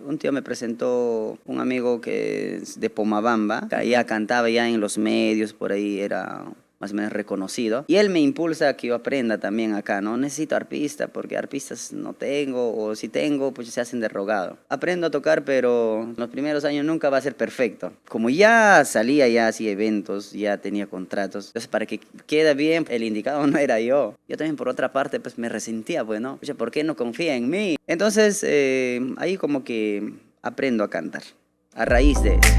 Un tío me presentó un amigo que es de Pomabamba, que ya cantaba ya en los medios, por ahí era más o menos reconocido. Y él me impulsa a que yo aprenda también acá, ¿no? Necesito arpista, porque arpistas no tengo, o si tengo, pues se hacen de rogado. Aprendo a tocar, pero en los primeros años nunca va a ser perfecto. Como ya salía, ya hacía eventos, ya tenía contratos, entonces para que quede bien, el indicado no era yo. Yo también por otra parte, pues me resentía, pues, ¿no? Oye, ¿por qué no confía en mí? Entonces, ahí como que aprendo a cantar, a raíz de eso.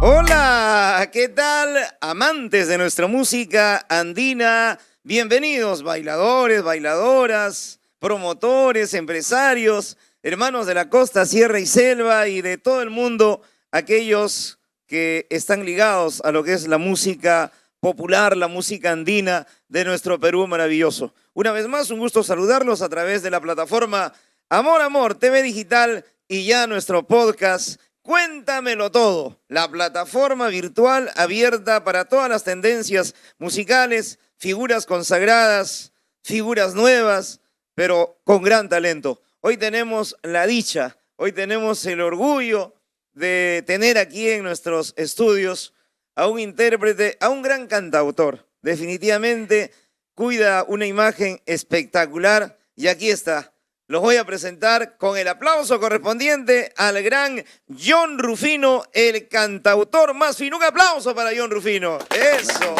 Hola, ¿qué tal? Amantes de nuestra música andina, bienvenidos bailadores, bailadoras, promotores, empresarios, hermanos de la costa, sierra y selva y de todo el mundo, aquellos que están ligados a lo que es la música popular, la música andina de nuestro Perú maravilloso. Una vez más, un gusto saludarlos a través de la plataforma Amor Amor TV Digital y ya nuestro podcast Cuéntamelo Todo, la plataforma virtual abierta para todas las tendencias musicales, figuras consagradas, figuras nuevas, pero con gran talento. Hoy tenemos la dicha, hoy tenemos el orgullo de tener aquí en nuestros estudios a un intérprete, a un gran cantautor. Definitivamente cuida una imagen espectacular y aquí está. Los voy a presentar con el aplauso correspondiente al gran John Rufino, el cantautor más fino. Un aplauso para John Rufino. Eso.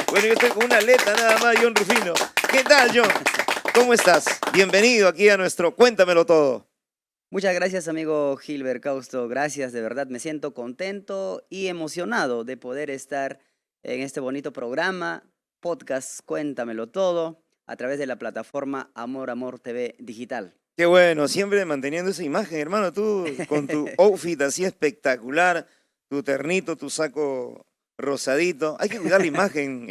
Bueno, yo estoy con una letra nada más, John Rufino. ¿Qué tal, John? ¿Cómo estás? Bienvenido aquí a nuestro Cuéntamelo Todo. Muchas gracias, amigo Gilbert Causto. Gracias, de verdad. Me siento contento y emocionado de poder estar en este bonito programa, podcast Cuéntamelo Todo, a través de la plataforma Amor Amor TV Digital. Qué bueno, siempre manteniendo esa imagen, hermano. Tú con tu outfit así espectacular, tu ternito, tu saco rosadito. Hay que cuidar la imagen,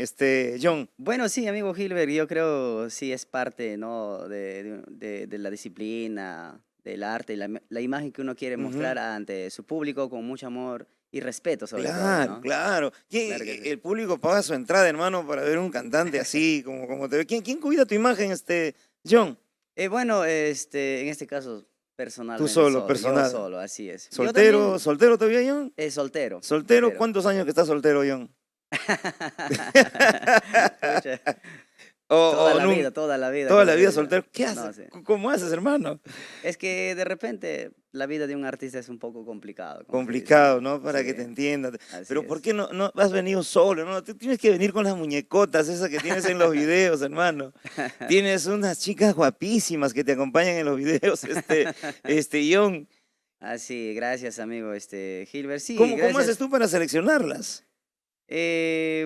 John. Bueno, sí, amigo Gilbert, yo creo sí es parte, ¿no? de la disciplina, del arte, la imagen que uno quiere mostrar ante su público con mucho amor y respeto sobre todo, Claro, ¿no? claro. Claro que sí. El público paga su entrada, hermano, para ver un cantante así, como te ve. ¿Quién cuida tu imagen, John? Bueno, en este caso, Tú personalmente solo, solo, yo personal. solo, así es. Yo ¿Soltero, también, soltero todavía, John? soltero, ¿Soltero? soltero. ¿Cuántos años que estás soltero, John? Pucha, O nunca. toda la vida, Toda como la se vida dice. soltero. ¿Qué haces? No sé. ¿Cómo haces, hermano? Es que de repente la vida de un artista es un poco complicado, como se dice, Complicado, ¿no? ¿no? Para Sí, que te entiendan. así Pero ¿por es. qué no has venido solo, no? Tú tienes que venir con las muñecotas, esas que tienes en los videos, hermano. Tienes unas chicas guapísimas que te acompañan en los videos, John. Así, gracias, amigo, Gilbert. Sí, ¿Cómo haces gracias. tú para seleccionarlas?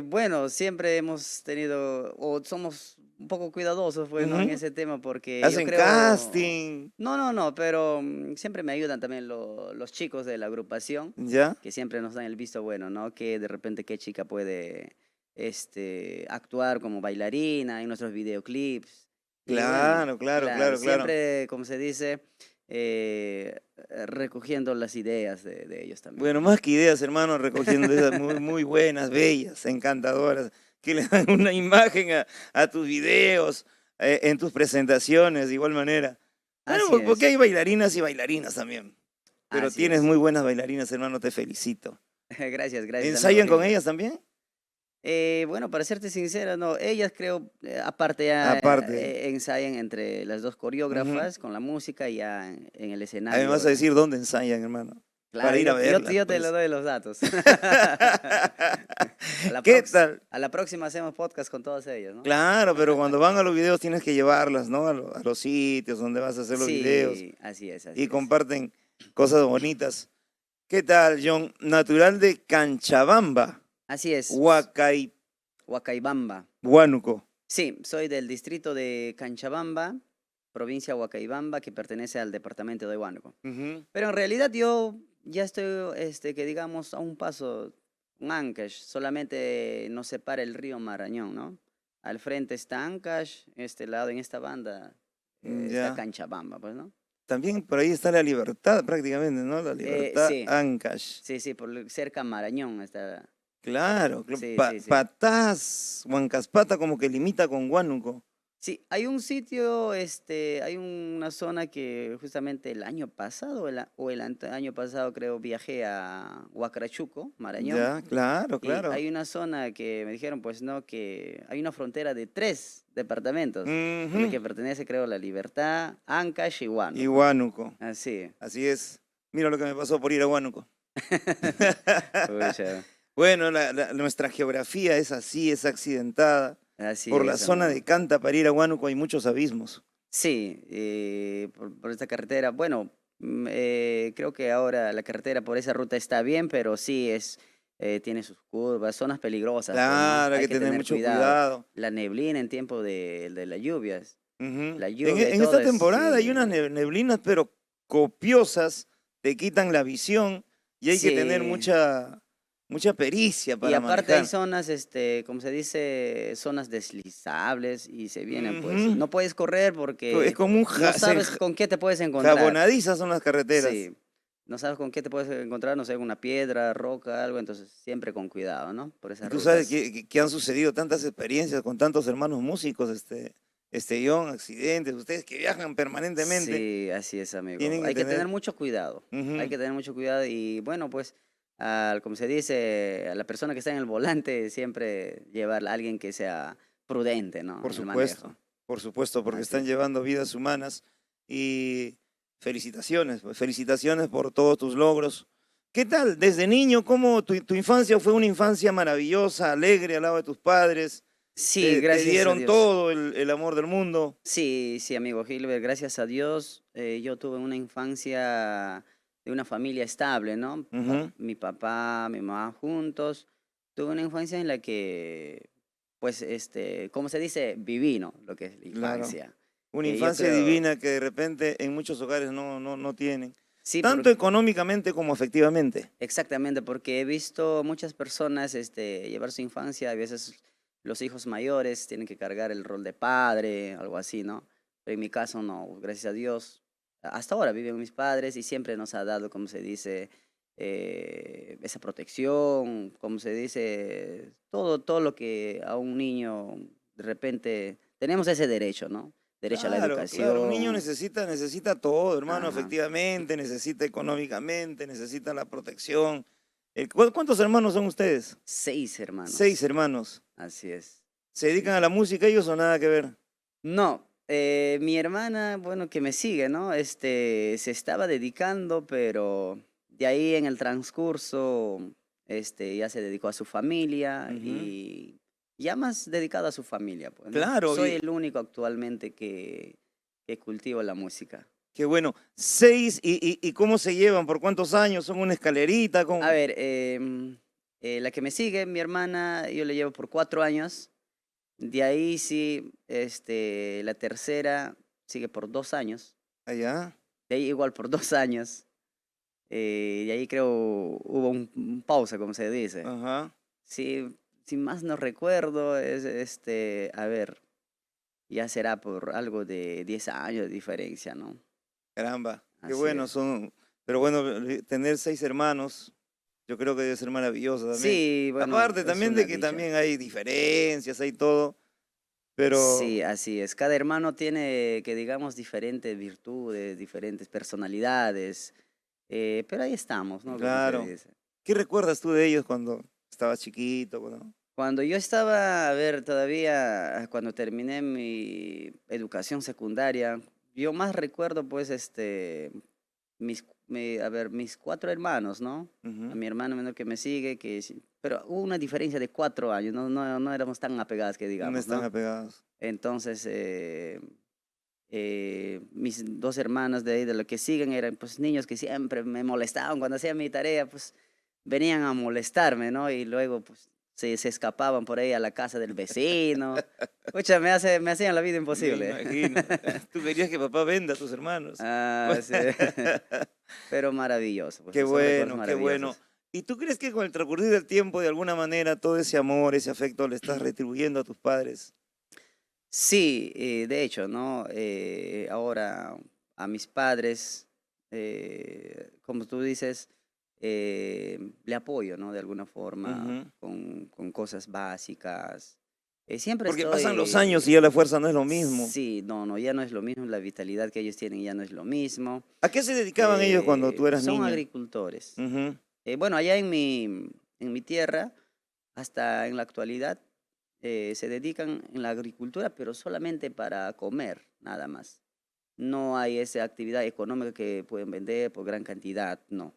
Bueno, siempre hemos tenido, o somos un poco cuidadosos, pues, ¿no? En Ujú. ese tema, porque yo Hacen creo... casting, No, pero siempre me ayudan también los chicos de la agrupación, ¿ya? que siempre nos dan el visto bueno, ¿no? Que de repente qué chica puede actuar como bailarina en nuestros videoclips. Y bueno, Claro, claro, claro, claro, claro. siempre, como se dice, recogiendo las ideas de ellos también, Bueno, pues, ¿no? más que ideas, hermano, recogiendo esas muy, muy buenas, bellas, encantadoras, que le dan una imagen a tus videos, en tus presentaciones, de igual manera. Claro, Así porque es, hay bailarinas y bailarinas también. Pero así tienes es. muy buenas bailarinas, hermano, te felicito. Gracias, amigo ¿Ensayan con Gilbert. ellas también? Bueno, para serte sincera, no, ellas creo, aparte ya Aparte. ensayan entre las dos Ujú. coreógrafas con la música y ya en el A mí me vas escenario. a decir dónde ensayan, hermano, para Claro, ir a verlas, yo te lo pues. doy los datos. ¿Qué tal? A la próxima hacemos podcast con todas ellas, ¿no? Claro, pero cuando van a los videos tienes que llevarlas, ¿no? A los sitios donde vas a hacer los videos Sí, así es, así y es. comparten cosas bonitas. ¿Qué tal, John? Natural de Canchabamba, Así es, Huacay, Huacaybamba. Huánuco. Sí, soy del distrito de Canchabamba, provincia de Huacaybamba, que pertenece al departamento de Huánuco. Ujú. Pero en realidad yo ya estoy, que digamos, a un paso, un Ancash, solamente nos separa el río Marañón, ¿no? Al frente está Ancash, este lado, en esta banda, está Ya. Canchabamba, pues, ¿no? También por ahí está la libertad prácticamente, ¿no? La libertad Sí, Ancash. sí, cerca Marañón está. Claro, Sí. Patás, Huancaspata como que limita con Huánuco. Sí, hay un sitio, hay una zona que justamente el año pasado año pasado creo viajé a Huacrachuco, Marañón, Ya, claro, y claro. hay una zona que me dijeron, pues no, que hay una frontera de 3 departamentos, en la Ujú. que pertenece creo La Libertad, Ancash y Y Huánuco. Huánuco, Así. así es. Mira lo que me pasó por ir a Huánuco. Pucha, Bueno, nuestra geografía es así, es accidentada. así Por la es, zona amigo. de Canta para ir a Huánuco hay muchos abismos. Sí, por esta carretera. Bueno, creo que ahora la carretera por esa ruta está bien, pero sí tiene sus curvas, zonas peligrosas, pues, ¿no? Claro, hay Hay que que tener tener mucho cuidado. cuidado. La neblina en tiempo de las lluvias, Ujú. la En, lluvia y en todo esta es, temporada hay sí, unas neblinas, pero copiosas, te quitan la visión y hay que tener sí. mucha pericia Y para aparte hay manejar. zonas, como se dice, zonas deslizables y se vienen, pues, Ujú. no puedes correr Es porque como un no sabes con qué te puedes encontrar. jabonadizas son las carreteras. Sí, no sabes con qué te puedes encontrar, no sé, una piedra, roca, algo, entonces siempre con cuidado, ¿no? Por Y esas tú sabes rutas. que han sucedido tantas experiencias con tantos hermanos músicos, John, accidentes, ustedes que viajan permanentemente, Sí, así es, amigo. tienen que Hay que tener tener... mucho cuidado. Hay Ujú. que tener mucho cuidado y bueno, pues, como se dice, a la persona que está en el volante siempre llevar a alguien que sea prudente, ¿no? En el manejo. Por supuesto, porque Así están es. llevando vidas humanas y felicitaciones, pues, felicitaciones por todos tus logros. ¿Qué tal? Desde niño, ¿cómo tu infancia fue una infancia maravillosa, alegre al lado de tus padres? Sí, Te gracias a dieron Dios. todo el amor del mundo. Sí, sí, amigo Gilbert, gracias a Dios, yo tuve una infancia de una familia estable, ¿no? Ujú. Mi papá, mi mamá juntos. Tuve una infancia en la que, pues, ¿cómo se dice? Viví, ¿no? Lo que es la Claro. infancia. Una Yo infancia creo, divina que de repente en muchos hogares no tienen, sí, tanto económicamente como afectivamente. exactamente, porque he visto muchas personas llevar su infancia, a veces los hijos mayores tienen que cargar el rol de padre, algo así, ¿no? Pero en mi caso no, gracias a Dios. Hasta ahora viven mis padres y siempre nos ha dado, como se dice, esa protección, como se dice, todo lo que a un niño de repente tenemos ese derecho, ¿no? Derecho a la Claro, claro, un niño educación. necesita todo, hermano, Ajá. efectivamente, necesita económicamente, necesita la protección. ¿Cuántos hermanos son ustedes? 6 hermanos, 6 hermanos. así es. ¿Se Sí, dedican a la sí. música ellos o nada que ver? No, mi hermana, bueno, que me sigue, ¿no? Se estaba dedicando, pero de ahí en el transcurso, ya se dedicó a su familia Ujú. y ya más dedicado a su familia, pues, ¿no? Claro, Soy el único actualmente que cultivo la música. qué bueno. 6, y ¿cómo se llevan? ¿Por cuántos años? ¿Son una escalerita? A ver, la que me sigue, mi hermana, yo le llevo por 4 años. De ahí sí, la tercera sigue por 2 años. Allá. De ahí igual por 2 años. De ahí creo hubo un pausa, como se dice. Ajá. Sí, si más no recuerdo, es a ver, ya será por algo de 10 años de diferencia, ¿no? Caramba, qué Así bueno es. son. Pero bueno, tener 6 hermanos, yo creo que debe ser maravilloso también. Sí, bueno, Aparte es también de una que dicha. también hay diferencias, hay todo, pero Sí, así es. Cada hermano tiene, que digamos, diferentes virtudes, diferentes personalidades, pero ahí estamos, ¿no? Como se claro. dice. ¿Qué recuerdas tú de ellos cuando estabas chiquito? Cuando yo estaba, a ver, todavía cuando terminé mi educación secundaria, yo más recuerdo pues a ver, mis 4 hermanos, ¿no? A Ujú. mi hermano menor que me sigue, pero hubo una diferencia de 4 años, no éramos tan apegados que No digamos, están ¿no? apegados. Entonces, mis 2 hermanas de ahí, de lo que siguen, eran pues niños que siempre me molestaban cuando hacía mi tarea, pues venían a molestarme, ¿no? Y luego pues se escapaban por ahí a la casa del vecino. Pucha, me hacían la vida Me imposible. imagino. Tú querías que papá venda a tus hermanos. Ah, sí. Pero maravilloso, pues Qué son recuerdos bueno, qué bueno. maravillosos. ¿Y tú crees que con el transcurrir del tiempo, de alguna manera, todo ese amor, ese afecto le estás retribuyendo a tus padres? Sí, de hecho, ¿no? Ahora a mis padres, como tú dices, le apoyo, ¿no? De alguna forma, Ujú. con cosas básicas. Siempre Porque pasan los años y ya la fuerza no es lo mismo. Sí, no, no, ya no es lo mismo, la vitalidad que ellos tienen ya no es lo mismo. ¿A qué se dedicaban ellos cuando tú eras Son niña? agricultores. Ujú. Bueno, allá en mi tierra, hasta en la actualidad, se dedican en la agricultura, pero solamente para comer, nada más. No hay esa actividad económica que pueden vender por gran cantidad, no.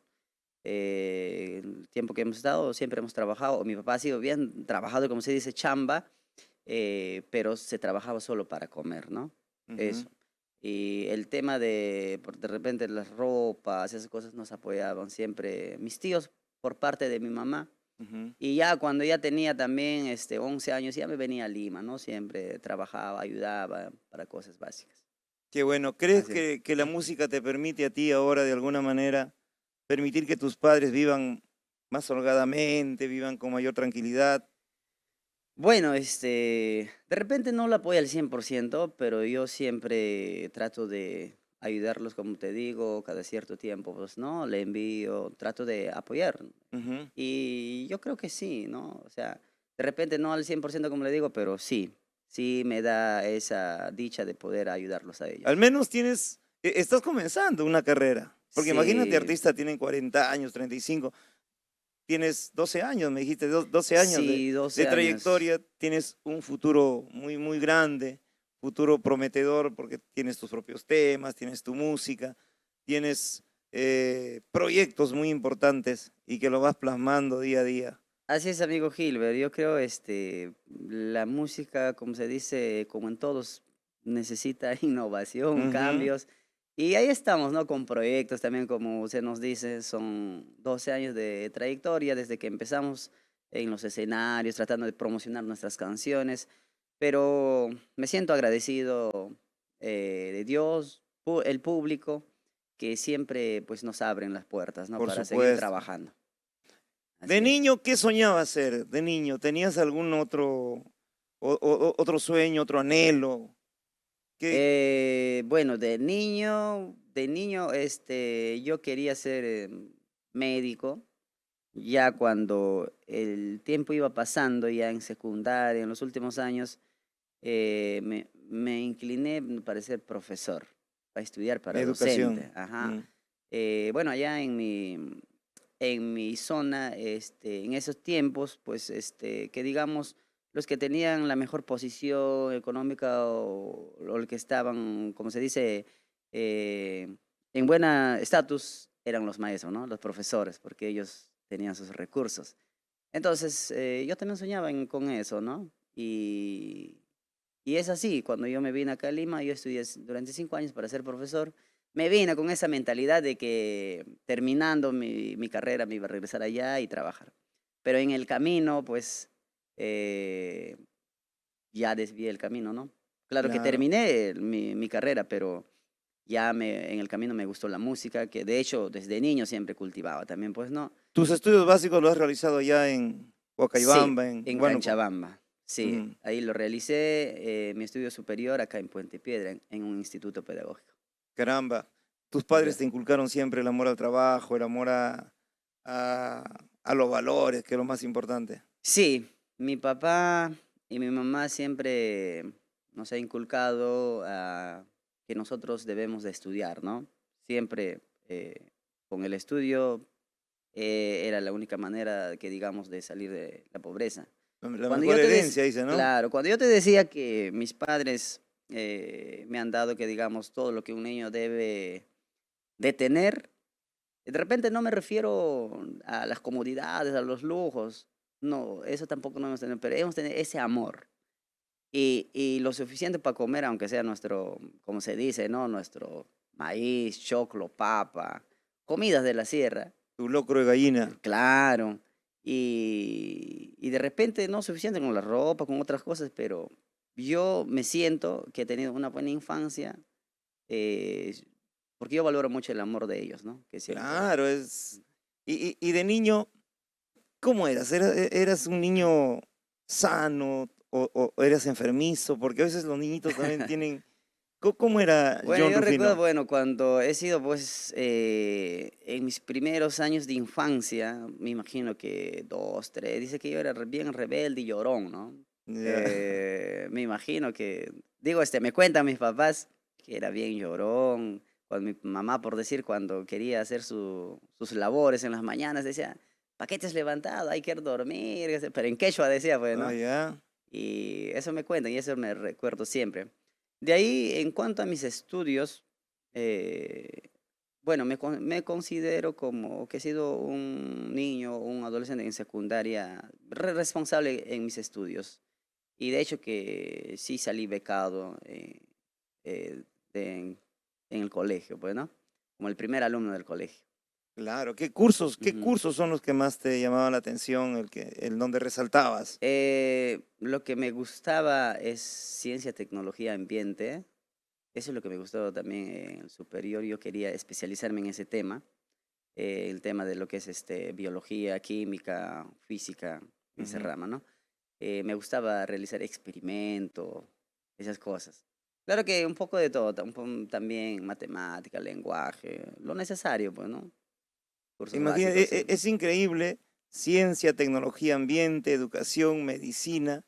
El tiempo que hemos estado, siempre hemos trabajado, mi papá ha sido bien trabajado, como se dice, chamba, pero se trabajaba solo para comer, ¿no? Ujú. Eso. Y el tema de repente las ropas, esas cosas nos apoyaban siempre mis tíos por parte de mi mamá. Ujú. Y ya cuando ya tenía también 11 años, ya me venía a Lima, ¿no? Siempre trabajaba, ayudaba para cosas básicas. Qué bueno. ¿Crees Así es. que la música te permite a ti ahora de alguna manera permitir que tus padres vivan más holgadamente, vivan con mayor tranquilidad? Bueno, de repente no lo apoyo al 100%, pero yo siempre trato de ayudarlos, como te digo, cada cierto tiempo, pues, ¿no? Le envío, trato de apoyar. Ujú. Y yo creo que sí, ¿no? O sea, de repente no al 100% como le digo, pero sí, sí me da esa dicha de poder ayudarlos a Al ellos. menos estás comenzando una carrera. Porque imagínate, Sí, artistas tienen 40 años, 35. Tienes 12 años, me dijiste, 12 años sí, de 12 años. trayectoria, tienes un futuro muy, muy grande, futuro prometedor porque tienes tus propios temas, tienes tu música, tienes proyectos muy importantes y que lo vas plasmando día a día. Así es, amigo Gilbert. Yo creo, la música, como se dice, como en todos, necesita innovación, Ujú. cambios. Y ahí estamos, ¿no? Con proyectos también, como usted nos dice, son 12 años de trayectoria desde que empezamos en los escenarios, tratando de promocionar nuestras canciones. Pero me siento agradecido de Dios, el público, que siempre pues, nos abren las puertas, ¿no? Por Para seguir supuesto. trabajando. De Así es. niño, ¿qué soñabas ser? De niño, ¿tenías algún otro sueño, otro anhelo? ¿Qué? Bueno, de niño, yo quería ser médico. Ya cuando el tiempo iba pasando, ya en secundaria, en los últimos años, me incliné para ser profesor, para estudiar para docente. Educación. Ajá. Mm. Bueno, allá en mi zona, en esos tiempos, pues, que digamos, los que tenían la mejor posición económica o el que estaban, como se dice, eh, en buena estatus, eran los maestros, ¿no? Los profesores, porque ellos tenían sus recursos. Entonces, yo también soñaba con eso, ¿no? Y es así, cuando yo me vine acá a Lima, yo estudié durante 5 años para ser profesor, me vine con esa mentalidad de que terminando mi carrera me iba a regresar allá y trabajar. Pero en el camino, pues, eh, ya desvié el camino, ¿no? Claro que Claro. terminé mi carrera, pero ya en el camino me gustó la música, que de hecho desde niño siempre cultivaba también, pues, ¿no? Tus estudios básicos los has realizado allá en Sí, Huacaybamba, en en Huánuco. Canchabamba. Sí, Ujú. ahí lo realicé, mi estudio superior acá en Puente Piedra, en un instituto pedagógico. Caramba, tus Así padres te es. inculcaron siempre el amor al trabajo, el amor a los valores, que es lo más importante. Sí, mi papá y mi mamá siempre nos ha inculcado que nosotros debemos de estudiar, ¿no? Siempre con el estudio era la única manera que digamos de salir de la pobreza. La Cuando mejor yo te herencia, dice, ¿no? claro, cuando yo te decía que mis padres me han dado que digamos todo lo que un niño debe de tener, de repente no me refiero a las comodidades, a los lujos, no, eso tampoco no hemos tenido, pero hemos tenido ese amor y lo suficiente para comer, aunque sea nuestro, como se dice, ¿no? Nuestro maíz, choclo, papa, comidas de la sierra. Tu locro de gallina. Claro. Y de repente no suficiente con la ropa, con otras cosas, pero yo me siento que he tenido una buena infancia, eh, porque yo valoro mucho el amor de ellos, ¿no? Que siempre. Claro, es... Y de niño, ¿cómo eras? ¿Eras un niño sano o eras enfermizo? Porque a veces los niñitos también tienen... ¿Cómo era Bueno, John yo recuerdo, Rufino? bueno, cuando he sido, pues, en mis primeros años de infancia, me imagino que 2, 3, dice que yo era bien rebelde y llorón, ¿no? Ya. Me imagino que, digo, me cuentan mis papás que era bien llorón. Cuando mi mamá, por decir, cuando quería hacer sus labores en las mañanas, decía, ¿para qué te has levantado? Hay que ir a dormir. Pero en quechua decía, pues, Ah, ¿no? ya. Y eso me cuentan y eso me recuerdo siempre. De ahí, en cuanto a mis estudios, eh, bueno, me considero como que he sido un niño o un adolescente en secundaria responsable en mis estudios. Y de hecho que sí salí becado eh, en el colegio, pues, ¿no? Como el primer alumno del colegio. Claro. Qué Ujú. cursos son los que más te llamaban la atención, el donde resaltabas? Lo que me gustaba es ciencia, tecnología, ambiente. Eso es lo que me gustó también en el superior. Yo quería especializarme en ese tema, el tema de lo que es biología, química, física, en esa Ujú. rama, ¿no? Me gustaba realizar experimentos, esas cosas. Claro que un poco de todo, también matemática, lenguaje, lo necesario, pues, ¿no? Cursos Imagina, básicos, sí. es increíble, ciencia, tecnología, ambiente, educación, medicina,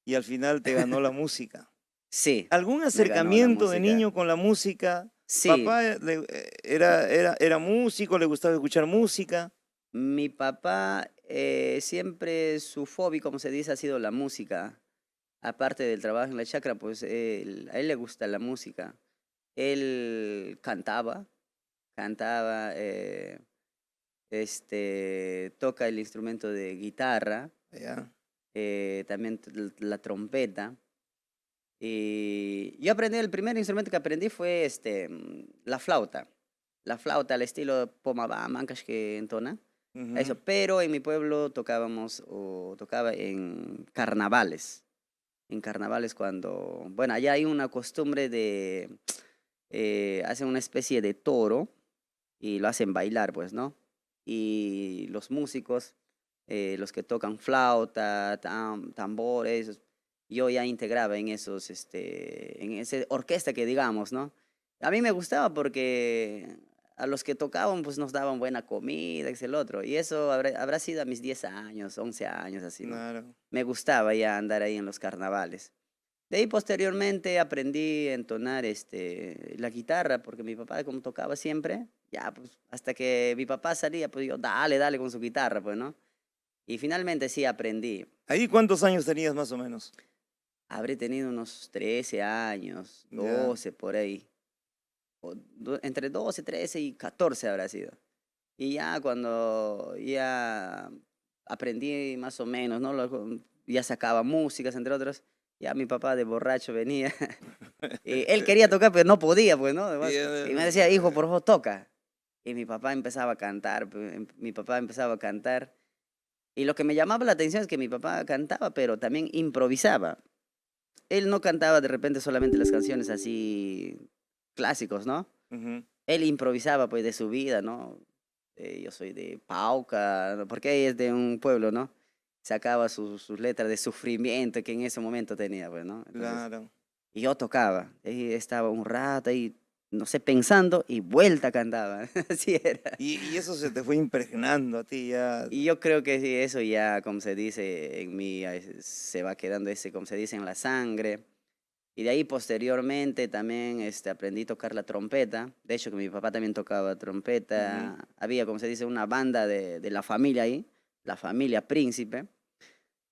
y al final te ganó la música. Sí, ¿Algún me ganó la acercamiento de música. niño con la música? Sí, ¿Papá era músico, le gustaba escuchar música? mi papá siempre su hobby, como se dice, ha sido la música. Aparte del trabajo en la chacra, pues a él le gusta la música. Él cantaba, toca el instrumento de guitarra, Ya. también la trompeta. Y yo aprendí, el primer instrumento que aprendí fue la flauta. La flauta al estilo pomabamba, Ancash que entona. Ujú. Eso, pero en mi pueblo tocábamos o tocaba en carnavales. En carnavales cuando, bueno, allá hay una costumbre de, hacen una especie de toro y lo hacen bailar, pues, ¿no? Y los músicos, los que tocan flauta, tambores, yo ya integraba en esos, en esa orquesta que digamos, ¿no? A mí me gustaba porque a los que tocaban, pues nos daban buena comida, es el otro. Y eso habrá sido a mis 10 años, 11 años, así, ¿no? Claro. Me gustaba ya andar ahí en los carnavales. De ahí posteriormente aprendí a entonar la guitarra, porque mi papá como tocaba siempre, ya pues hasta que mi papá salía, pues yo dale, dale con su guitarra, pues, ¿no? Y finalmente sí aprendí. ¿Ahí cuántos años tenías más o menos? Habré tenido unos 13 años, Ya. 12 por ahí. Entre 12, 13 y 14 habrá sido. Y ya cuando ya aprendí más o menos, ¿no? Ya sacaba músicas, entre otros, ya mi papá de borracho venía. Y él quería tocar, pero no podía, pues, ¿no? Y, Además, y me decía, hijo, por favor, toca. Y mi papá empezaba a cantar, pues, mi papá empezaba a cantar. Y lo que me llamaba la atención es que mi papá cantaba, pero también improvisaba. Él no cantaba de repente solamente las canciones así clásicos, ¿no? ujú. Él improvisaba, pues, de su vida, ¿no? Yo soy de Pauca, ¿no? Porque ella es de un pueblo, ¿no? Sacaba sus letras de sufrimiento que en ese momento tenía, pues, ¿no? Entonces, Claro. y yo tocaba, y estaba un rato ahí, no sé, pensando y vuelta cantaba. Así era. Y eso se te fue impregnando a ti ya. Y yo creo que sí, eso ya, como se dice, en mí se va quedando ese, como se dice, en la sangre. Y de ahí posteriormente también aprendí a tocar la trompeta. De hecho, que mi papá también tocaba Ujú. trompeta. Había, como se dice, una banda de la familia ahí, la familia Príncipe.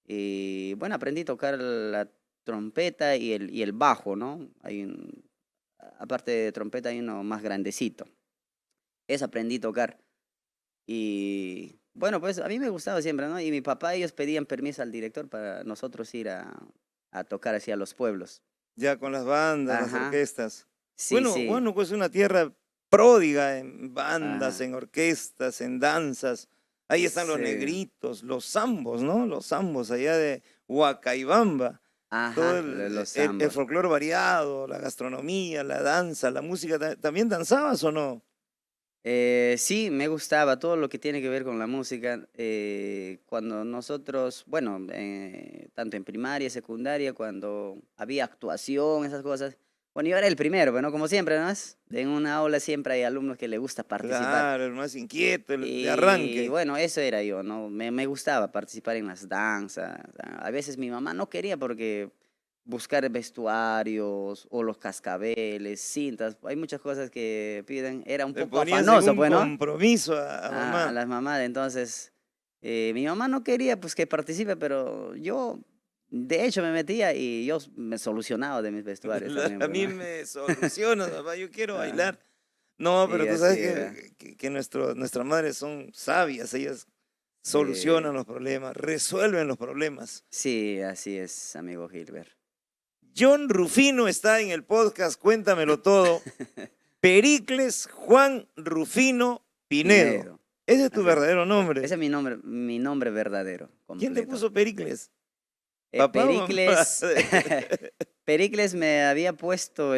Y bueno, aprendí a tocar la trompeta y el bajo, ¿no? Aparte de trompeta hay uno más grandecito. Eso aprendí a tocar. Y bueno, pues a mí me gustaba siempre, ¿no? Y mi papá, ellos pedían permiso al director para nosotros ir a tocar hacia los pueblos. Ya con las bandas, las Ajá, orquestas. sí, Bueno, sí. bueno, pues una tierra pródiga en bandas, Ajá, en orquestas, en danzas. Ahí están los sí. negritos, los zambos, ¿no? Los zambos allá de Huacaibamba. Todo Ajá, los el zambos. folclore variado, la gastronomía, la danza, la música. ¿También danzabas o no? Sí, me gustaba todo lo que tiene que ver con la música. Cuando nosotros, bueno, tanto en primaria, secundaria, cuando había actuación, esas cosas, Bueno, yo era el primero, pero no como siempre, ¿no? En una aula siempre hay alumnos que les gusta participar. Claro, el más inquieto, el de Y arranque. bueno, eso era yo, ¿no? Me gustaba participar en las danzas. A veces mi mamá no quería porque buscar vestuarios o los cascabeles, cintas, hay muchas cosas que piden. Era un Le poco ponías en afanoso, un pues, ¿no? compromiso a A mamá. las mamás. Entonces, mi mamá no quería pues que participe, pero yo, de hecho, me metía y yo me solucionaba de mis vestuarios también, A pues, mí ¿no? me solucionas, mamá, yo quiero Ah, bailar. No, pero sí, tú así sabes era. que nuestras madres son sabias, ellas Sí, solucionan los problemas, resuelven los problemas. sí, así es, amigo Gilbert. John Rufino está en el podcast Cuéntamelo Todo. Pericles Juan Rufino Pinedo. Pinedo. Ese es tu Así es. verdadero Ese nombre. es mi nombre verdadero, ¿Quién te completo. puso Pericles? ¿Papá o mamá? Pericles, Pericles me había puesto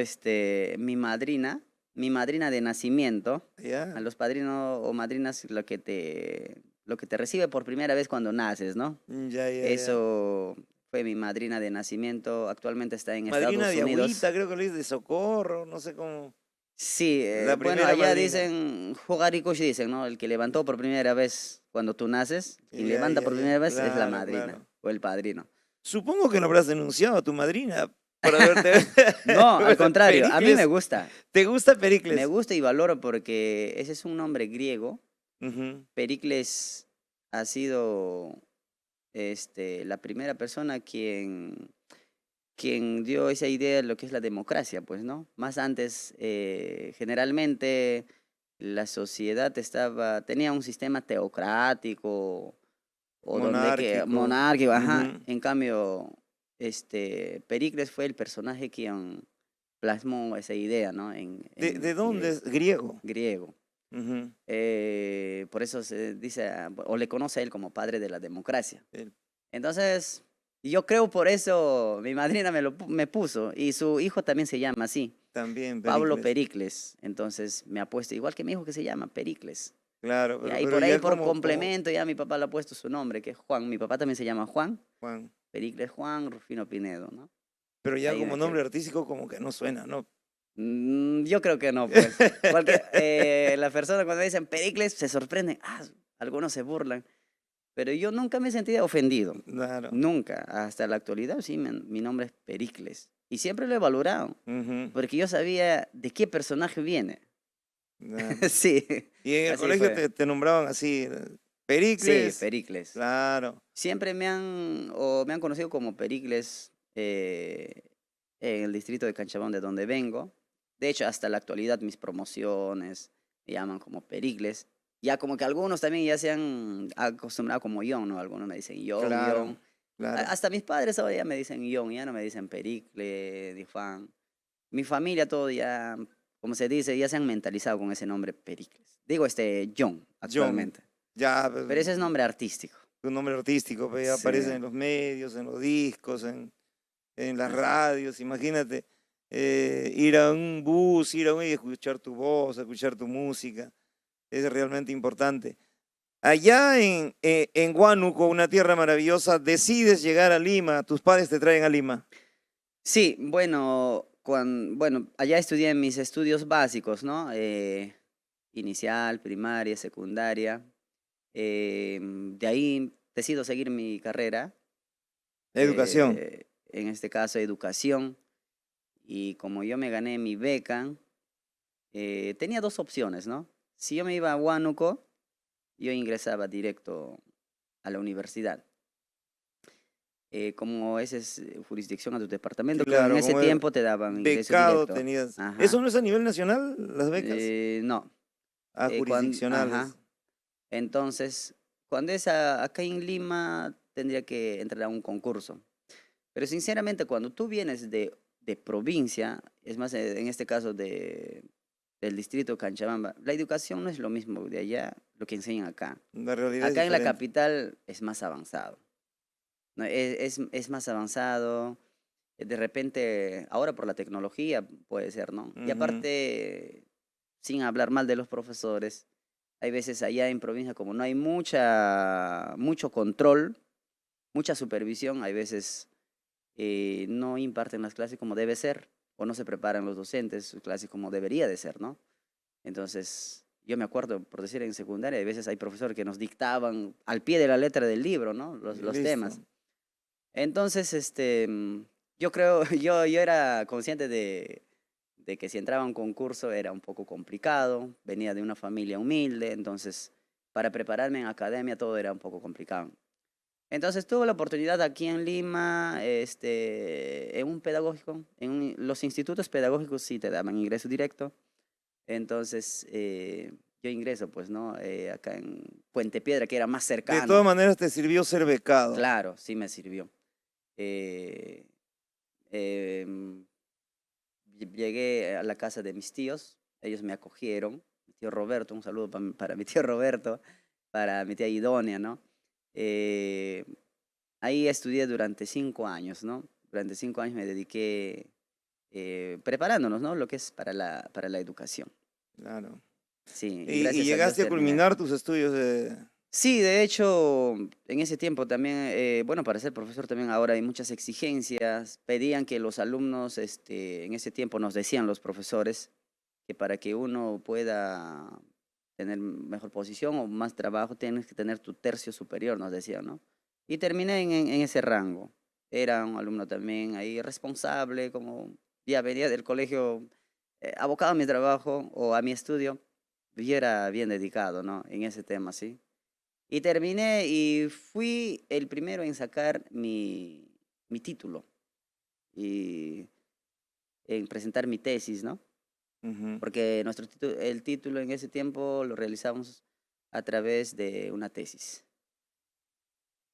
mi madrina de nacimiento. A Ya, los padrinos o madrinas lo que te recibe por primera vez cuando naces, ¿no? ya. Eso fue mi madrina de nacimiento. Actualmente está en Madrina Estados de Unidos. agüita, creo que lo dice de socorro, no sé cómo. Sí, La bueno, primera allá madrina. dicen, Jogarikoshi dicen, ¿no? El que levantó por primera vez cuando tú naces, quien levanta por primera vez es la Claro, madrina claro. o el padrino. Supongo que lo habrás denunciado a tu madrina por haberte. No, al Bueno, contrario, a mí me Pericles. gusta. ¿Te gusta Me Pericles? gusta y valoro porque ese es un nombre griego. Ujú. Pericles ha sido la primera persona quien dio esa idea de lo que es la democracia, pues, ¿no? Más antes, generalmente, la sociedad tenía un sistema teocrático o Monárquico. monárquico, ajá. Ujú. En cambio, Pericles fue el personaje quien plasmó esa idea, ¿no? ¿De En dónde es? Griego. griego. Ujú. Por eso se dice, o le conoce a él como padre de la democracia. El- Entonces, yo creo por eso mi madrina me puso y su hijo también se llama así, También Pablo Pericles. Pericles. Entonces me ha puesto igual que mi hijo que se llama Pericles. Claro, Y ahí pero por ahí, ya por como complemento, ya mi papá le ha puesto su nombre, que es Juan. Mi papá también se llama Juan, Juan. Pericles Juan Rufino Pinedo, ¿no? Pero ya Ahí como me nombre quedé. artístico como que no suena, ¿no? Yo creo que no, pues. Porque las personas cuando dicen Pericles se sorprenden, algunos se burlan. Pero yo nunca me he sentido ofendido. Claro. Nunca. Hasta la actualidad, sí, mi nombre es Pericles. Y siempre lo he valorado. Ujú. Porque yo sabía de qué personaje viene. Claro. Sí, Y en el así colegio fue. te nombraban así, Sí, Pericles. Pericles. Claro. Siempre me han conocido como Pericles en el distrito de Canchabón, de donde vengo. De hecho, hasta la actualidad mis promociones me llaman como Pericles. Ya como que algunos también ya se han acostumbrado como John, ¿no? Algunos me dicen Claro. John. Claro. Hasta mis padres ahora ya me dicen John, ya no me dicen Pericle, Difan. Mi familia todo ya, como se dice, ya se han mentalizado con ese nombre Pericles. Digo John John. actualmente. Ya, Pero ese es nombre artístico. tu nombre artístico, pues, ya Sí. aparece en los medios, en los discos, en las radios. Imagínate ir a un bus, y escuchar tu voz, escuchar tu música. Es realmente importante. Allá en Huánuco, una tierra maravillosa, decides llegar a Lima, tus padres te traen a Lima. Sí, bueno, bueno, allá estudié mis estudios básicos, ¿no? Inicial, primaria, secundaria. De ahí decido seguir mi carrera, Educación. en este caso educación. Y como yo me gané mi beca, tenía dos opciones, ¿no? Si yo me iba a Huánuco, yo ingresaba directo a la universidad. Como esa es jurisdicción a tu departamento, creo en Claro, ese como era tiempo te daban ingreso becado directo. tenías. ¿Eso Ajá. no es a nivel nacional, las becas? No. Jurisdiccionales. Ajá. Entonces, cuando es acá en Lima, tendría que entrar a un concurso. Pero sinceramente, cuando tú vienes de provincia, es más, en este caso del distrito de Canchabamba, la educación no es lo mismo de allá, lo que enseñan acá. La realidad es Acá en la diferente. capital es más avanzado, ¿no? Es más avanzado. De repente, ahora por la tecnología puede ser, ¿no? Y Ujú. aparte, sin hablar mal de los profesores, hay veces allá en provincia como no hay mucho control, mucha supervisión, hay veces no imparten las clases como debe ser, o no se preparan los docentes sus clases como debería de ser, ¿no? Entonces, yo me acuerdo, por decir, en secundaria, a veces hay profesores que nos dictaban al pie de la letra del libro, ¿no? Y Los listo. temas. Entonces, yo creo, yo era consciente de que si entraba a un concurso era un poco complicado, venía de una familia humilde, entonces para prepararme en academia todo era un poco complicado. Entonces tuve la oportunidad aquí en Lima, en un pedagógico, los institutos pedagógicos sí te daban ingreso directo, entonces yo ingreso pues, ¿no? Acá en Puente Piedra, que era más De todas cercano. maneras te sirvió ser becado. Claro, sí me sirvió. Eh, em, Llegué a la casa de mis tíos, ellos me acogieron, mi tío Roberto, un saludo para mi tío Roberto, para mi tía Idonia, ¿no? Eh, Ahí estudié durante 5 años, ¿no? Durante 5 años me dediqué preparándonos, ¿no? Lo que es para la educación. Claro. Sí, y Y gracias a Dios llegaste a terminé. culminar tus estudios de... Sí, de hecho, en ese tiempo también, bueno, para ser profesor también ahora hay muchas exigencias. Pedían que los alumnos, en ese tiempo nos decían los profesores que para que uno pueda tener mejor posición o más trabajo, tienes que tener tu tercio superior, nos decían, ¿no? Y terminé en ese rango. Era un alumno también ahí responsable, como ya venía del colegio abocado a mi trabajo o a mi estudio. Yo era bien dedicado, ¿no? En ese tema, sí. Y terminé y fui el primero en sacar mi título y en presentar mi tesis, ¿no? Ujú. Porque el título en ese tiempo lo realizamos a través de una tesis.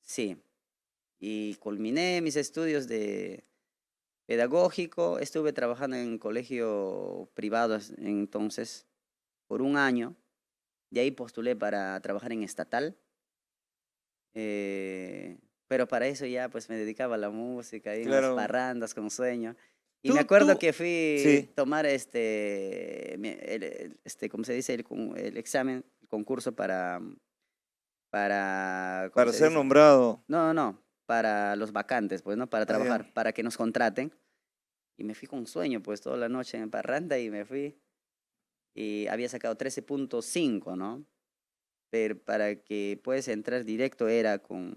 Sí, y culminé mis estudios de pedagógico, estuve trabajando en colegio privado entonces por un año, de ahí postulé para trabajar en estatal. Pero para eso ya pues me dedicaba a la música, en las Claro. parrandas con sueño. Y me acuerdo Tú, que fui sí, a tomar ¿cómo se dice? El examen, el concurso ¿cómo para se ser dice? nombrado No, no, no, para los vacantes, pues, ¿no? Para allá. trabajar, para que nos contraten. Y me fui con sueño, pues, toda la noche en parranda y me fui. Y había sacado 13.5, ¿no? Pero para que puedas entrar directo era con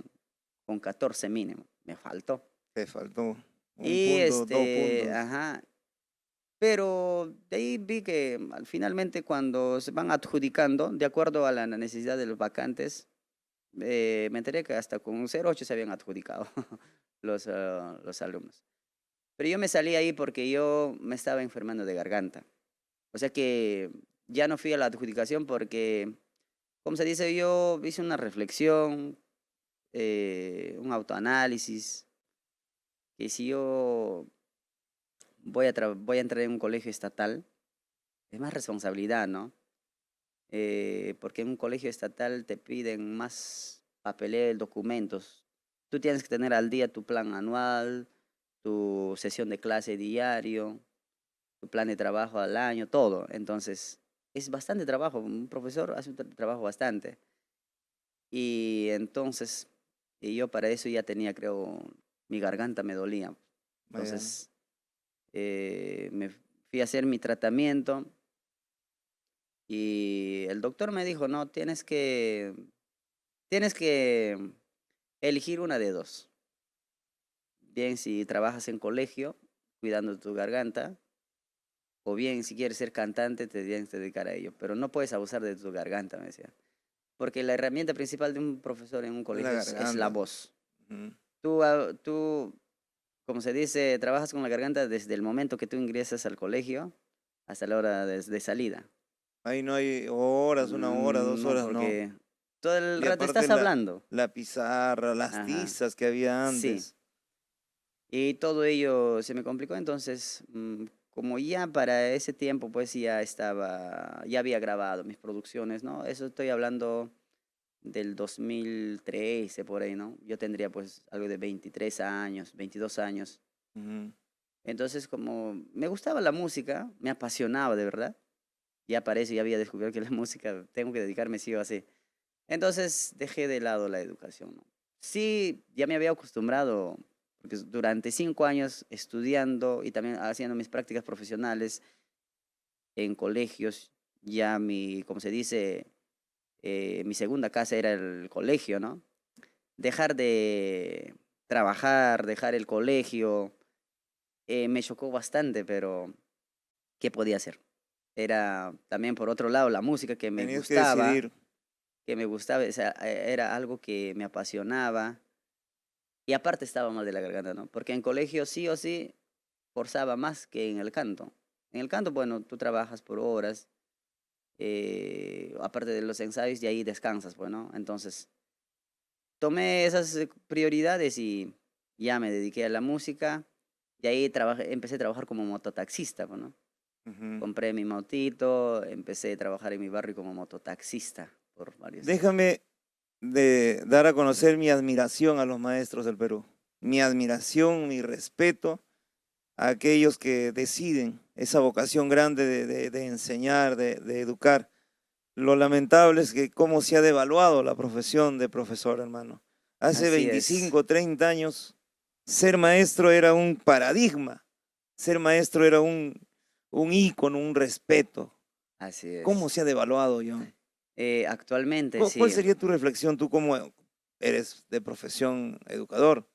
14 mínimo, me faltó. Te faltó un Y punto, 2 puntos. ajá, pero de ahí vi que finalmente cuando se van adjudicando, de acuerdo a la necesidad de los vacantes, me enteré que hasta con un 0,8 se habían adjudicado los alumnos. Pero yo me salí ahí porque yo me estaba enfermando de garganta. O sea que ya no fui a la adjudicación porque, como se dice, yo hice una reflexión, un autoanálisis, que si yo voy a entrar en un colegio estatal, es más responsabilidad, ¿no? Porque en un colegio estatal te piden más papeleo, documentos. Tú tienes que tener al día tu plan anual, tu sesión de clase diario, tu plan de trabajo al año, todo. Entonces, es bastante trabajo. Un profesor hace un trabajo bastante. Y entonces, yo para eso ya tenía, creo, mi garganta me dolía. Allá. Entonces, me fui a hacer mi tratamiento y el doctor me dijo, no, tienes que elegir una de dos. Bien, si trabajas en colegio, cuidando tu garganta, o bien, si quieres ser cantante, te tienes que dedicar a ello. Pero no puedes abusar de tu garganta, me decía. Porque la herramienta principal de un profesor en un Es la colegio es la garganta. voz. Ujú. Tú, como se dice, trabajas con la garganta desde el momento que tú ingresas al colegio hasta la hora de salida. Ahí no hay horas, 1 hora, dos No, horas, no. porque todo el Y rato aparte estás hablando. la pizarra, las Ajá, tizas que había sí. antes. Y todo ello se me complicó, entonces, como ya para ese tiempo, pues ya había grabado mis producciones, ¿no? Eso estoy hablando del 2013, por ahí, ¿no? Yo tendría pues algo de 23 años, 22 años. Ujú. Entonces, como me gustaba la música, me apasionaba de verdad. Ya para eso ya había descubierto que la música tengo que dedicarme sí o así. Entonces dejé de lado la educación, ¿no? Sí, ya me había acostumbrado porque durante 5 años estudiando y también haciendo mis prácticas profesionales en colegios, ya como se dice, mi segunda casa era el colegio, ¿no? Dejar de trabajar, dejar el colegio, me chocó bastante, pero ¿qué podía hacer? Era también por otro lado la música Tenías que decidir. o sea, era algo que me apasionaba y aparte estaba mal de la garganta, ¿no? Porque en colegio sí o sí forzaba más que en el canto. En el canto, bueno, tú trabajas por horas, aparte de los ensayos, y ahí descansas, pues, ¿no? Entonces, tomé esas prioridades y ya me dediqué a la música y ahí empecé a trabajar como mototaxista, pues, ¿no? Ujú. Compré mi motito, empecé a trabajar en mi barrio como mototaxista por varios años. Déjame de dar a conocer mi admiración a los maestros del Perú. Mi admiración, mi respeto a aquellos que deciden esa vocación grande de enseñar, de educar. Lo lamentable es que cómo se ha devaluado la profesión de profesor, hermano. Hace Así es, 25, 30 años, ser maestro era un paradigma. Ser maestro era un ícono, un respeto. así ¿Cómo es. se ha devaluado, John? Actualmente ¿Cuál sí. sería tu reflexión tú como eres de profesión educador?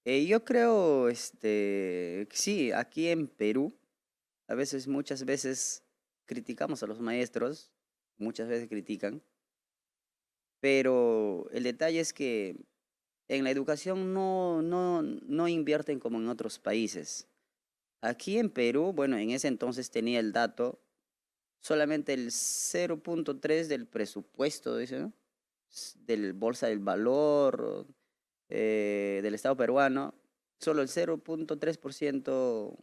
Yo creo, que sí, aquí en Perú, muchas veces criticamos a los maestros, muchas veces critican, pero el detalle es que en la educación no invierten como en otros países. Aquí en Perú, bueno, en ese entonces tenía el dato, solamente el 0,3 del presupuesto, dice, ¿no? Del Bolsa del Valor, del Estado peruano, solo el 0,3%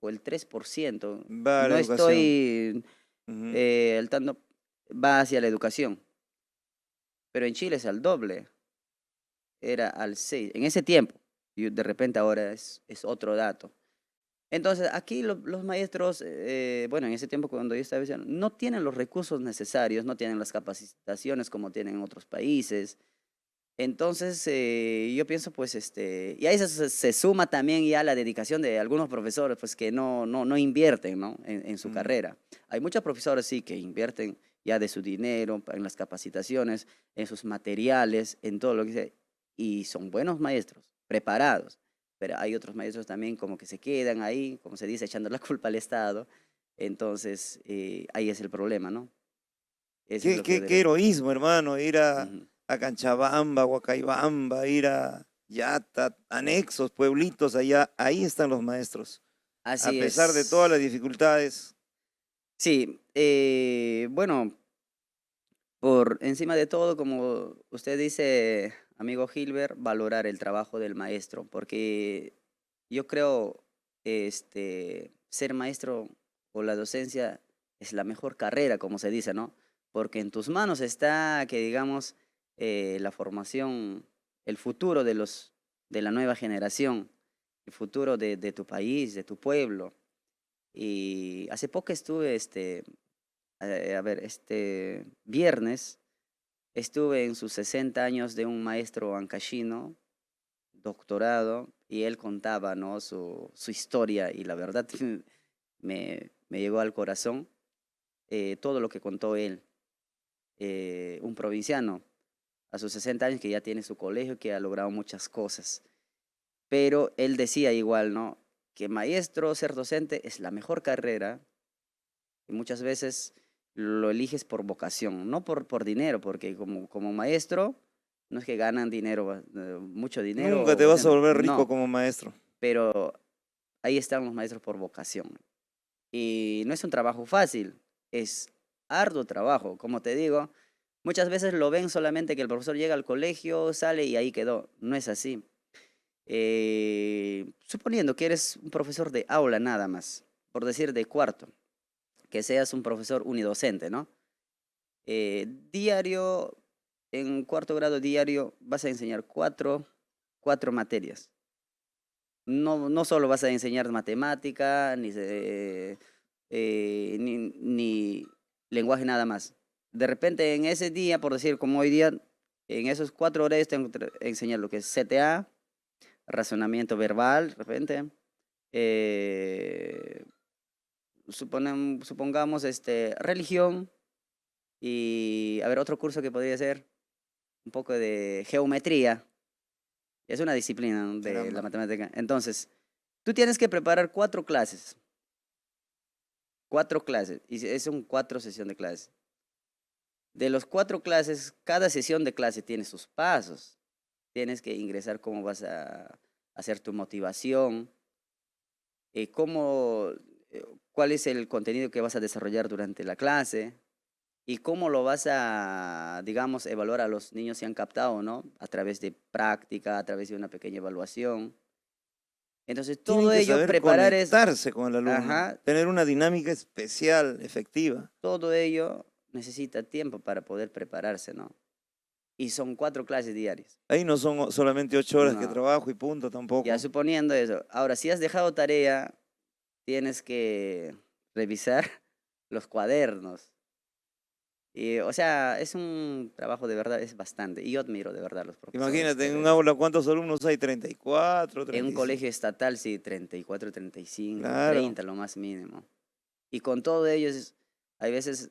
o el 3%. Va a la No educación. estoy Ujú. al tanto, va hacia la educación, pero en Chile es al doble, era al 6 en ese tiempo, y de repente ahora es otro dato. Entonces, aquí los maestros, bueno, en ese tiempo cuando yo estaba diciendo, no tienen los recursos necesarios, no tienen las capacitaciones como tienen en otros países. Entonces, yo pienso, pues, y a eso se suma también ya la dedicación de algunos profesores, pues, que no invierten, ¿no? En su Mm. carrera. Hay muchos profesores, sí, que invierten ya de su dinero en las capacitaciones, en sus materiales, en todo lo que sea, y son buenos maestros, preparados. Pero hay otros maestros también como que se quedan ahí, como se dice, echando la culpa al Estado. Entonces, ahí es el problema, ¿no? Eso es ¿Qué, lo que yo qué, qué diría. heroísmo, hermano? Ir Ujú. a Canchabamba, Huacaibamba, ir a Yata, anexos, pueblitos allá. Ahí están los maestros. A Así pesar de todas las es. dificultades. Sí, bueno, por encima de todo, como usted dice, amigo Gilbert, valorar el trabajo del maestro, porque yo creo, ser maestro o la docencia es la mejor carrera, como se dice, ¿no? Porque en tus manos está, que digamos, la formación, el futuro de la nueva generación, el futuro de tu país, de tu pueblo. Y hace poco estuve, este viernes estuve en sus 60 años de un maestro ancashino, doctorado, y él contaba, ¿no? Su historia y la verdad me llegó al corazón todo lo que contó él, un provinciano a sus 60 años que ya tiene su colegio, que ha logrado muchas cosas. Pero él decía igual, ¿no? Que maestro, ser docente es la mejor carrera y muchas veces lo eliges por vocación, no por dinero, porque como maestro no es que ganan dinero, mucho Nunca dinero, te o vas sea, a volver rico no, como maestro. pero ahí están los maestros por vocación. Y no es un trabajo fácil, es arduo trabajo, como te digo. Muchas veces lo ven solamente que el profesor llega al colegio, sale y ahí quedó. No es así. Suponiendo que eres un profesor de aula nada más, por decir de cuarto, que seas un profesor unidocente, ¿no? Diario, en cuarto grado diario, vas a enseñar cuatro materias. No solo vas a enseñar matemática, ni lenguaje nada más. De repente en ese día, por decir como hoy día, en esos 4 horas tengo que enseñar lo que es CTA, razonamiento verbal, de repente. Supongamos religión y, a ver, otro curso que podría ser un poco de geometría. Es una disciplina, ¿no?, de Caramba. la matemática. Entonces, tú tienes que preparar 4 clases. 4 clases. Y son 4 sesiones de clases. De los 4 clases, cada sesión de clase tiene sus pasos. Tienes que ingresar cómo vas a hacer tu motivación, cómo, cuál es el contenido que vas a desarrollar durante la clase y cómo lo vas a, digamos, evaluar a los niños si han captado, ¿no? A través de práctica, a través de una pequeña evaluación. Entonces, Tienen todo que ello saber preparar es, conectarse con el alumno, ajá, tener una dinámica especial, efectiva. todo ello necesita tiempo para poder prepararse, ¿no? Y son 4 clases diarias. Ahí no son solamente 8 horas que No, trabajo y punto ya tampoco. suponiendo eso. Ahora, si has dejado tarea, tienes que revisar los cuadernos. Y, o sea, es un trabajo de verdad, es bastante. Y yo admiro de verdad a los profesores Imagínate, que en un realizan. aula, ¿cuántos alumnos hay? 34, En un 35. colegio estatal, sí, 34, 35, Claro. 30 lo más mínimo. Y con todo ello, hay veces,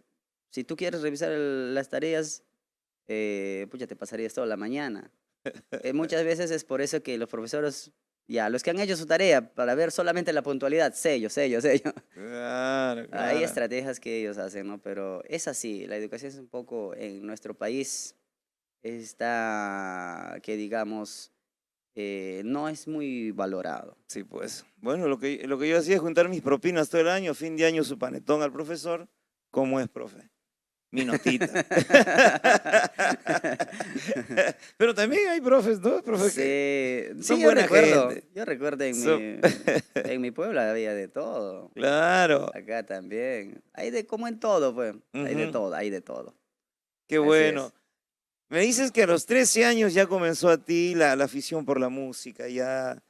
si tú quieres revisar las tareas, pucha, te pasarías toda la mañana. Muchas veces es por eso que los profesores, ya, los que han hecho su tarea, para ver solamente la puntualidad, sello, sello, sello. Claro, Hay claro. estrategias que ellos hacen, ¿no? Pero es así, la educación es un poco, en nuestro país, está, que digamos, no es muy valorado. Sí, pues. Bueno, lo que yo hacía es juntar mis propinas todo el año, fin de año su panetón al profesor. ¿Cómo es, profe? Mi notita. Pero también hay profes, ¿no? Profes que Sí, son sí, buena gente. yo recuerdo Son- en mi pueblo había de todo. Claro. Acá también. Hay de, como en todo, pues. Hay de Ujú. todo, hay de todo. Qué Así bueno. es. Me dices que a los 13 años ya comenzó a ti la afición por la música, ya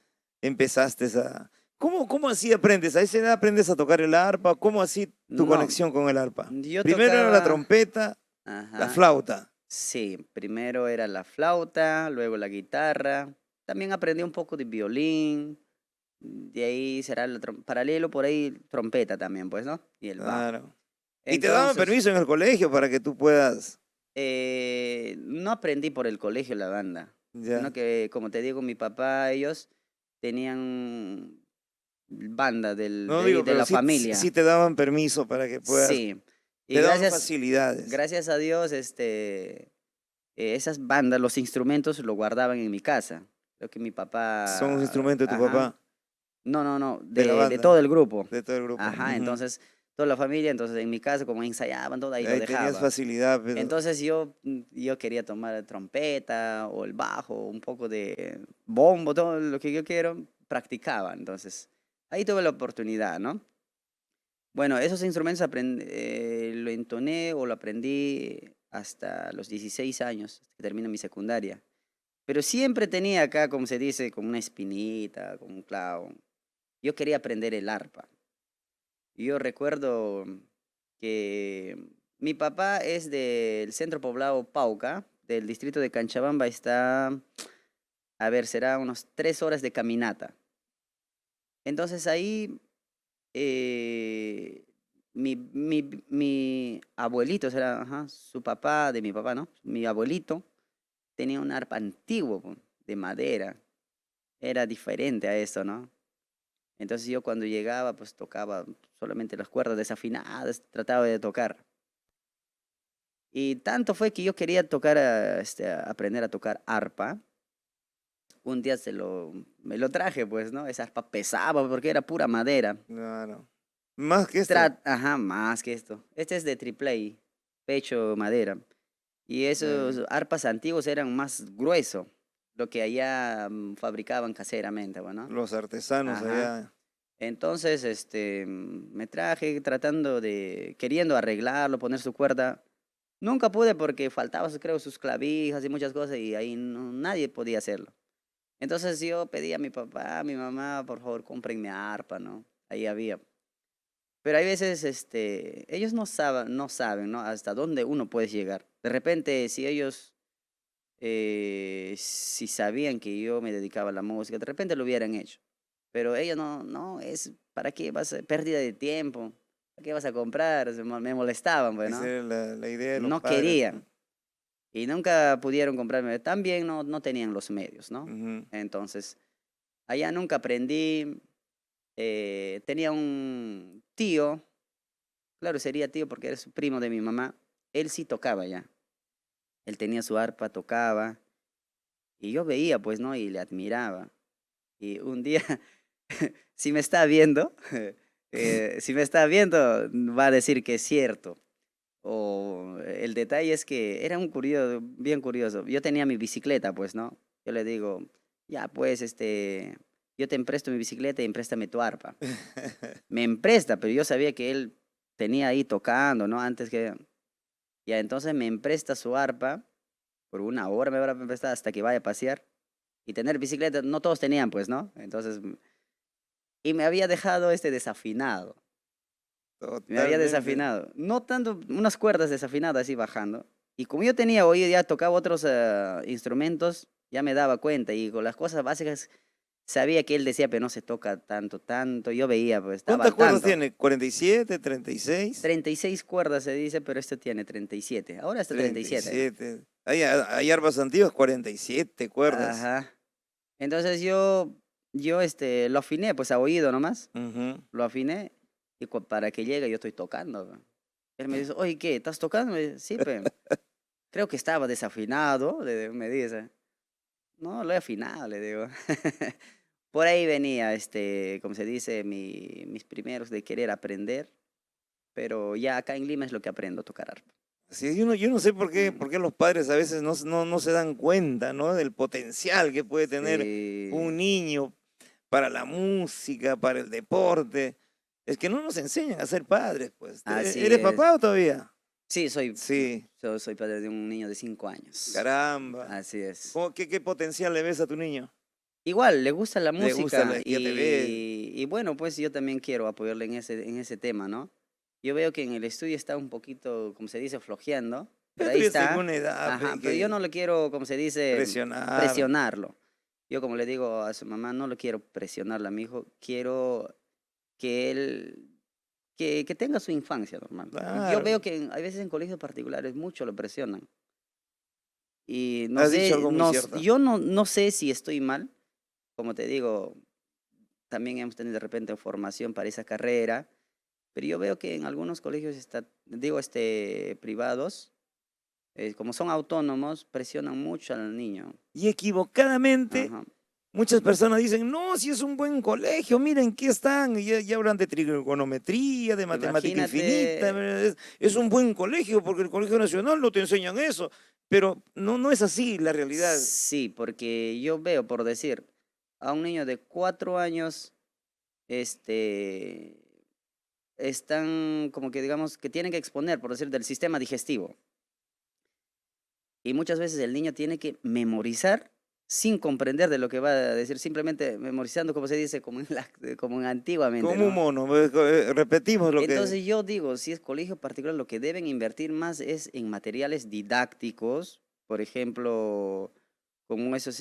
empezaste a... ¿Cómo así aprendes? ¿A esa edad aprendes a tocar el arpa? ¿Cómo así tu No, conexión con el arpa? yo Primero era la tocaba, trompeta, la ajá, flauta. sí, primero era la flauta, luego la guitarra. También aprendí un poco de violín. De ahí será paralelo, por ahí trompeta también, pues, ¿no? Y el bajo. Claro. Y te daban Entonces, permiso en el colegio para que tú puedas... no aprendí por el colegio la banda, sino Ya. que, como te digo, mi papá, ellos tenían banda No de ahí, digo, de pero la sí familia. te daban permiso para que puedas... Sí. Y Te daban facilidades. gracias a Dios, esas bandas, los instrumentos lo guardaban en mi casa. Creo que mi Son un papá, instrumento de tu ajá. papá, No, no, no, de la de banda, todo el grupo. de todo el grupo. Ajá, Ujú. entonces, toda la familia, entonces en mi casa, como ensayaban todo, ahí lo Ahí tenías dejaba. facilidad, pero... Entonces yo quería tomar trompeta o el bajo, un poco de bombo, todo lo que yo quiero, practicaba. Entonces, ahí tuve la oportunidad, ¿no? Bueno, esos instrumentos lo entoné o lo aprendí hasta los 16 años, hasta que termino mi secundaria. Pero siempre tenía acá, como se dice, como una espinita, como un clavo. Yo quería aprender el arpa. Yo recuerdo que mi papá es del centro poblado Pauca, del distrito de Canchabamba, está, a ver, será unos 3 horas de caminata. Entonces ahí eh, mi abuelito, será, ajá, su papá, de mi papá, ¿no? Mi abuelito tenía un arpa antiguo, po, de madera. Era diferente a eso, ¿no? Entonces yo cuando llegaba, pues tocaba solamente las cuerdas desafinadas, trataba de tocar. Y tanto fue que yo quería tocar, aprender a tocar arpa. Un día me lo traje, pues, ¿no? Esa arpa pesaba porque era pura madera. Claro. Más que esto. Ajá, más que esto. Este es de triple A, pecho madera. Y esos arpas antiguos eran más gruesos, lo que allá fabricaban caseramente, bueno. Los artesanos Ajá. allá. Entonces, me traje queriendo arreglarlo, poner su cuerda. Nunca pude porque faltaba, creo, sus clavijas y muchas cosas y ahí nadie podía hacerlo. Entonces yo pedí a mi papá, a mi mamá, por favor, compren mi arpa, ¿no? Ahí había. Pero hay veces, ellos no saben, ¿no? Hasta dónde uno puede llegar. De repente, si ellos si sabían que yo me dedicaba a la música, de repente lo hubieran hecho. Pero ellos no, es, ¿para qué vas a, pérdida de tiempo? ¿Para qué vas a comprar? Me molestaban, pues, Esa ¿no? era la idea de los No padres, querían. Y nunca pudieron comprarme. También no tenían los medios, ¿no? ¿no? Ujú. Entonces, allá nunca aprendí. Tenía un tío, claro, sería tío porque era su primo de mi mamá. Él sí tocaba ya. Él tenía su arpa, tocaba. Y yo veía, pues, ¿no? Y le admiraba. Y un día, si me está viendo, si me está viendo, va a decir que es cierto. O el detalle es que era un curioso, bien curioso. Yo tenía mi bicicleta, pues, ¿no? Yo le digo, ya, pues, yo te empresto mi bicicleta y empréstame tu arpa. Me empresta, pero yo sabía que él tenía ahí tocando, ¿no? Antes que... Ya, entonces me empresta su arpa, por una hora me habrá prestado hasta que vaya a pasear. Y tener bicicleta, no todos tenían, pues, ¿no? Entonces, y me había dejado desafinado. Me había Totalmente. desafinado. No tanto, unas cuerdas desafinadas así bajando. Y como yo tenía oído, ya tocaba otros instrumentos, ya me daba cuenta. Y con las cosas básicas sabía que él decía, pero no se toca tanto, tanto. Yo veía, pues estaba ¿Cuántas al cuerdas tanto. tiene? ¿47, 36? 36 cuerdas se dice, pero este tiene 37. Ahora está 37 ya. 37. Hay arpas antiguas, 47 cuerdas. Ajá. Entonces yo lo afiné, pues a oído nomás. Ujú. Lo afiné y para que llegue yo estoy tocando. Pe. Él me dice, oye, ¿qué? ¿Estás tocando? Me dice, sí, pe. Creo que estaba desafinado, me dice. No, lo he afinado, le digo. Por ahí venía, como se dice, mis primeros de querer aprender, pero ya acá en Lima es lo que aprendo a tocar arpa. Sí, yo no sé Mm, por qué los padres a veces no se dan cuenta, ¿no? Del potencial que puede tener sí, un niño para la música, para el deporte. Es que no nos enseñan a ser padres, pues. así ¿Eres es. papá o todavía? Sí, Sí, soy padre de un niño de 5 años. caramba. Así es. ¿Qué potencial le ves a tu niño? Igual, le gusta la Le gusta, música ya te ve. y bueno, pues yo también quiero apoyarle en ese tema, ¿no? Yo veo que en el estudio está un poquito, como se dice, flojeando, pero Pero tú ahí ya estás en está. una edad Ajá, pe, pero yo que no le quiero, como se dice, presionar. presionarlo. Yo como le digo a su mamá, no lo quiero presionarle a mi hijo, quiero que él, que tenga su infancia normal. Yo veo Claro. que hay veces en colegios particulares mucho lo presionan. Y no Has dicho sé, algo muy cierto. yo no sé si estoy mal, como te digo, también hemos tenido de repente formación para esa carrera, pero yo veo que en algunos colegios privados, como son autónomos, presionan mucho al niño. Y equivocadamente, Ajá. muchas personas dicen, no, si es un buen colegio, miren qué están, y ya hablan de trigonometría, de matemática infinita, Imagínate, ¿verdad? Es un buen colegio porque el Colegio Nacional no te enseñan eso, pero no es así la realidad. sí, porque yo veo, por decir, a un niño de 4 años, este, están como que digamos que tienen que exponer, por decir, del sistema digestivo. Y muchas veces el niño tiene que memorizar sin comprender de lo que va a decir, simplemente memorizando, como se dice, como en antiguamente, Como un ¿no? mono, repetimos lo que... Entonces yo digo, si es colegio particular, lo que deben invertir más es en materiales didácticos, por ejemplo, como esos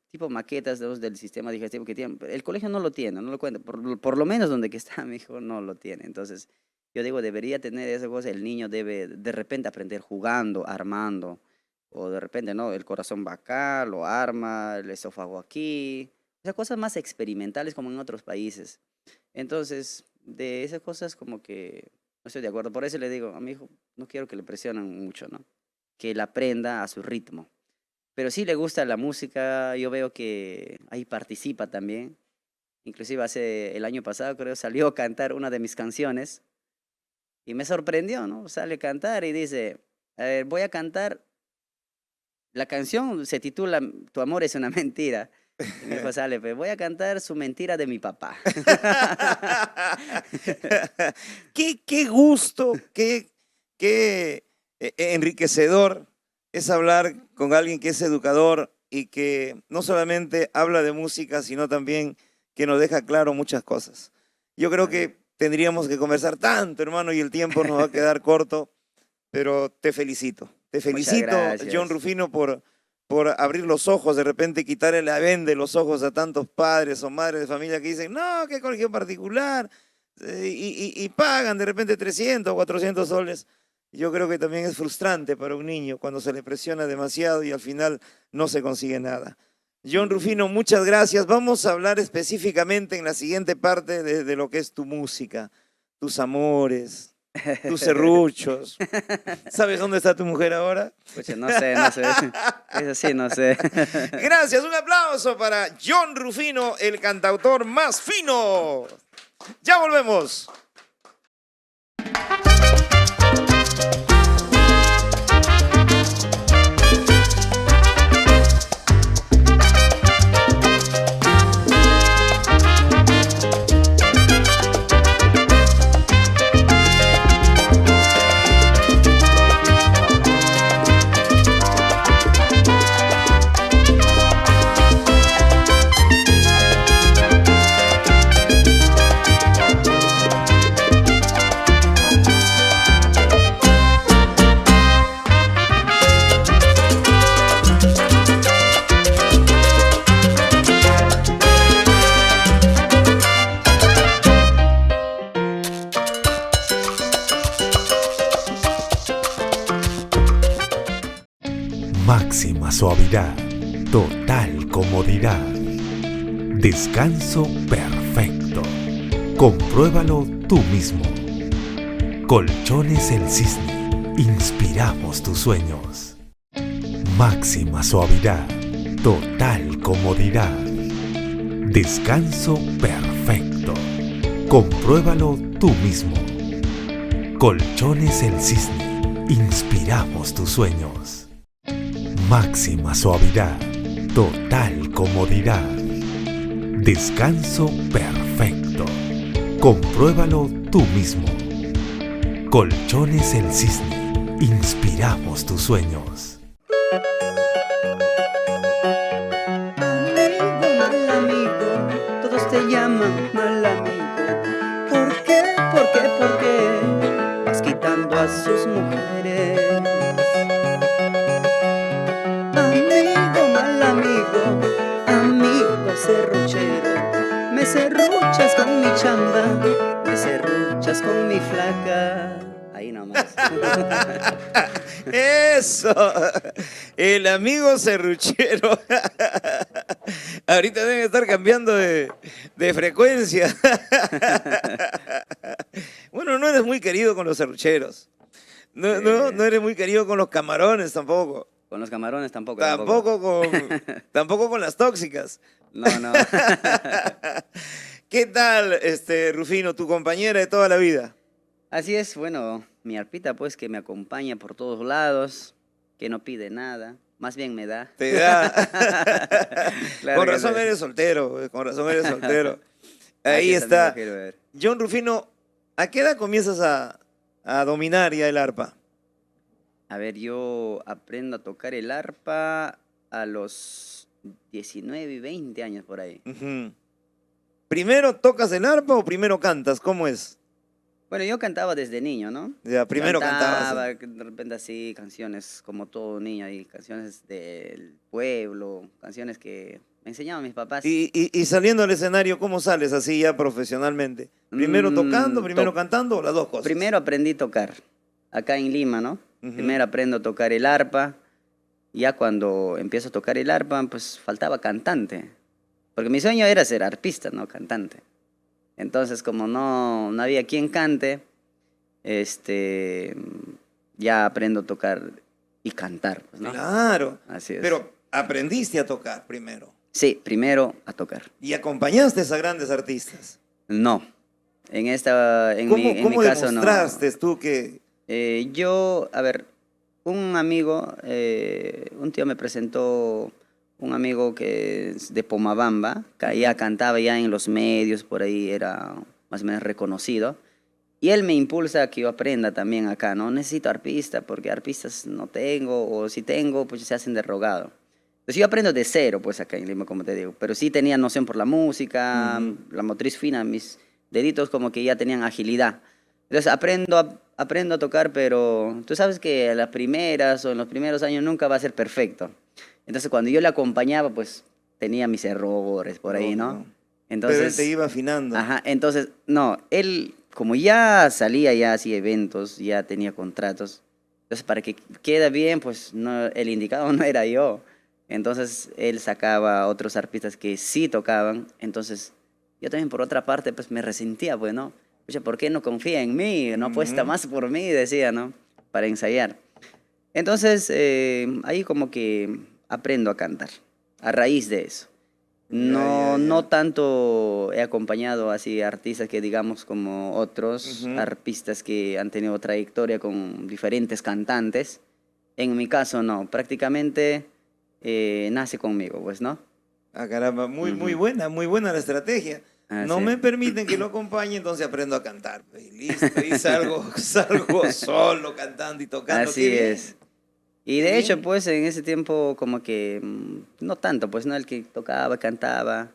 tipo maquetas del sistema digestivo que tienen. El colegio no lo tiene, no lo cuenta, por lo menos donde que está mi hijo no lo tiene. Entonces yo digo, debería tener esa cosa, el niño debe de repente aprender jugando, armando, o de repente, ¿no? El corazón va acá, lo arma, el esófago aquí, o sea, cosas más experimentales como en otros países. Entonces, de esas cosas como que no estoy de acuerdo. Por eso le digo a mi hijo, no quiero que le presionen mucho, ¿no? Que él aprenda a su ritmo. Pero sí le gusta la música, yo veo que ahí participa también. Inclusive el año pasado creo salió a cantar una de mis canciones y me sorprendió, ¿no? Sale a cantar y dice, a ver, voy a cantar, la canción se titula Tu amor es una mentira. Y mi hijo sale, pues voy a cantar Su mentira de mi papá. Qué gusto, qué enriquecedor es hablar con alguien que es educador y que no solamente habla de música, sino también que nos deja claro muchas cosas. Yo creo Así. que tendríamos que conversar tanto, hermano, y el tiempo nos va a quedar corto, pero te felicito. Te Muchas felicito, gracias. John Rufino, por abrir los ojos, de repente quitarle la venda de los ojos a tantos padres o madres de familia que dicen, no, qué colegio particular, y pagan de repente 300 o 400 soles. Yo creo que también es frustrante para un niño cuando se le presiona demasiado y al final no se consigue nada. John Rufino, muchas gracias. Vamos a hablar específicamente en la siguiente parte de lo que es tu música, tus amores, tus serruchos. ¿Sabes dónde está tu mujer ahora? Pues no sé. Eso sí, no sé. Gracias, un aplauso para John Rufino, el cantautor más fino. Ya volvemos. Máxima suavidad, total comodidad, descanso perfecto. Compruébalo tú mismo. Colchones El Cisne, inspiramos tus sueños. Máxima suavidad, total comodidad, descanso perfecto. Compruébalo tú mismo. Colchones El Cisne, inspiramos tus sueños. Máxima suavidad, total comodidad, descanso perfecto. Compruébalo tú mismo. Colchones El Cisne, inspiramos tus sueños. Amigo, mal amigo, todos te llaman mal amigo. ¿Por qué? ¿Por qué? ¿Por qué? Vas quitando a sus mujeres. Amigo, mal amigo, amigo serruchero. Me serruchas con mi chamba, me serruchas con mi flaca. Ahí nomás. Eso, el amigo serruchero. Ahorita deben estar cambiando de frecuencia. Bueno, no eres muy querido con los serrucheros. No eres muy querido con los camarones tampoco. Con los camarones tampoco. Tampoco con las tóxicas. No. ¿Qué tal, Rufino, tu compañera de toda la vida? Así es, bueno, mi arpita pues que me acompaña por todos lados, que no pide nada, más bien me da. Te da. Claro Con que razón sí. eres soltero, con razón eres soltero. Aquí Ahí también está. lo quiero ver. John Rufino, ¿a qué edad comienzas a dominar ya el arpa? A ver, yo aprendo a tocar el arpa a los 19 y 20 años por ahí. Ujú. ¿Primero tocas el arpa o primero cantas? ¿Cómo es? Bueno, yo cantaba desde niño, ¿no? Ya, primero cantabas. Cantaba, de repente así, canciones como todo niño, y canciones del pueblo, canciones que me enseñaban mis papás. Y saliendo al escenario, ¿cómo sales así ya profesionalmente? ¿Primero tocando, primero cantando o las dos cosas? Primero aprendí a tocar, acá en Lima, ¿no? Ujú. Primero aprendo a tocar el arpa. Ya cuando empiezo a tocar el arpa, pues faltaba cantante. Porque mi sueño era ser arpista, no cantante. Entonces, como no había quien cante, ya aprendo a tocar y cantar, pues, ¿no? Claro. Así es. Pero aprendiste a tocar primero. Sí, primero a tocar. Y acompañaste a grandes artistas. No. En mi ¿Cómo caso no. demostraste tú que... A ver, un amigo, un tío me presentó un amigo que es de Pomabamba, que ya cantaba ya en los medios, por ahí era más o menos reconocido. Y él me impulsa a que yo aprenda también acá, ¿no? Necesito arpista, porque arpistas no tengo, o si tengo, pues se hacen de rogado. Entonces yo aprendo de cero, pues acá en Lima, como te digo. Pero sí tenía noción por la música, la motriz fina, mis deditos como que ya tenían agilidad. Entonces aprendo aprendo a tocar, pero tú sabes que a las primeras o en los primeros años nunca va a ser perfecto. Entonces cuando yo le acompañaba, pues tenía mis errores por ahí, ¿no? Lógico. Entonces, Pero él te iba afinando. ajá, entonces, no, él como ya salía, ya hacía eventos, ya tenía contratos, entonces para que quede bien, pues no, el indicado no era yo. Entonces él sacaba a otros artistas que sí tocaban, entonces yo también por otra parte pues me resentía, pues, ¿no? Oye, ¿por qué no confía en mí? No apuesta Ujú. más por mí, decía, ¿no? Para ensayar. Entonces, ahí como que aprendo a cantar, a raíz de eso. Ya, ya, No, no ya. tanto he acompañado así artistas que digamos como otros Ujú. artistas que han tenido trayectoria con diferentes cantantes. En mi caso no, prácticamente nace conmigo, pues, ¿no? Ah, caramba, Ujú. muy buena la estrategia. Ah, No sí. me permiten que lo acompañe, entonces aprendo a cantar. Y listo, y salgo, salgo solo cantando y tocando. Qué Así bien, es. Y qué de hecho, bien. pues en ese tiempo como que no tanto, pues no el que tocaba, cantaba,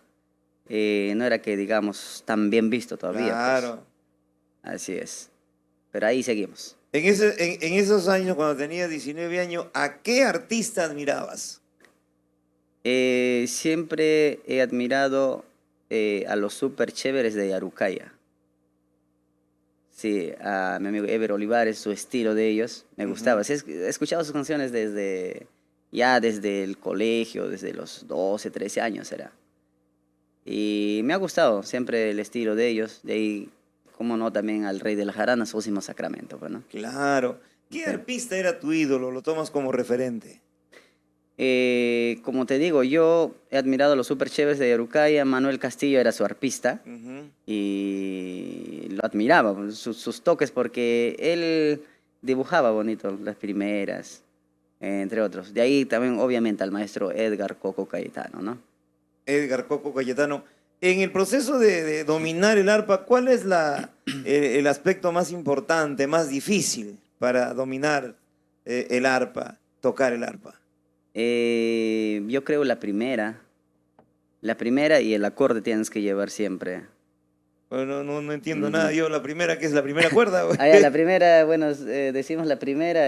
no era que digamos tan bien visto todavía, pues. Claro. Así es. Pero ahí seguimos. En esos años, cuando tenías 19 años, ¿a qué artista admirabas? Siempre he admirado a los super chéveres de Yarucaya. Sí, a mi amigo Ever Olivares, su estilo de ellos, me Ujú. gustaba. Sí, he escuchado sus canciones ya desde el colegio, desde los 12, 13 años era. Y me ha gustado siempre el estilo de ellos. De ahí, como no, también al Rey de la Jarana, su último sacramento, pues, ¿no? Claro. ¿Qué Sí. artista era tu ídolo? ¿Lo tomas como referente? Como te digo, yo he admirado a los super chéveres de Yarucaya. Manuel Castillo era su arpista Ujú. y lo admiraba, pues, sus toques, porque él dibujaba bonito las primeras, entre otros. De ahí también, obviamente, al maestro Edgar Coco Cayetano, ¿no? Edgar Coco Cayetano. En el proceso de dominar el arpa, ¿cuál es el aspecto más importante, más difícil para dominar el arpa, tocar el arpa? Yo creo la primera y el acorde tienes que llevar siempre. Bueno, no entiendo nada. Ujú. Yo la primera, que es la primera cuerda, güey. Ah, ya, la primera, bueno, decimos la primera,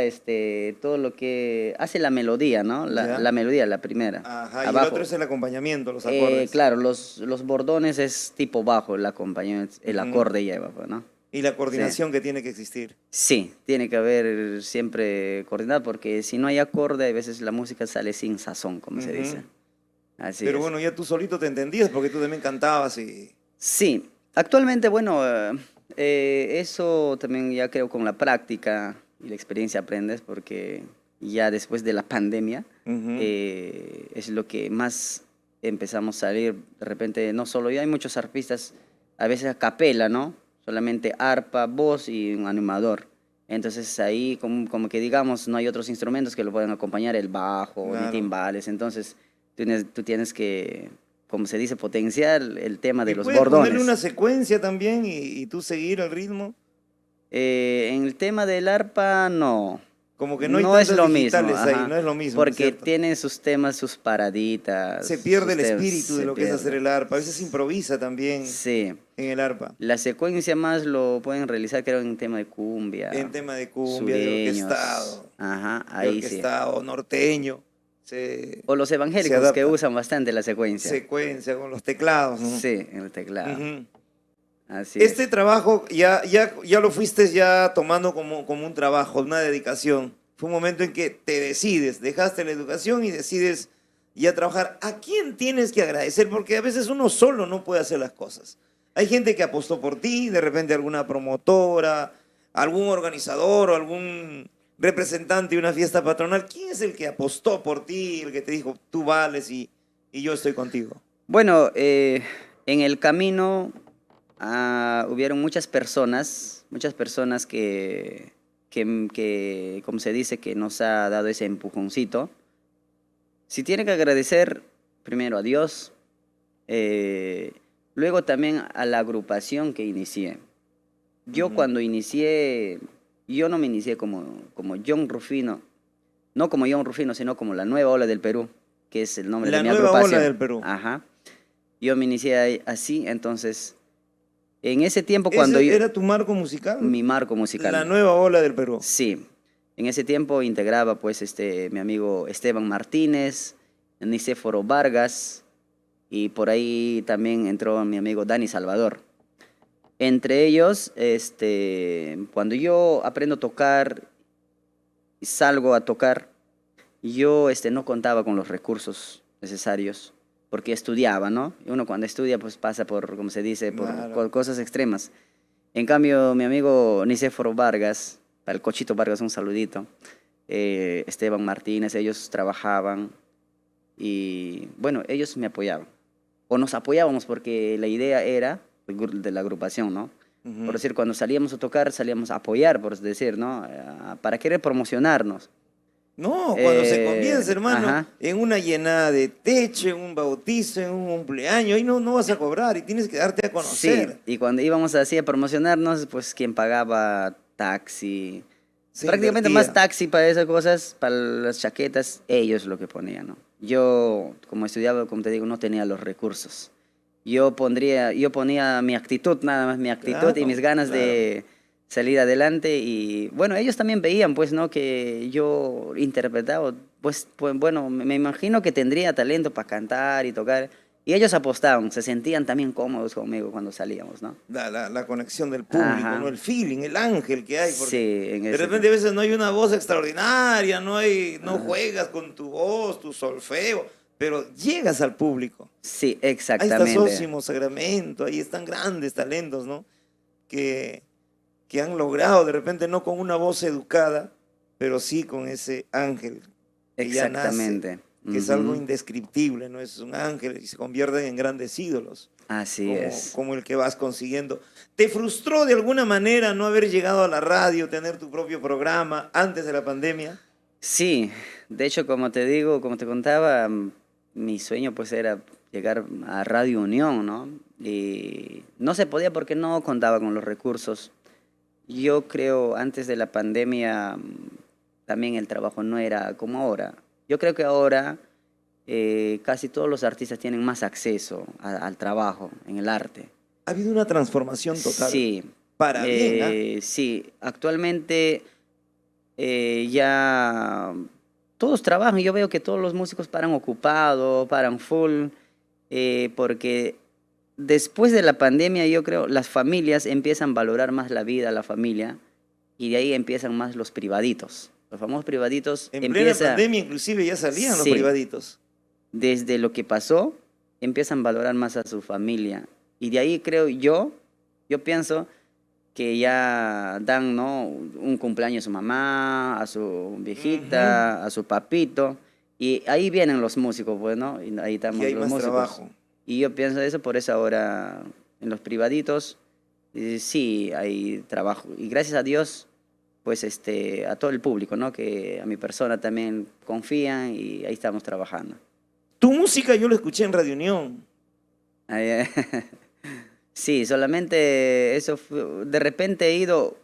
todo lo que hace la melodía, ¿no? La Ya. melodía, la primera, Ajá, y el otro abajo. es el acompañamiento, los acordes. Claro, los bordones es tipo bajo, el acompañamiento, el Ujú. acorde lleva, pues, ¿no? Y la Sí. coordinación que tiene que existir. Sí, tiene que haber siempre coordinado, porque si no hay acorde, a veces la música sale sin sazón, como se Ujú. dice. Así Pero es. bueno, ya tú solito te entendías porque tú también cantabas y... Sí, actualmente, bueno, eso también ya creo con la práctica y la experiencia aprendes, porque ya después de la pandemia Ujú. es lo que más empezamos a salir. De repente, no solo yo, hay muchos arpistas, a veces a capela, ¿no? Solamente arpa, voz y un animador. Entonces ahí como que digamos, no hay otros instrumentos que lo puedan acompañar, el bajo, ni Claro. timbales. Entonces tú tienes que, como se dice, potenciar el tema Y de los puedes ponerle una bordones. secuencia también y tú seguir el ritmo. En el tema del arpa, no. Como que no hay No es tantas lo mismo, digitales ahí, ajá. no es lo mismo, Porque ¿cierto? tienen sus temas, sus paraditas, Se pierde sus el temas, espíritu de se lo que es hacer pierde. el arpa. A veces se improvisa también Sí. en el arpa. La secuencia más lo pueden realizar, creo, en tema de En cumbia, tema de cumbia, de sureños. orquestado, Ajá, ahí sí. norteño. Se, O los se evangélicos que adapta. usan bastante la secuencia. Secuencia con los teclados, ¿no? Sí, en el teclado. Ujú. Así Este es. trabajo ya lo fuiste ya tomando como un trabajo, una dedicación. Fue un momento en que te decides, dejaste la educación y decides ya trabajar. ¿A quién tienes que agradecer? Porque a veces uno solo no puede hacer las cosas. Hay gente que apostó por ti, de repente alguna promotora, algún organizador o algún representante de una fiesta patronal. ¿Quién es el que apostó por ti, el que te dijo, tú vales y yo estoy contigo? Bueno, en el camino hubieron muchas personas que, como se dice, que nos ha dado ese empujoncito. Si tiene que agradecer primero a Dios, eh, luego también a la agrupación que inicié. Yo Ujú. cuando inicié, yo no me inicié como John Rufino, no como John Rufino, sino como la Nueva Ola del Perú, que es el nombre de La mi nueva ola agrupación. del Perú. Ajá. Yo me inicié así, entonces En ese tiempo cuando ¿Ese yo... era tu marco musical? Mi marco musical. La nueva ola del Perú. Sí. En ese tiempo integraba pues mi amigo Esteban Martínez, Nicéforo Vargas y por ahí también entró mi amigo Dani Salvador. Entre ellos, cuando yo aprendo a tocar y salgo a tocar, yo no contaba con los recursos necesarios porque estudiaba, ¿no? Y uno cuando estudia pues pasa por, como se dice, por Claro. cosas extremas. En cambio, mi amigo Nicéforo Vargas, para el Cochito Vargas un saludito, Esteban Martínez, ellos trabajaban y bueno, ellos me apoyaban. O nos apoyábamos porque la idea era de la agrupación, ¿no? Ujú. Por decir, cuando salíamos a tocar, salíamos a apoyar, por decir, ¿no? Para querer promocionarnos. No, cuando se comienza, hermano, Ajá. en una llenada de techo, en un bautizo, en un cumpleaños, ahí no vas a cobrar y tienes que darte a Sí, conocer. y cuando íbamos así a promocionarnos, pues quien pagaba taxi, Se prácticamente invertía. más taxi para esas cosas, para las chaquetas, ellos lo que ponían, ¿no? Yo, como estudiaba, como te digo, no tenía los recursos. Yo ponía mi actitud, nada más mi actitud y Claro, mis ganas claro. de salir adelante y bueno, ellos también veían pues, ¿no? Que yo interpretaba, pues bueno, me imagino que tendría talento para cantar y tocar y ellos apostaban, se sentían también cómodos conmigo cuando salíamos, ¿no? La conexión del público, Ajá. ¿no? El feeling, el ángel que hay. Porque Sí, en de ese repente a veces no hay una voz extraordinaria, no juegas con tu voz, tu solfeo, pero llegas al público. sí, Ahí está exactamente. Sósimo, Sacramento, ahí están grandes talentos, ¿no? Que, que han logrado, de repente no con una voz educada, pero sí con ese ángel que ya nace, Exactamente. que es algo Ujú. indescriptible, ¿no? Es un ángel y se convierten en grandes ídolos, Así es. como el que vas consiguiendo. ¿Te frustró de alguna manera no haber llegado a la radio, tener tu propio programa antes de la pandemia? Sí, de hecho, como te digo, como te contaba, mi sueño pues era llegar a Radio Unión, ¿no? Y no se podía porque no contaba con los recursos. Yo creo antes de la pandemia también el trabajo no era como ahora. Yo creo que ahora casi todos los artistas tienen más acceso al trabajo en el arte. Ha habido una transformación total. Sí, Para bien, ¿ah? sí, actualmente ya todos trabajan. Yo veo que todos los músicos paran ocupados, paran full, porque después de la pandemia yo creo las familias empiezan a valorar más la vida, la familia, y de ahí empiezan más los privaditos. Los famosos privaditos En plena empieza, pandemia inclusive ya salían los Sí. privaditos. desde lo que pasó, empiezan a valorar más a su familia. Y de ahí creo yo pienso que ya dan, ¿no? Un cumpleaños a su mamá, a su viejita, a su papito. Y ahí vienen los músicos, pues, ¿no? Y ahí estamos Y hay los más músicos. trabajo. Y yo pienso eso, por eso ahora en los privaditos sí hay trabajo. Y gracias a Dios, pues a todo el público, ¿no? Que a mi persona también confían y ahí estamos trabajando. Tu música yo la escuché en Radio Unión. Ahí, sí, solamente eso, de repente he ido,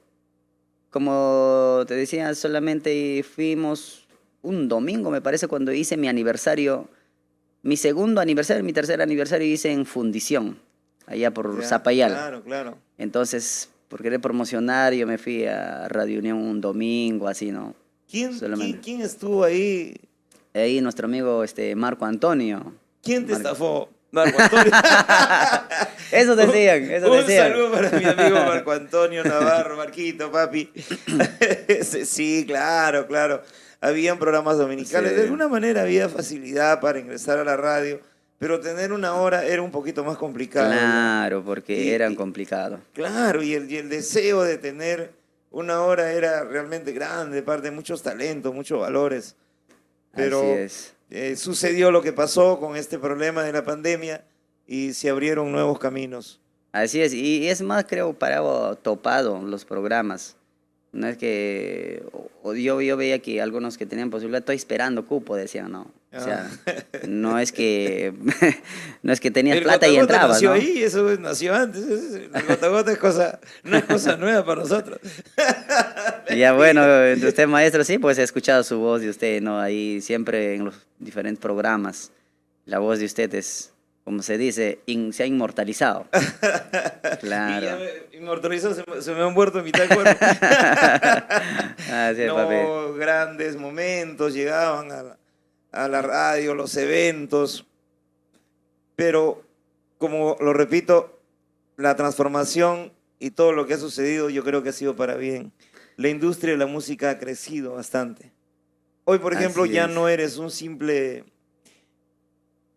como te decía, solamente fuimos un domingo, me parece, cuando hice mi aniversario, mi segundo aniversario, mi tercer aniversario hice en Fundición, allá por Ya, Zapayal. Claro, claro. Entonces, por querer promocionar, yo me fui a Radio Unión un domingo, así, ¿no? Solamente. ¿Quién estuvo ahí? Ahí nuestro amigo Marco Antonio. ¿Quién te Marco. estafó? Marco Antonio. Eso decían, eso Un decían. saludo para mi amigo Marco Antonio Navarro, Marquito, papi. Sí, claro, claro. Habían programas dominicales. Sí. De alguna manera había facilidad para ingresar a la radio, pero tener una hora era un poquito más complicado. ¿ya? Claro, porque Y- eran y- complicados. Claro, y el deseo de tener una hora era realmente grande, de parte de muchos talentos, muchos valores. Pero Así es. sucedió lo que pasó con este problema de la pandemia y se abrieron nuevos caminos. Así es. Y es más, creo, parado topado los programas. No es que... yo veía que algunos que tenían posibilidad, estoy esperando cupo, decían, ¿no? O sea, no es que... no es que tenías El plata y gota a gota entrabas, nació ¿no? ahí, eso nació antes. El gota a gota no es cosa nueva para nosotros. Ya bueno, usted maestro, sí, pues he escuchado su voz de usted, ¿no? Ahí siempre en los diferentes programas, la voz de usted es como se dice, se ha inmortalizado. Claro. Y ya inmortalizado, se me han muerto en mitad del cuerpo. Así es, No, papi. grandes momentos llegaban a la radio, los eventos, pero como lo repito, la transformación y todo lo que ha sucedido yo creo que ha sido para bien. La industria de la música ha crecido bastante. Hoy, por ejemplo, Así ya es. no eres un simple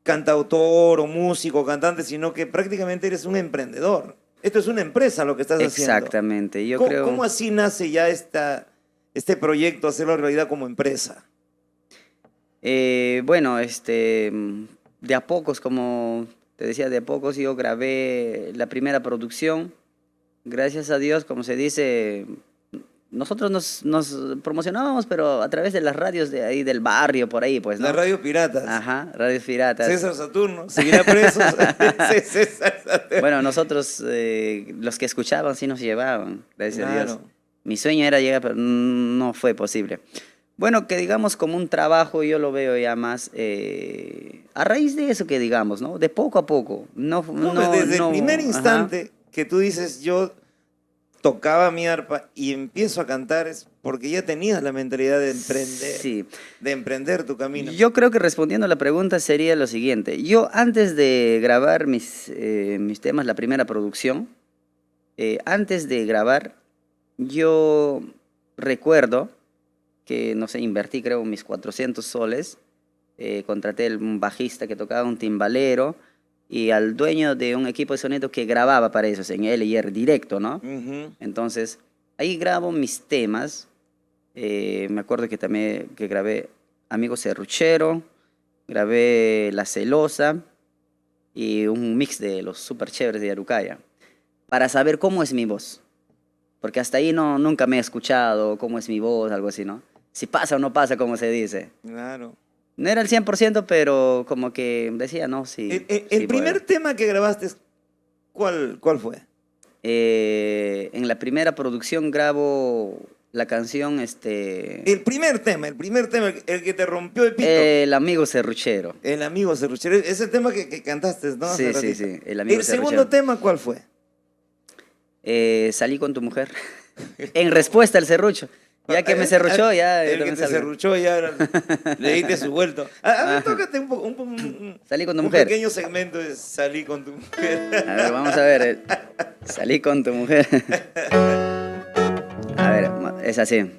cantautor o músico o cantante, sino que prácticamente eres un emprendedor. Esto es una empresa lo que estás haciendo. Exactamente. Yo ¿Cómo, creo. cómo así nace ya este proyecto, hacerlo realidad como empresa? Bueno, de a pocos, como te decía, de a pocos yo grabé la primera producción. Gracias a Dios, como se dice, nosotros nos promocionábamos, pero a través de las radios de ahí del barrio, por ahí, pues, ¿no? Las radios piratas. Ajá, radios piratas. César Saturno, seguirá preso. César Saturno. Bueno, nosotros, los que escuchaban, sí nos llevaban, gracias a Dios. Claro. Mi sueño era llegar, pero no fue posible. Bueno, que digamos como un trabajo, yo lo veo ya más a raíz de eso que digamos, ¿no? De poco a poco. No, pues desde el primer ajá. instante que tú dices, yo tocaba mi arpa y empiezo a cantar, es porque ya tenías la mentalidad de emprender, Sí. de emprender tu camino. Yo creo que respondiendo a la pregunta sería lo siguiente. Yo antes de grabar mis temas, la primera producción, antes de grabar, yo recuerdo que, no sé, invertí creo mis 400 soles, contraté un bajista que tocaba, un timbalero, y al dueño de un equipo de sonido que grababa para eso, en LR directo, ¿no? Ujú. Entonces, ahí grabo mis temas. Me acuerdo que también que grabé Amigo Serruchero, grabé La Celosa y un mix de los super chéveres de Yarucaya, para saber cómo es mi voz. Porque hasta ahí nunca me he escuchado cómo es mi voz, algo así, ¿no? Si pasa o no pasa, como se dice. Claro. No era el 100%, pero como que decía, no, sí. El sí primer puedo. tema que grabaste, ¿cuál fue? En la primera producción grabo la canción, El primer tema, el que te rompió el pito. El Amigo Serruchero. El amigo Serruchero, ese tema que cantaste, ¿no? Sí, Hace sí, ratito. sí, el amigo El segundo Serruchero. tema, ¿cuál fue? Salí con tu mujer. En respuesta al serrucho. Ya que me serruchó, ya. yo El que también te salgo. serruchó, ya le diste su vuelto. A ver, tócate Salí con tu un mujer. pequeño segmento de Salí con tu mujer. A ver, vamos a ver. Salí con tu mujer. A ver, es así.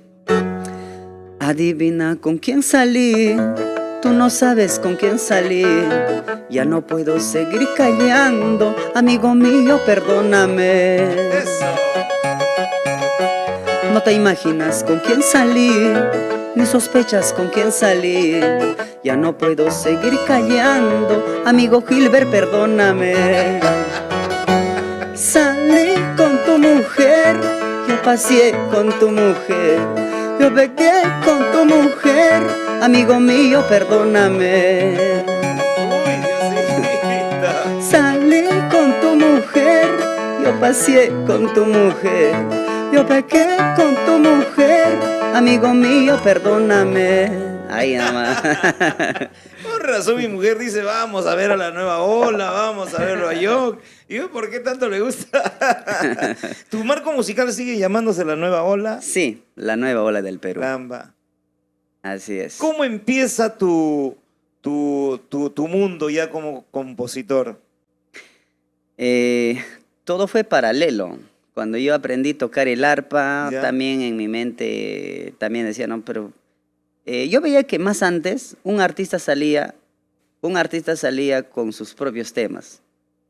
Adivina con quién salí. Tú no sabes con quién salí. Ya no puedo seguir callando. Amigo mío, perdóname. Eso. No te imaginas con quién salí, ni sospechas con quién salí. Ya no puedo seguir callando, amigo Gilbert, perdóname. Salí con tu mujer, yo paseé con tu mujer, yo pequé con tu mujer, amigo mío, perdóname. Uy, Diosito. Salí con tu mujer, yo paseé con tu mujer, yo pequé con tu mujer, amigo mío, perdóname. Ahí nada más. Con razón mi mujer dice, vamos a ver a la nueva ola, vamos a verlo a York. Y yo, ¿por qué tanto le gusta? ¿Tu marco musical sigue llamándose La Nueva Ola? Sí, la nueva ola del Perú. Caramba. Así es. ¿Cómo empieza tu mundo ya como compositor? Todo fue paralelo. Cuando yo aprendí a tocar el arpa, Ya. también en mi mente también decía, no, pero yo veía que más antes un artista salía con sus propios temas.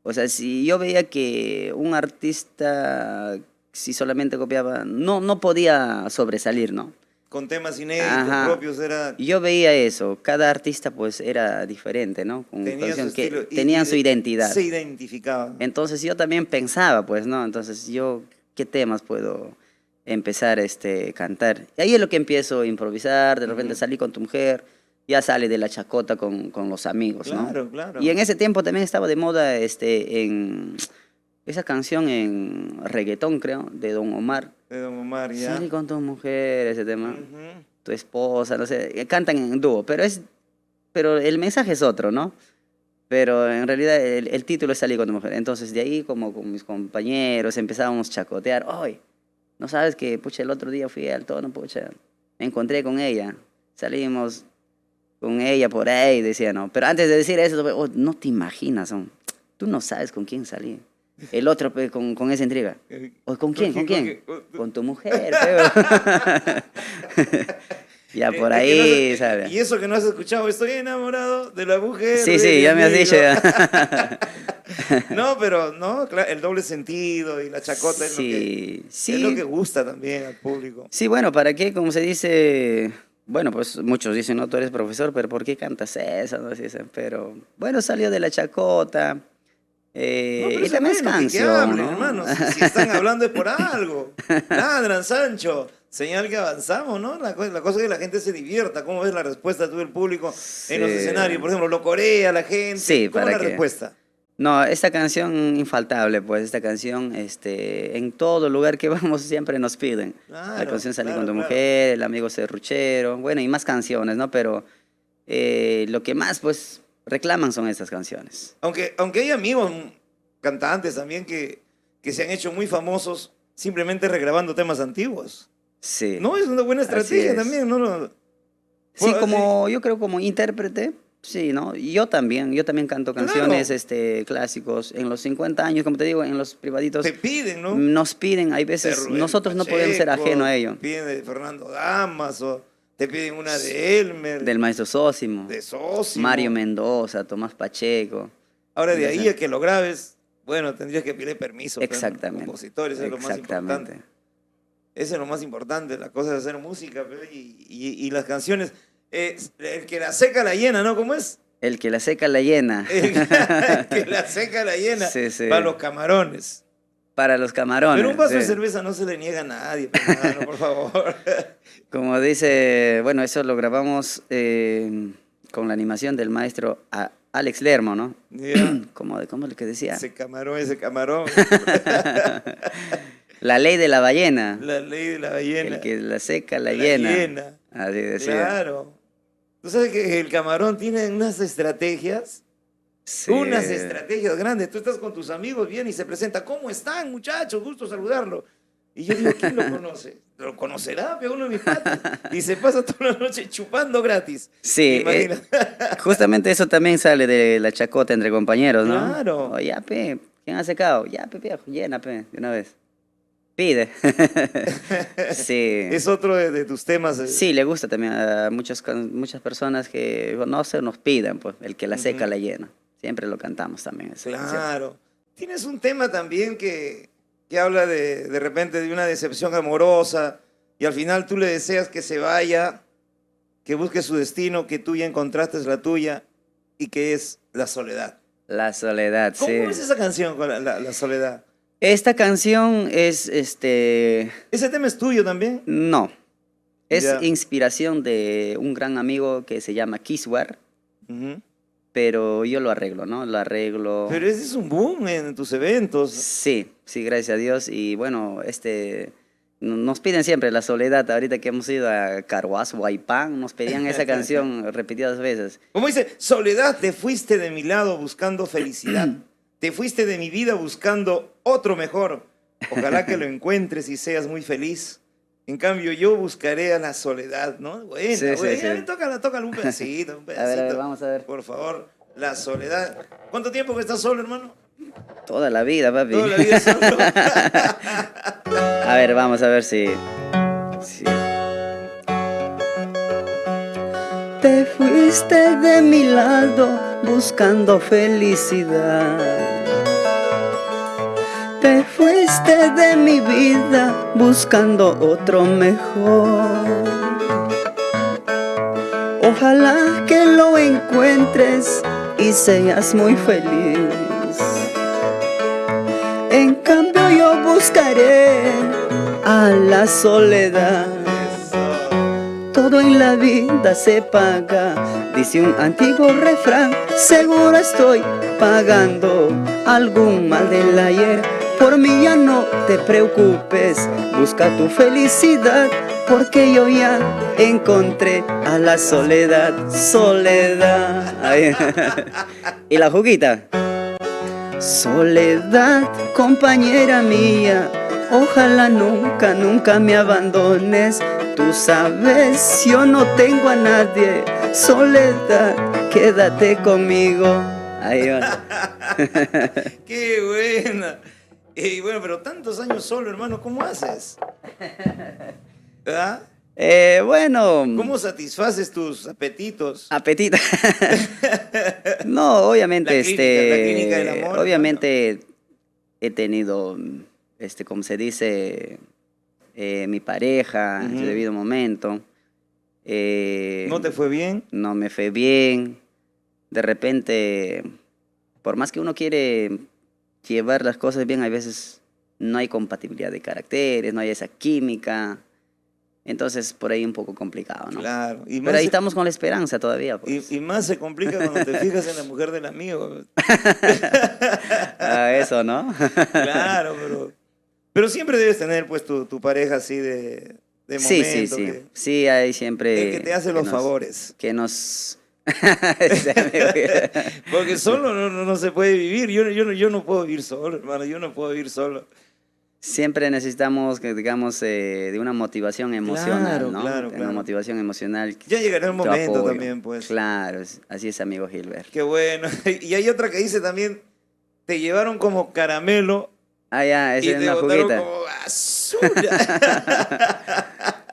O sea, si yo veía que un artista, si solamente copiaba, no podía sobresalir, ¿no? Con temas inéditos Ajá. propios era... Yo veía eso, cada artista pues era diferente, ¿no? Con Tenía su canción que estilo. tenían su identidad. Se identificaba. Entonces yo también pensaba, pues, ¿no? Entonces yo, ¿qué temas puedo empezar a cantar? Y ahí es lo que empiezo a improvisar, de repente salí con tu mujer, ya sale de la chacota con los amigos, ¿no? Claro, claro. Y en ese tiempo también estaba de moda en esa canción en reggaetón, creo, de Don Omar. De Don Omar, ya. Salí con tu mujer, ese tema. Ujú. Tu esposa, no sé, cantan en dúo, pero el mensaje es otro, ¿no? Pero en realidad el título es Salí con tu mujer. Entonces de ahí como con mis compañeros empezábamos a chacotear. Hoy, ¿no sabes que pucha, el otro día fui al tono, pucha, me encontré con ella? Salimos con ella por ahí, decía, no. Pero antes de decir eso, oh, no te imaginas, tú no sabes con quién salí. El otro pues, con esa intriga. Oh, ¿con quién? ¿Con quién? Con tu mujer. Ya por ahí, ¿sabes? Y eso que no has escuchado, estoy enamorado de la mujer. Sí, sí, ya me has dicho. No, pero no, claro, el doble sentido y la chacota Sí, es lo que gusta también al público. Sí, bueno, ¿para qué? Como se dice, bueno, pues muchos dicen, no, tú eres profesor, pero ¿por qué cantas eso? No dicen, pero bueno, salió de la chacota. Pero y también es bueno, que canción, hablen, ¿no? hermano. Si están hablando es por algo. Ladran, Sancho. Señal que avanzamos, ¿no? La cosa es que la gente se divierta. ¿Cómo ves la respuesta tú del público en los escenarios? Por ejemplo, lo corea la gente. Sí, ¿Cómo es la respuesta? No, esta canción infaltable, pues, esta canción, en todo lugar que vamos siempre nos piden. Claro, La canción Salí con tu claro. mujer, El amigo serruchero, bueno, y más canciones, ¿no? Pero lo que más, pues, reclaman son estas canciones. Aunque hay amigos cantantes también que se han hecho muy famosos simplemente regrabando temas antiguos. Sí. No, es una buena estrategia es. también, ¿no? Sí, yo creo como intérprete, sí, ¿no? Yo también canto canciones clásicos. En los 50 años, como te digo, en los privaditos. Te piden, ¿no? Nos piden, hay veces, nosotros no podemos ser ajeno a ello. Te piden de Fernando Damaso, te piden una de Elmer. Del maestro Sósimo. De Sósimo. Mario Mendoza, Tomás Pacheco. Ahora de ahí a que lo grabes, bueno, tendrías que pedir permiso. Exactamente. A los compositores, es lo más importante. Eso es lo más importante, la cosa es hacer música y las canciones. El que la seca la llena, ¿no? ¿Cómo es? El que la seca la llena. El que la seca la llena. Sí, sí. Para los camarones. Para los camarones. Pero un vaso de sí. cerveza no se le niega a nadie, hermano, por favor. Como dice, bueno, eso lo grabamos con la animación del maestro Alex Lermo, ¿no? Yeah. ¿Cómo es lo que decía? Ese camarón. La ley de la ballena. La ley de la ballena. El que la seca la llena. Así decía. Claro. Tú sabes que el camarón tiene unas estrategias. Sí. Unas estrategias grandes. Tú estás con tus amigos, viene y se presenta. ¿Cómo están, muchachos? Gusto saludarlo. Y yo digo, ¿quién lo conoce? ¿Lo conocerá? Pero uno de mis patas. Y se pasa toda la noche chupando gratis. Sí, justamente eso también sale de la chacota entre compañeros, ¿no? Claro. Oh, ya, pe, ¿quién ha secado? Ya, pe, viejo, llena, pe, de una vez. Pide. Sí. Es otro de tus temas. Sí, le gusta también a muchas personas que conocen, nos piden, pues, el que la seca la llena. Siempre lo cantamos también. Claro. Tienes un tema también que habla de repente de una decepción amorosa y al final tú le deseas que se vaya, que busque su destino, que tú ya encontraste la tuya y que es la soledad. La soledad, sí. ¿Cómo es esa canción con la soledad? Esta canción es, ¿Ese tema es tuyo también? No, es Ya. inspiración de un gran amigo que se llama Kiswar, pero yo lo arreglo, ¿no? Lo arreglo. Pero ese es un boom en tus eventos. Sí, sí, gracias a Dios. Y bueno, nos piden siempre la soledad. Ahorita que hemos ido a Carhuaz, Huaypán, nos pedían esa canción repetidas veces. Como dice, soledad, te fuiste de mi lado buscando felicidad. Te fuiste de mi vida buscando otro mejor. Ojalá que lo encuentres y seas muy feliz. En cambio, yo buscaré a la soledad, ¿no? Bueno, Sí, bueno, sí, sí. tócala un pedacito, un pedacito. A ver, vamos a ver. Por favor, la soledad. ¿Cuánto tiempo que estás solo, hermano? Toda la vida, papi. Toda la vida solo. A ver, vamos a ver si... Te fuiste de mi lado buscando felicidad. Te fuiste de mi vida buscando otro mejor. Ojalá que lo encuentres y seas muy feliz. En cambio yo buscaré a la soledad. Todo en la vida se paga, dice un antiguo refrán. Seguro estoy pagando algún mal del ayer. Por mí ya no te preocupes, busca tu felicidad. porque yo ya encontré a la soledad, soledad. Ay. Y la juguita. Soledad, compañera mía, ojalá nunca, nunca me abandones. Tú sabes, yo no tengo a nadie. Soledad, quédate conmigo. Ahí va. ¡Qué buena! Y bueno, pero tantos años solo, hermano, ¿cómo haces? ¿Verdad? Bueno. ¿Cómo satisfaces tus apetitos? Apetito. No, obviamente, La clínica del amor, obviamente he tenido, como se dice, mi pareja en su debido momento. ¿No te fue bien? No me fue bien. De repente, por más que uno quiere llevar las cosas bien, a veces no hay compatibilidad de caracteres, no hay esa química. Entonces, por ahí un poco complicado, ¿no? Claro. Y pero ahí estamos con la esperanza todavía. Pues. Y más se complica cuando te fijas en la mujer del amigo. Eso, ¿no? Claro, pero siempre debes tener, pues, tu pareja así de momento. Sí, sí, sí. Que, sí, hay siempre... el que te hace los favores. Que nos... Porque solo no se puede vivir. Yo no puedo vivir solo, hermano. Yo no puedo vivir solo. Siempre necesitamos, digamos, de una motivación emocional, claro, ¿no? Claro. Una motivación emocional. Ya llegará el momento apoyo. también, pues. Claro, así es, amigo Gilbert. Qué bueno. Y hay otra que dice también, te llevaron como caramelo. Ah, ya, esa y es te una botaron juguita. como basura.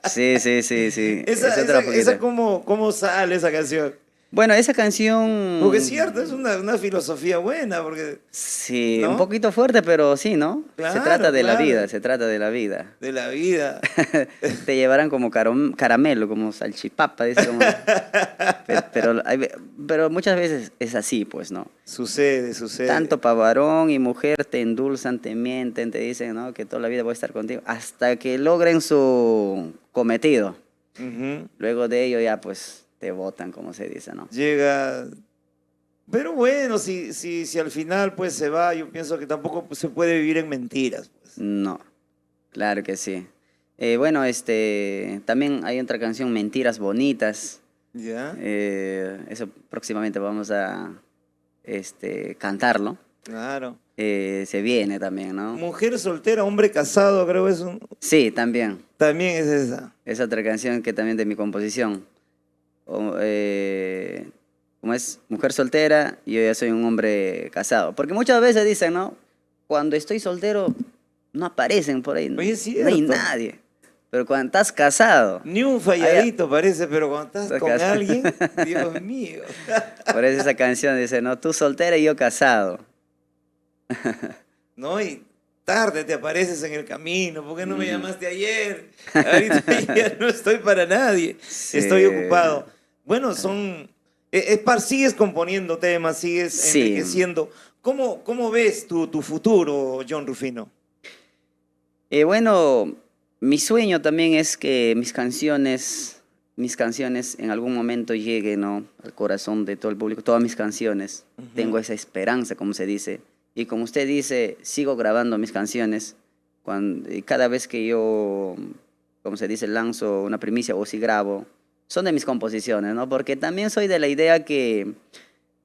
Sí. Esa ¿cómo sale esa canción? Bueno, esa canción... Porque es cierto, es una filosofía buena, porque... Sí, ¿no? un poquito fuerte, pero sí, ¿no? Claro, se trata de la claro. vida, se trata de la vida. De la vida. Te llevarán como caramelo, como salchipapa, dice como... pero muchas veces es así, pues, ¿no? Sucede. Tanto para varón y mujer te endulzan, te mienten, te dicen, ¿no? Que toda la vida voy a estar contigo, hasta que logren su cometido. Ujú. Luego de ello ya, pues, te botan, como se dice, ¿no? Llega... Pero bueno, si al final pues se va, yo pienso que tampoco pues, se puede vivir en mentiras. Pues. No, claro que sí. Bueno, también hay otra canción, Mentiras Bonitas. ¿Ya? Eso próximamente vamos a cantarlo. Claro. Se viene también, ¿no? Mujer soltera, hombre casado, creo que es un... Sí, también. También es esa. Es otra canción que también de mi composición. Como es mujer soltera, yo ya soy un hombre casado. Porque muchas veces dicen, ¿no? Cuando estoy soltero, no aparecen por ahí. Oye, es no hay cierto. nadie. Pero cuando estás casado... Ni un falladito parece, pero cuando estás Estás con casado. alguien, Dios mío. Por eso esa canción dice, ¿no? Tú soltera y yo casado. ¿No? Y tarde te apareces en el camino. ¿Por qué no me llamaste ayer? Ahorita ya no estoy para nadie. Sí. Estoy ocupado. Bueno, sigues componiendo temas, sigues Sí. enriqueciendo. ¿Cómo ves tu futuro, John Rufino? Bueno, mi sueño también es que mis canciones en algún momento lleguen, ¿no? Al corazón de todo el público, todas mis canciones. Tengo esa esperanza, como se dice. Y como usted dice, sigo grabando mis canciones. Y cada vez que yo, como se dice, lanzo una primicia o si grabo, son de mis composiciones, ¿no? Porque también soy de la idea que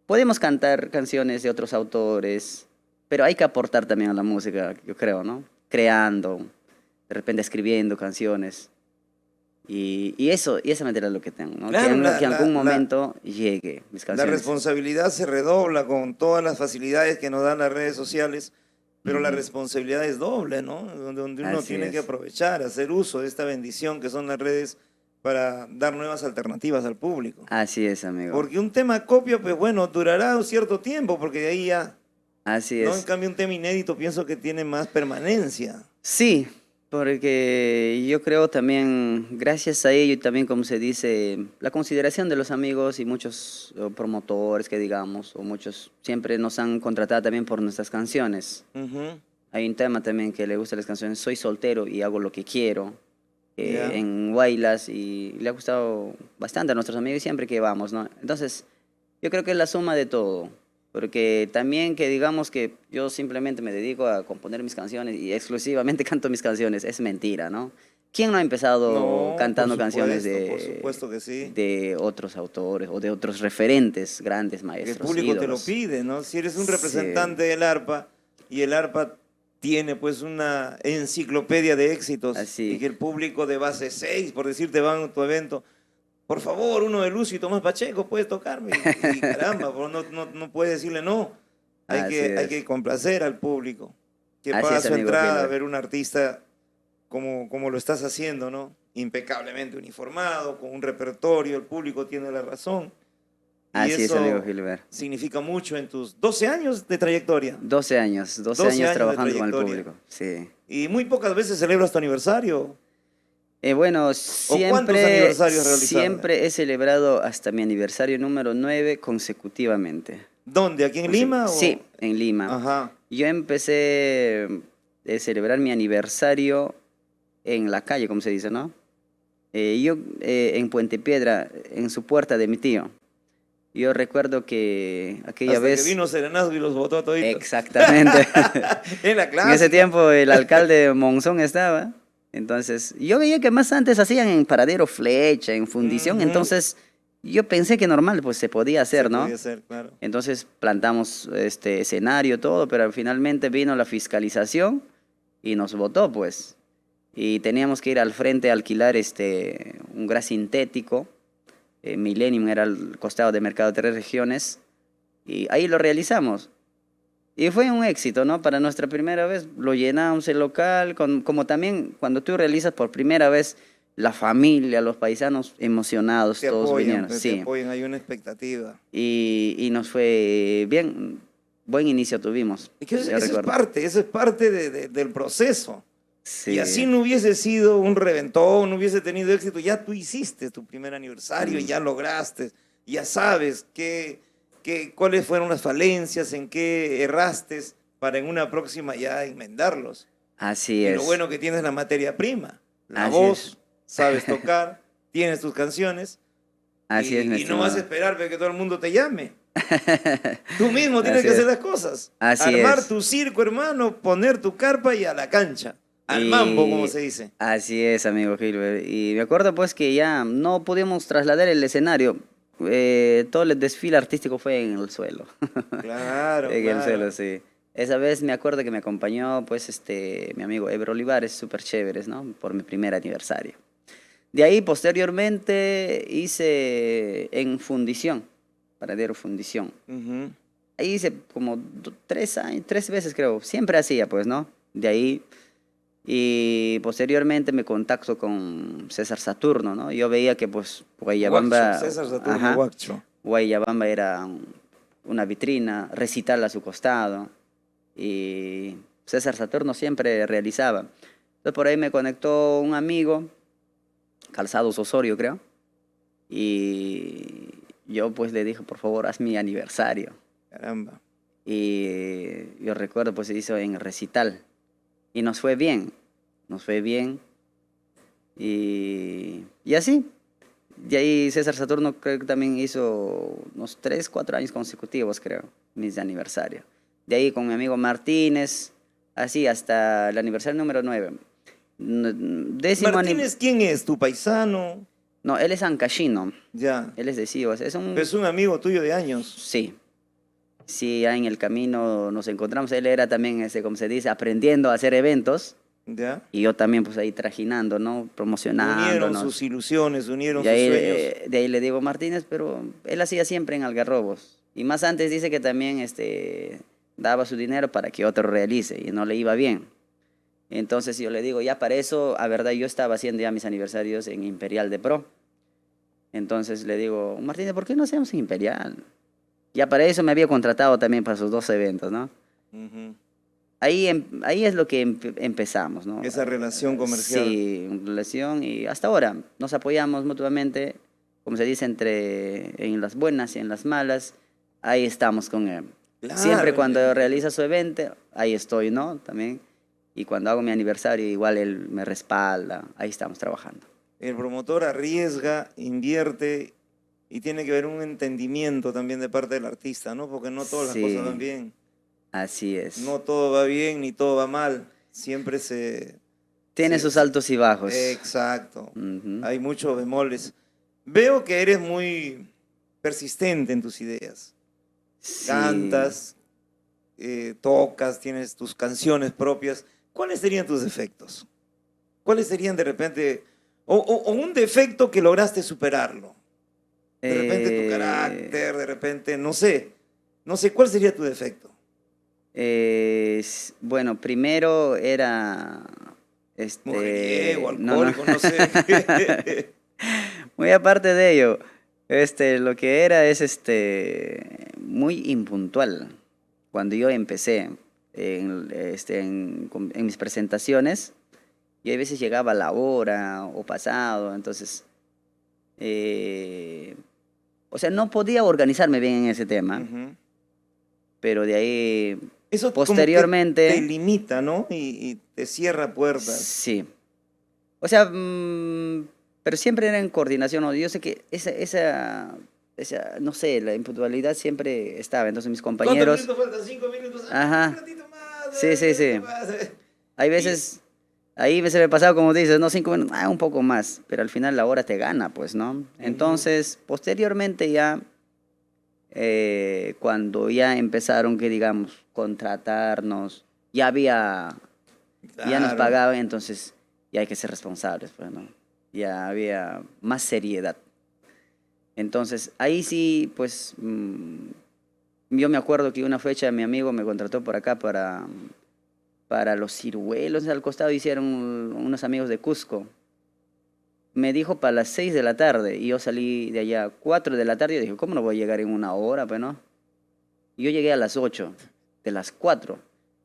podemos cantar canciones de otros autores, pero hay que aportar también a la música, yo creo, ¿no? Creando, de repente escribiendo canciones. Y esa manera es lo que tengo, ¿no? Claro, que en algún momento llegue mis La canciones. responsabilidad se redobla con todas las facilidades que nos dan las redes sociales, pero la responsabilidad es doble, ¿no? Donde uno Así tiene es. que aprovechar, hacer uso de esta bendición que son las redes para dar nuevas alternativas al público. Así es, amigo. Porque un tema copia, pues bueno, durará un cierto tiempo, porque de ahí ya, Así ¿no? En es. cambio un tema inédito pienso que tiene más permanencia. Sí, porque yo creo también, gracias a ello y también, como se dice, la consideración de los amigos y muchos promotores que digamos, o muchos siempre nos han contratado también por nuestras canciones. Ujú. Hay un tema también que le gusta las canciones, soy soltero y hago lo que quiero, Ya. en Huaylas, y le ha gustado bastante a nuestros amigos siempre que vamos, ¿no? Entonces, yo creo que es la suma de todo. Porque también que digamos que yo simplemente me dedico a componer mis canciones y exclusivamente canto mis canciones, es mentira, ¿no? ¿Quién no ha empezado No, cantando por canciones supuesto, por supuesto que sí. de otros autores o de otros referentes, grandes El maestros, público te lo ídolos? pide, ¿no? Si eres un Sí. representante del arpa y el arpa tiene pues una enciclopedia de éxitos y Así. que el público de base 6, por decirte, van a tu evento, por favor, uno de Lucio y Tomás Pacheco, puedes tocarme. Y caramba, pues, no puedes decirle no. Así Hay es. que complacer al público que Así paga es, su amigo entrada a Gilbert. ver un artista como lo estás haciendo, ¿no? Impecablemente uniformado, con un repertorio, el público tiene la razón. Y Así es, eso amigo Gilbert. significa mucho en tus 12 años de trayectoria. 12 años, 12 años años de trabajando con el trayectoria. público. Sí. Y muy pocas veces celebras tu aniversario. Bueno, cuántos aniversarios has realizado? siempre he celebrado hasta mi aniversario número 9 consecutivamente. ¿Dónde? ¿Aquí en Lima? Sí, en Lima. Ajá. Yo empecé a celebrar mi aniversario en la calle, como se dice, ¿no? En Puente Piedra, en su puerta de mi tío. Yo recuerdo que aquella Hasta vez... que vino Serenazgo y los botó a toditos. Exactamente. En la En clase. ese tiempo el alcalde Monzón estaba. Entonces, yo veía que más antes hacían en Paradero Flecha, en Fundición. Ujú. Entonces, yo pensé que normal, pues se podía hacer, ¿no? Podía ser, claro. Entonces plantamos este escenario, todo, pero finalmente vino la fiscalización y nos votó, pues. Y teníamos que ir al frente a alquilar un gas sintético. Millennium era al costado de Mercado Tres Regiones. Y ahí lo realizamos. Y fue un éxito, ¿no? Para nuestra primera vez lo llenamos el local, como también cuando tú realizas por primera vez, la familia, los paisanos emocionados, Te todos apoyan, vinieron. te Sí. apoyan, hay una expectativa. Y nos fue bien, buen inicio tuvimos. Y que eso yo es recuerdo. parte, eso es parte del proceso. Sí. Y así no hubiese sido un reventón, no hubiese tenido éxito, ya tú hiciste tu primer aniversario y ya lograste, ya sabes cuáles fueron las falencias, en qué erraste para en una próxima ya enmendarlos. Así Y es. lo bueno que tienes la materia prima, la Así voz, es. sabes tocar, tienes tus canciones. Así es, mi Y no vas a estimado. esperar que todo el mundo te llame. Tú mismo tienes Así que hacer es. las cosas. Así Armar es. tu circo, hermano, poner tu carpa y a la cancha. Al Y mambo, como se dice. Así es, amigo Gilbert. Y me acuerdo pues que ya no pudimos trasladar el escenario. Todo el desfile artístico fue en el suelo. Claro, En el claro. suelo, sí. Esa vez me acuerdo que me acompañó pues mi amigo Eber Olivares, súper chéveres, ¿no? Por mi primer aniversario. De ahí posteriormente hice en Fundición, Paradero Fundición. Ujú. Ahí hice como 3 veces creo, siempre hacía pues, ¿no? De ahí, y posteriormente me contacto con César Saturno, ¿no? Yo veía que pues Guayabamba... Guacho, César Saturno Ajá, Guacho. Guayabamba era una vitrina, recital a su costado, y César Saturno siempre realizaba. Entonces por ahí me conectó un amigo, Calzados Osorio creo, y yo pues le dije, por favor, haz mi aniversario. Caramba. Y yo recuerdo, pues se hizo en recital. Y nos fue bien. Y así. De ahí César Saturno creo que también hizo unos 3, 4 años consecutivos, creo, mis aniversarios. De ahí con mi amigo Martínez, así hasta el aniversario número 9. Martínez, ¿quién es? ¿Tu paisano? No, él es ancashino. Ya. Él es de Sivas. Es un... Es un amigo tuyo de años. Sí. Sí, ya en el camino nos encontramos. Él era también, como se dice, aprendiendo a hacer eventos. Ya. Y yo también, pues ahí trajinando, ¿no? Unieron Promocionándonos. sus ilusiones, unieron Y ahí, sus sueños. de ahí le digo Martínez, pero él hacía siempre en Algarrobos. Y más antes dice que también daba su dinero para que otro realice y no le iba bien. Entonces yo le digo, ya para eso, a verdad, yo estaba haciendo ya mis aniversarios en Imperial de Pro. Entonces le digo, Martínez, ¿por qué no hacemos en Imperial? Ya para eso me había contratado también para sus 2 eventos, ¿no? Ujú. Ahí es lo que empezamos, ¿no? Esa relación comercial. Sí, relación, y hasta ahora nos apoyamos mutuamente, como se dice, en las buenas y en las malas, ahí estamos con él. Claro. Siempre cuando realiza su evento, ahí estoy, ¿no? También. Y cuando hago mi aniversario, igual él me respalda, ahí estamos trabajando. El promotor arriesga, invierte y tiene que haber un entendimiento también de parte del artista, ¿no? Porque no todas Sí. las cosas van bien. Así es. No todo va bien ni todo va mal. Siempre Tiene Sí, sus sí. altos y bajos. Exacto. Ujú. Hay muchos bemoles. Veo que eres muy persistente en tus ideas. Sí. Cantas, tocas, tienes tus canciones propias. ¿Cuáles serían tus defectos? ¿Cuáles serían de repente, o un defecto que lograste superarlo? De repente tu carácter, de repente, no sé, ¿cuál sería tu defecto? Bueno, primero era, Mujeriego, no, no. alcohólico, no sé. Muy aparte de ello, lo que era es, muy impuntual. Cuando yo empecé en mis presentaciones, y a veces llegaba a la hora o pasado, entonces, eh, o sea, no podía organizarme bien en ese tema, Ujú. pero de ahí, Eso como que posteriormente, te limita, ¿no? Y te cierra puertas. sí. O sea, pero siempre era en coordinación, ¿no? Yo sé que no sé, la impuntualidad siempre estaba. Entonces mis ¿Cuántos compañeros, minutos faltan? 5 minutos. ajá, Un ratito más. sí, sí, Un sí. ratito más. Hay Y, veces, ahí se me pasaba como dices, no 5 minutos, un poco más, pero al final la hora te gana, pues, ¿no? ujú, Entonces, posteriormente ya, cuando ya empezaron que, digamos, contratarnos, ya nos claro. pagaban, entonces ya hay que ser responsables, pues, ¿no? Ya había más seriedad. Entonces, ahí sí, pues, yo me acuerdo que una fecha mi amigo me contrató por acá para los ciruelos, al costado hicieron unos amigos de Cusco. Me dijo para las 6 de la tarde y yo salí de allá 4 de la tarde y dije, ¿cómo no voy a llegar en una hora, pues, no? Y yo llegué a las 8 de las 4.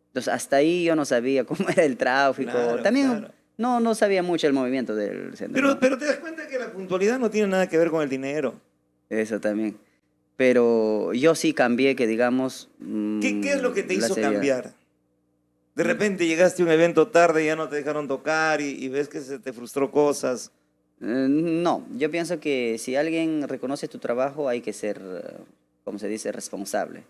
Entonces, hasta ahí yo no sabía cómo era el tráfico. Claro, También claro. no sabía mucho el movimiento del centro, ¿no? Pero te das cuenta que la puntualidad no tiene nada que ver con el dinero. Eso también. Pero yo sí cambié, que digamos, ¿Qué es lo que te la hizo seriedad. cambiar? De repente llegaste a un evento tarde, ya no te dejaron tocar y ves que se te frustró cosas. No, yo pienso que si alguien reconoce tu trabajo hay que ser, como se dice, responsable.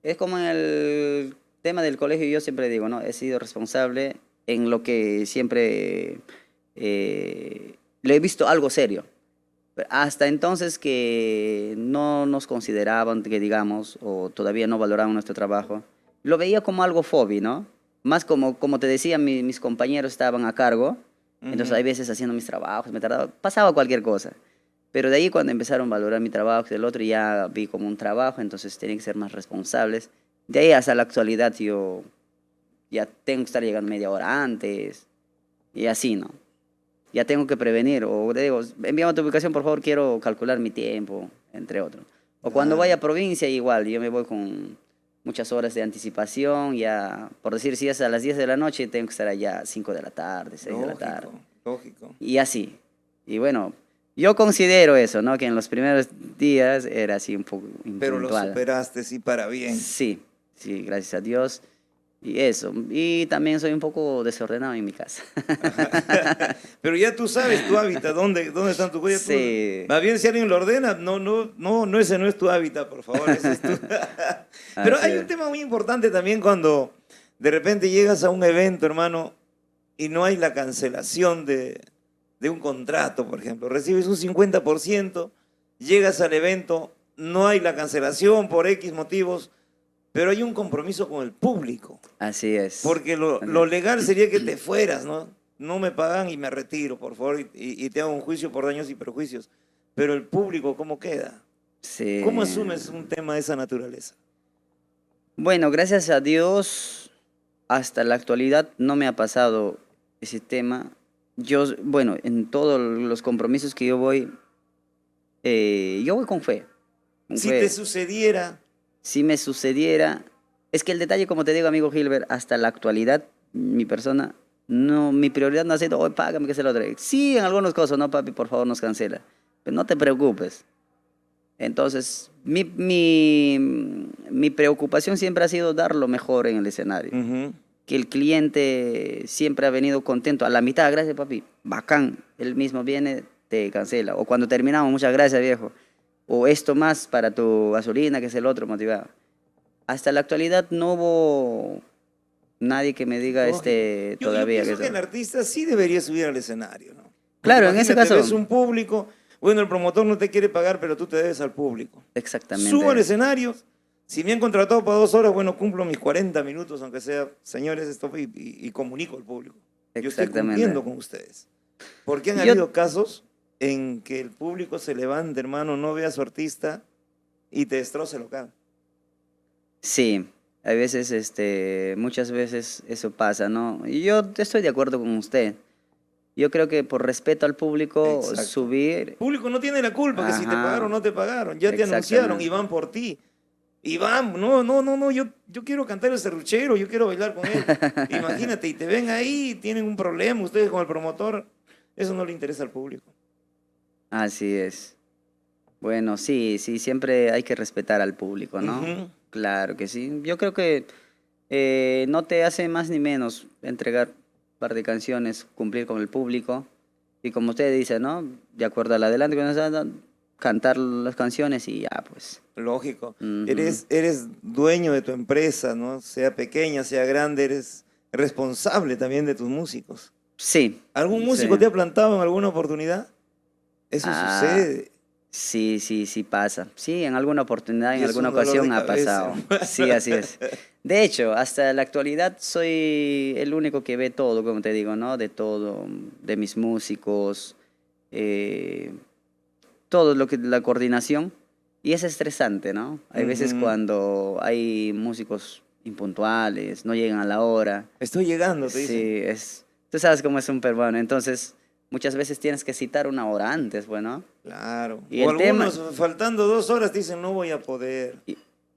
Es como en el tema del colegio, yo siempre digo, ¿no? He sido responsable en lo que siempre le he visto algo serio. Hasta entonces que no nos consideraban, que digamos, o todavía no valoraban nuestro trabajo, lo veía como algo fobi, ¿no? Más como te decía, mis compañeros estaban a cargo, entonces Ujú. hay veces haciendo mis trabajos, me tardaba, pasaba cualquier cosa. Pero de ahí cuando empezaron a valorar mi trabajo y el otro ya vi como un trabajo, entonces tienen que ser más responsables. De ahí hasta la actualidad yo ya tengo que estar llegando media hora antes y así, ¿no? Ya tengo que prevenir, o le digo, envíame tu ubicación, por favor, quiero calcular mi tiempo, entre otros. O cuando vaya Claro, a provincia, igual, yo me voy con muchas horas de anticipación, ya, por decir, si es a las 10 de la noche, tengo que estar allá a 5 de la tarde, 6 de la tarde, lógico, lógico. y así. Y bueno, yo considero eso, ¿no? Que en los primeros días era así un poco Pero lo impuntual. superaste, sí, para bien. Sí, sí, gracias a Dios. Y eso. Y también soy un poco desordenado en mi casa. Pero ya tú sabes tu hábitat, dónde están tus huellas. Sí, Más bien, si alguien lo ordena, no, ese no es tu hábitat, por favor, ese es tu. Pero así hay un es. tema muy importante también cuando de repente llegas a un evento, hermano, y no hay la cancelación de un contrato, por ejemplo. Recibes un 50%, llegas al evento, no hay la cancelación por X motivos, pero hay un compromiso con el público. Así es. Porque lo legal sería que te fueras, ¿no? No me pagan y me retiro, por favor, y te hago un juicio por daños y perjuicios. Pero el público, ¿cómo queda? ¿Cómo Sí. asumes un tema de esa naturaleza? Bueno, gracias a Dios, hasta la actualidad no me ha pasado ese tema. Bueno, en todos los compromisos que yo voy con fe. Con Si te fe. sucediera, Si me sucediera, es que el detalle, como te digo, amigo Gilbert, hasta la actualidad, mi persona, no, mi prioridad no ha sido, oye, págame que se lo traiga. Sí, en algunos casos, no, papi, por favor, nos cancela. Pero no te preocupes. Entonces, mi preocupación siempre ha sido dar lo mejor en el escenario. ujú, Que el cliente siempre ha venido contento. A la mitad, gracias, papi, bacán. Él mismo viene, te cancela. O cuando terminamos, muchas gracias, viejo. O esto más para tu gasolina, que es el otro motivado. Hasta la actualidad no hubo Nadie que me diga Lógico. Yo todavía. pienso que el artista sí debería subir al escenario, ¿no? Claro, en ese Imagínate, caso. ves un público, bueno, el promotor no te quiere pagar, pero tú te debes al público. Exactamente. Subo al escenario, si me han contratado para 2 horas, bueno, cumplo mis 40 minutos, aunque sea, señores, esto y comunico al público. Yo estoy Exactamente. cumpliendo con ustedes. Porque han Yo- habido casos en que el público se levanta, hermano, no ve a su artista y te destroza el local. Sí, hay veces, muchas veces eso pasa, ¿no? Y yo estoy de acuerdo con usted. Yo creo que por respeto al público, Exacto. subir. El público no tiene la culpa que si te Ajá. pagaron o no te pagaron. Ya te Exactamente. anunciaron y van por ti. Y van, no, yo quiero cantar el serruchero, yo quiero bailar con él. Imagínate, y te ven ahí, tienen un problema ustedes con el promotor. Eso no le interesa al público. Así es. Bueno, sí, siempre hay que respetar al público, ¿no? Ujú. Claro que sí. Yo creo que no te hace más ni menos entregar un par de canciones, cumplir con el público. Y como usted dice, ¿no? De acuerdo al adelante, cantar las canciones y ya, pues. Lógico. Ujú. Eres dueño de tu empresa, ¿no? Sea pequeña, sea grande, eres responsable también de tus músicos. Sí. ¿Algún músico Sí. te ha plantado en alguna oportunidad? Eso Ah, sucede. Sí pasa. Sí, en alguna oportunidad, Y en es alguna un dolor de ocasión ha cabeza. pasado. Sí, así es. De hecho, hasta la actualidad soy el único que ve todo, como te digo, ¿no? De todo, de mis músicos, todo lo que la coordinación. Y es estresante, ¿no? Hay veces Ujú. cuando hay músicos impuntuales, no llegan a la hora. Estoy llegando, te dicen. Sí, tú sabes cómo es un peruano, entonces muchas veces tienes que citar una hora antes, bueno. Claro. Y O el tema- algunos, faltando 2 horas, te dicen, no voy a poder.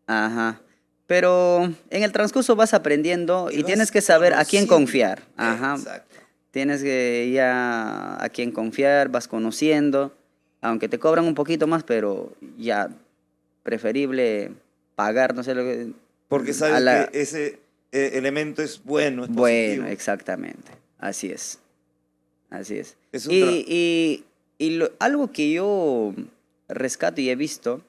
Ajá. Pero en el transcurso vas aprendiendo y vas tienes que saber a quién conociendo. confiar. Ajá. Exacto. Tienes que ya a quién confiar, vas conociendo, aunque te cobran un poquito más, pero ya preferible pagar, no sé lo que... Porque a sabes la- que ese elemento es bueno, es Bueno, positivo. exactamente. Así es. Así es. Es un tra- Algo que yo rescato y he visto,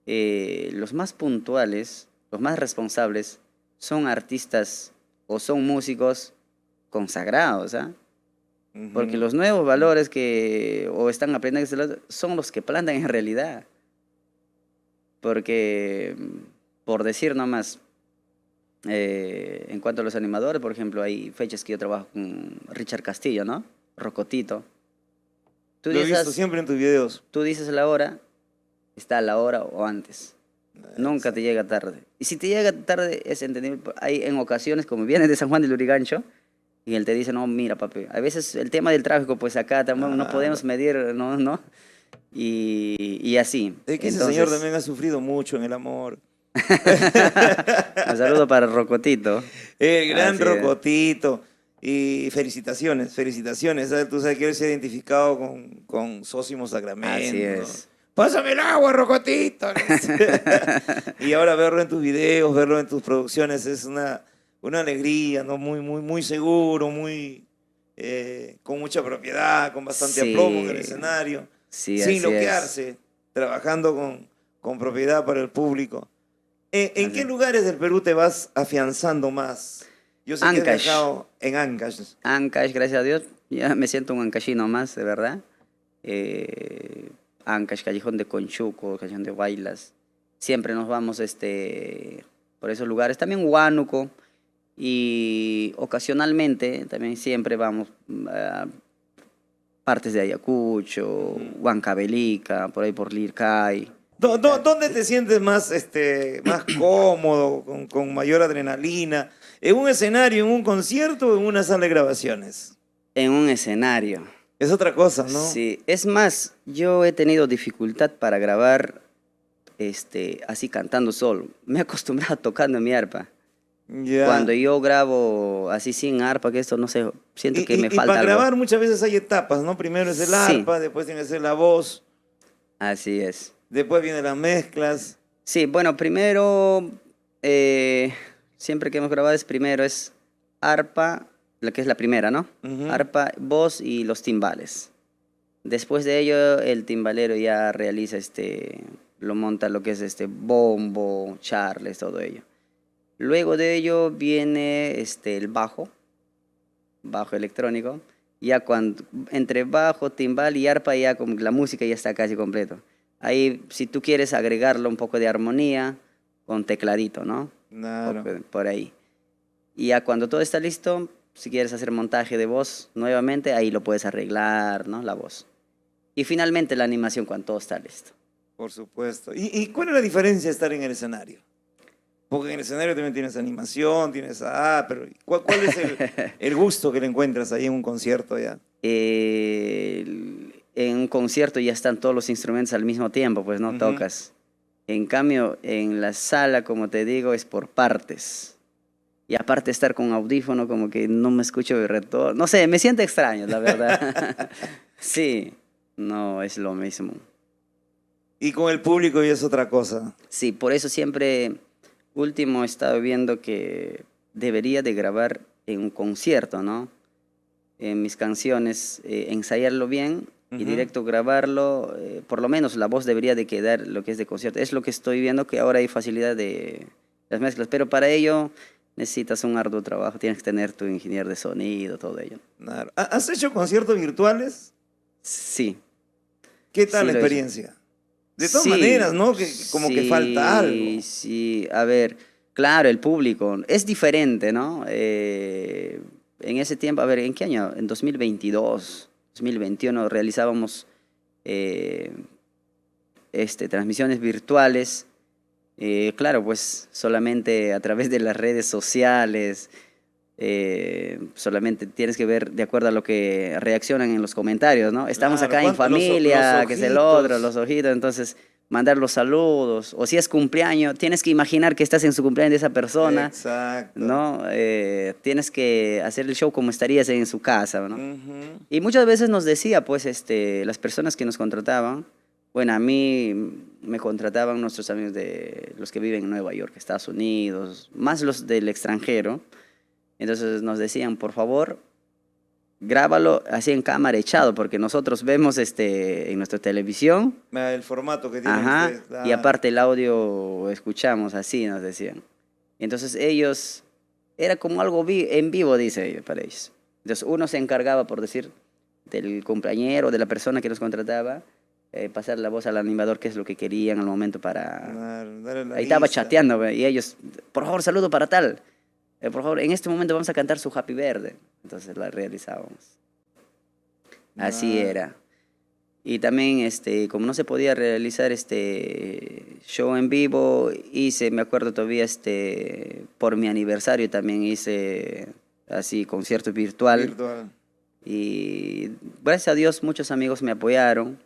los más puntuales, los más responsables, son artistas o son músicos consagrados, ¿ah? Ujú. Porque los nuevos valores que o están aprendiendo son los que plantan en realidad. Porque, por decir nomás, en cuanto a los animadores, por ejemplo, hay fechas que yo trabajo con Richard Castillo, ¿no? Rocotito. Tú Lo he visto dices, siempre en tus videos. tú dices la hora, está a la hora o antes. Nunca te llega tarde. Y si te llega tarde, es entendible. Hay en ocasiones, como vienes de San Juan del Lurigancho, y él te dice, no, mira, papi, a veces el tema del tráfico, pues acá también no podemos medir, ¿no? Y así. Es que ese Entonces, señor también ha sufrido mucho en el amor. un saludo para Rocotito. El gran Así es. Rocotito. Y felicitaciones, felicitaciones. ¿Sabes? Tú sabes que él se ha identificado con Sósimo Sacramento. Así ¿no? es. Pásame el agua, Rocotito. Y ahora verlo en tus videos, verlo en tus producciones es una alegría, ¿no? Muy seguro, con mucha propiedad, con bastante Sí. aplomo en el escenario, Sí, sin así loquearse, trabajando con propiedad para el público. ¿En Así qué es. lugares del Perú te vas afianzando más? Yo sé que has Ancash. viajado en Ancash. Ancash, gracias a Dios, ya me siento un ancashino más, de verdad. Ancash, Callejón de Conchuco, Callejón de Guaylas. Siempre nos vamos por esos lugares. También Huánuco. Y ocasionalmente, también siempre vamos a partes de Ayacucho, Huancavelica, por ahí por Lircay. ¿Dónde te sientes más cómodo, con mayor adrenalina? ¿En un escenario, en un concierto o en una sala de grabaciones? En un escenario. Es otra cosa, ¿no? Sí, es más, yo he tenido dificultad para grabar así cantando solo. Me he acostumbrado tocando mi arpa. Ya. Cuando yo grabo así sin arpa, que esto no sé, siento que me Y falta para algo. grabar muchas veces hay etapas, ¿no? Primero es el Sí. arpa, después tiene que ser la voz, Así es. después vienen las mezclas. Sí, bueno, primero, siempre que hemos grabado primero es arpa, la que es la primera, ¿no? Ujú. Arpa, voz y los timbales. Después de ello, el timbalero ya realiza lo monta lo que es bombo, charles, todo ello. Luego de ello viene el bajo electrónico. Ya cuando entre bajo, timbal y arpa, ya como la música ya está casi completo. Ahí, si tú quieres agregarle un poco de armonía, con tecladito, ¿no? Claro. Por ahí. Y ya cuando todo está listo, si quieres hacer montaje de voz nuevamente, ahí lo puedes arreglar, ¿no? La voz. Y finalmente la animación cuando todo está listo. Por supuesto. ¿Y cuál es la diferencia de estar en el escenario? Porque en el escenario también tienes animación, tienes... pero ¿cuál es el gusto que le encuentras ahí en un concierto ya? En un concierto ya están todos los instrumentos al mismo tiempo, pues no tocas. En cambio, en la sala, como te digo, es por partes. Y aparte estar con audífono, como que no me escucho de retorno. No sé, me siento extraño, la verdad. Sí, no es lo mismo. Y con el público ya es otra cosa. Sí, por eso siempre, último he estado viendo que debería de grabar en un concierto, ¿no? En mis canciones, ensayarlo bien y directo grabarlo. Por lo menos la voz debería de quedar lo que es de concierto. Es lo que estoy viendo, que ahora hay facilidad de las mezclas, pero para ello necesitas un arduo trabajo, tienes que tener tu ingeniero de sonido, todo ello. Claro. ¿Has hecho conciertos virtuales? Sí. ¿Qué tal Sí, la lo he hecho. experiencia? De todas Sí, maneras, ¿no? Que como que falta algo. Sí, a ver, claro, el público es diferente, ¿no? En ese tiempo, a ver, ¿en qué año? En 2022, 2021 realizábamos transmisiones virtuales. Claro, pues solamente a través de las redes sociales, solamente tienes que ver de acuerdo a lo que reaccionan en los comentarios, ¿no? Estamos Claro, acá en familia, los que es el otro, ojitos. los ojitos, entonces mandar los saludos, o si es cumpleaños, tienes que imaginar que estás en su cumpleaños de esa persona, Exacto. ¿no? Tienes que hacer el show como estarías en su casa, ¿no? Ujú. Y muchas veces nos decía, pues, las personas que nos contrataban, bueno, a mí me contrataban nuestros amigos de los que viven en Nueva York, Estados Unidos, más los del extranjero. Entonces nos decían, por favor, grábalo así en cámara echado, porque nosotros vemos en nuestra televisión, El formato que tienen ajá, ustedes, claro. y aparte el audio escuchamos así, nos decían. Entonces ellos, era como algo en vivo, dice ellos, para ellos. Entonces uno se encargaba, por decir, del compañero, de la persona que nos contrataba, pasar la voz al animador, qué es lo que querían al momento para... Claro, darle la Ahí estaba lista. chateando, ve, y ellos, por favor, saludo para tal. Por favor, en este momento vamos a cantar su Happy Verde. Entonces la realizábamos. Así Ah. era. Y también, como no se podía realizar show en vivo, hice, me acuerdo todavía, por mi aniversario también hice así concierto virtual. Virtual. Y gracias a Dios muchos amigos me apoyaron.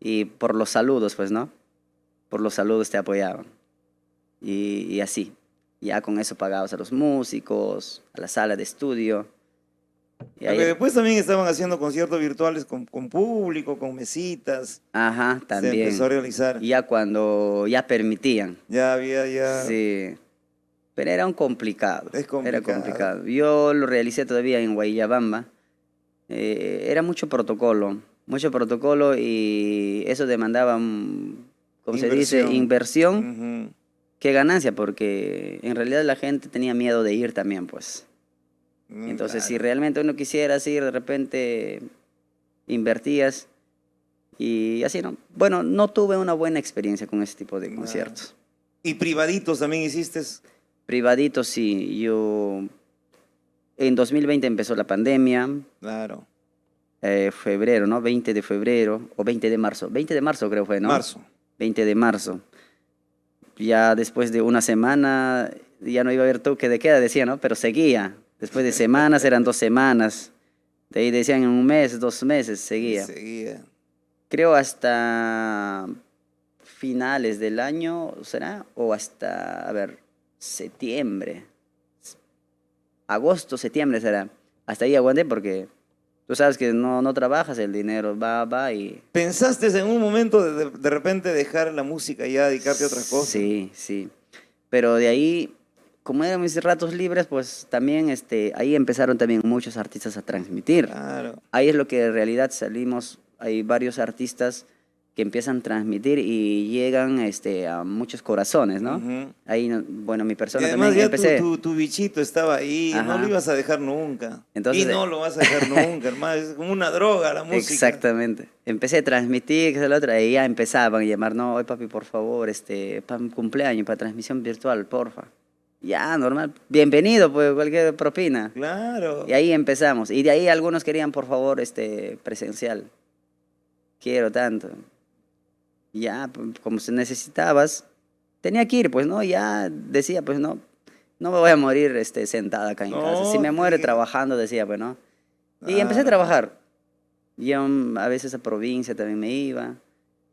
Y por los saludos, pues, ¿no? Por los saludos te apoyaban. Y así. Ya con eso pagabas a los músicos, a la sala de estudio. Y Porque después también estaban haciendo conciertos virtuales con público, con mesitas. Ajá, también. Se empezó a realizar. Ya cuando ya permitían. Ya había, ya. Sí. Pero era un complicado. Es complicado. Era complicado. Yo lo realicé todavía en Guayabamba. Era mucho protocolo y eso demandaba, como se dice, inversión. Ujú. Qué ganancia, porque en realidad la gente tenía miedo de ir también, pues. Entonces, si Claro. realmente uno quisiera ir, de repente invertías y así, ¿no? Bueno, no tuve una buena experiencia con ese tipo de conciertos. ¿Y privaditos también hiciste? Privaditos, sí. En 2020 empezó la pandemia, Claro. febrero, ¿no? 20 de febrero o 20 de marzo. 20 de marzo creo fue, ¿no? Marzo. 20 de marzo. Ya después de una semana ya no iba a haber toque de queda, decía, ¿no? Pero seguía. Después de semanas eran 2 semanas. De ahí decían en un mes, 2 meses, seguía. Seguía. Creo hasta finales del año, ¿será? O hasta, a ver, septiembre. Agosto, septiembre será. Hasta ahí aguanté porque tú sabes que no trabajas, el dinero va y... ¿Pensaste en un momento de repente dejar la música y ya dedicarte a otras cosas? Sí, sí. Pero de ahí, como eran mis ratos libres, pues también ahí empezaron también muchos artistas a transmitir. Claro. Ahí es lo que en realidad salimos, hay varios artistas que empiezan a transmitir y llegan a muchos corazones, ¿no? Ujú. Ahí, bueno, mi Y persona además también ya empecé. tu bichito estaba ahí, no Ajá. lo ibas a dejar nunca. Entonces, y no lo vas a dejar nunca, hermano. Es como una droga la música. Exactamente. Empecé a transmitir, que es el otro, y ya empezaban a llamar, no, oye papi, por favor, para mi cumpleaños, para transmisión virtual, porfa. Ya, normal. Bienvenido, pues, cualquier propina. Claro. Y ahí empezamos. Y de ahí algunos querían, por favor, presencial. Quiero tanto. Ya, pues, como se necesitabas, tenía que ir, pues, ¿no? Ya decía, pues, no me voy a morir sentada acá en casa. Si me muere sí. trabajando, decía, pues, ¿no? Y empecé a Claro. trabajar. Yo a veces a provincia también me iba.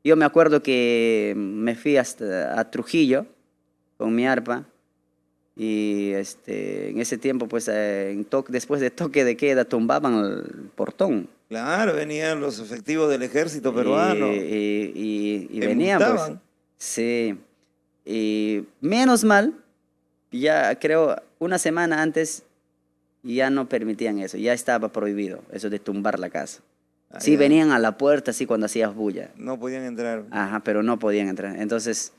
Yo me acuerdo que me fui hasta a Trujillo con mi arpa. Y en ese tiempo, pues, después de toque de queda, tumbaban el portón. Claro, venían los efectivos del ejército peruano. Y Te venían, pues. multaban. Sí. Y menos mal, ya creo, una semana antes ya no permitían eso. Ya estaba prohibido eso de tumbar la casa. Ah, Sí, ya. venían a la puerta, así cuando hacías bulla. No podían entrar. Ajá, pero no podían entrar. Entonces,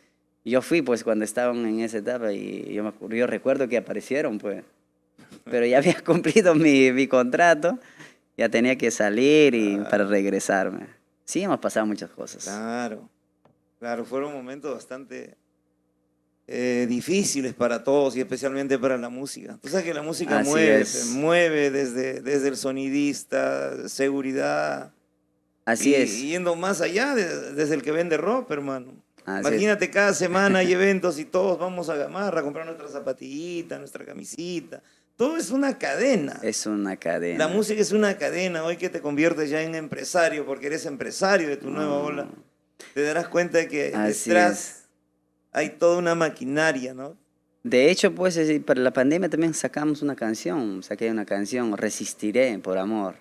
yo fui, pues, cuando estaban en esa etapa y yo recuerdo que aparecieron, pues. Pero ya había cumplido mi contrato, ya tenía que salir para regresarme. Sí, hemos pasado muchas cosas. Claro. Claro, fueron momentos bastante difíciles para todos y especialmente para la música. Tú sabes que la música Así mueve, es. se mueve desde el sonidista, seguridad. Así es. Y yendo más allá, desde el que vende ropa, hermano. Así Imagínate, cada semana hay eventos y todos vamos a Gamarra a comprar nuestra zapatillita, nuestra camisita. Todo es una cadena. Es una cadena. La música es una cadena. Hoy que te conviertes ya en empresario, porque eres empresario de tu nueva ola, te darás cuenta de que Así detrás hay toda una maquinaria, ¿no? De hecho, pues, para la pandemia también sacamos una canción. Saqué una canción, Resistiré por amor.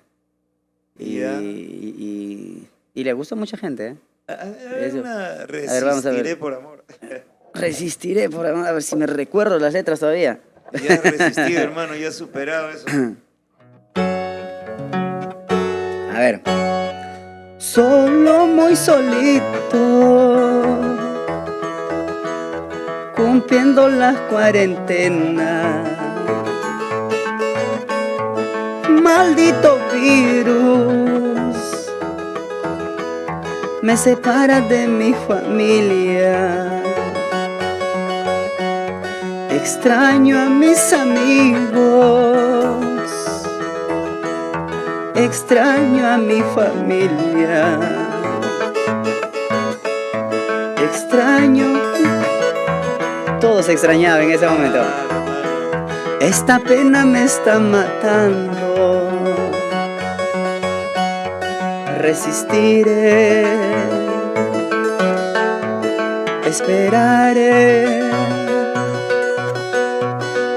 Ya. Y le gusta a mucha gente, ¿eh? Eso. Una ver, vamos a ver. resistiré por amor. Resistiré por amor. A ver si me recuerdo las letras todavía. Ya has resistido, hermano, ya has superado eso. A ver. Solo muy solito, cumpliendo las cuarentenas. Maldito virus me separa de mi familia. Extraño a mis amigos, extraño a mi familia, extraño. Todos extrañaban en ese momento. Esta pena me está matando. Resistiré, esperaré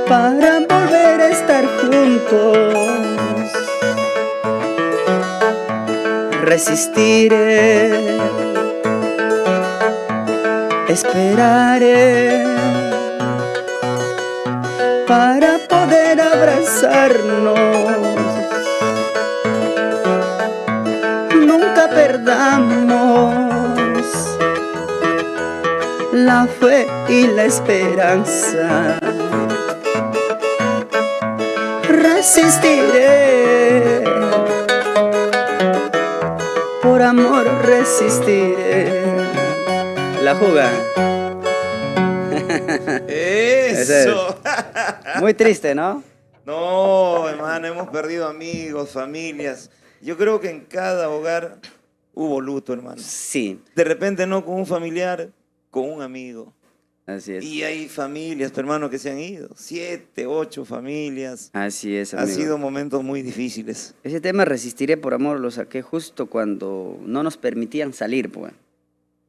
para volver a estar juntos. Resistiré, esperaré para poder abrazarnos. Nunca perdamos la fe y la esperanza. Resistiré, por amor resistiré. La juga. Eso. Muy triste, ¿no? No, hermano, hemos perdido amigos, familias. Yo creo que en cada hogar hubo luto, hermano. Sí, De repente no con un familiar, con un amigo. así es. Y hay familias, hermano, que se han ido. 7, 8 familias. Así es, Han amigo. sido momentos muy difíciles. Ese tema Resistiré por amor lo saqué justo cuando no nos permitían salir, pues.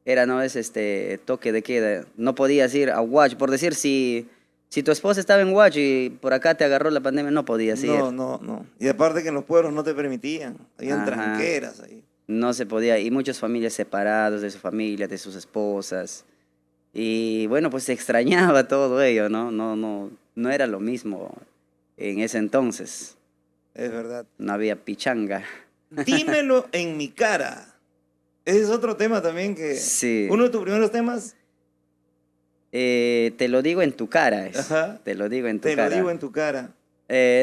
Era, ¿no? Es toque de queda. No podías ir a Watch. Por decir, si tu esposa estaba en Watch y por acá te agarró la pandemia, no podías ir. No. Y aparte que en los pueblos no te permitían. Habían Ajá. tranqueras ahí. No se podía. Y muchas familias separadas de su familia, de sus esposas. Y bueno, pues se extrañaba todo ello, ¿no? No era lo mismo en ese entonces. Es verdad. No había pichanga. Dímelo en mi cara. Ese es otro tema también que... Sí. Uno de tus primeros temas, Te lo digo en tu cara. Ajá. Te lo digo en tu te cara. lo digo en tu cara.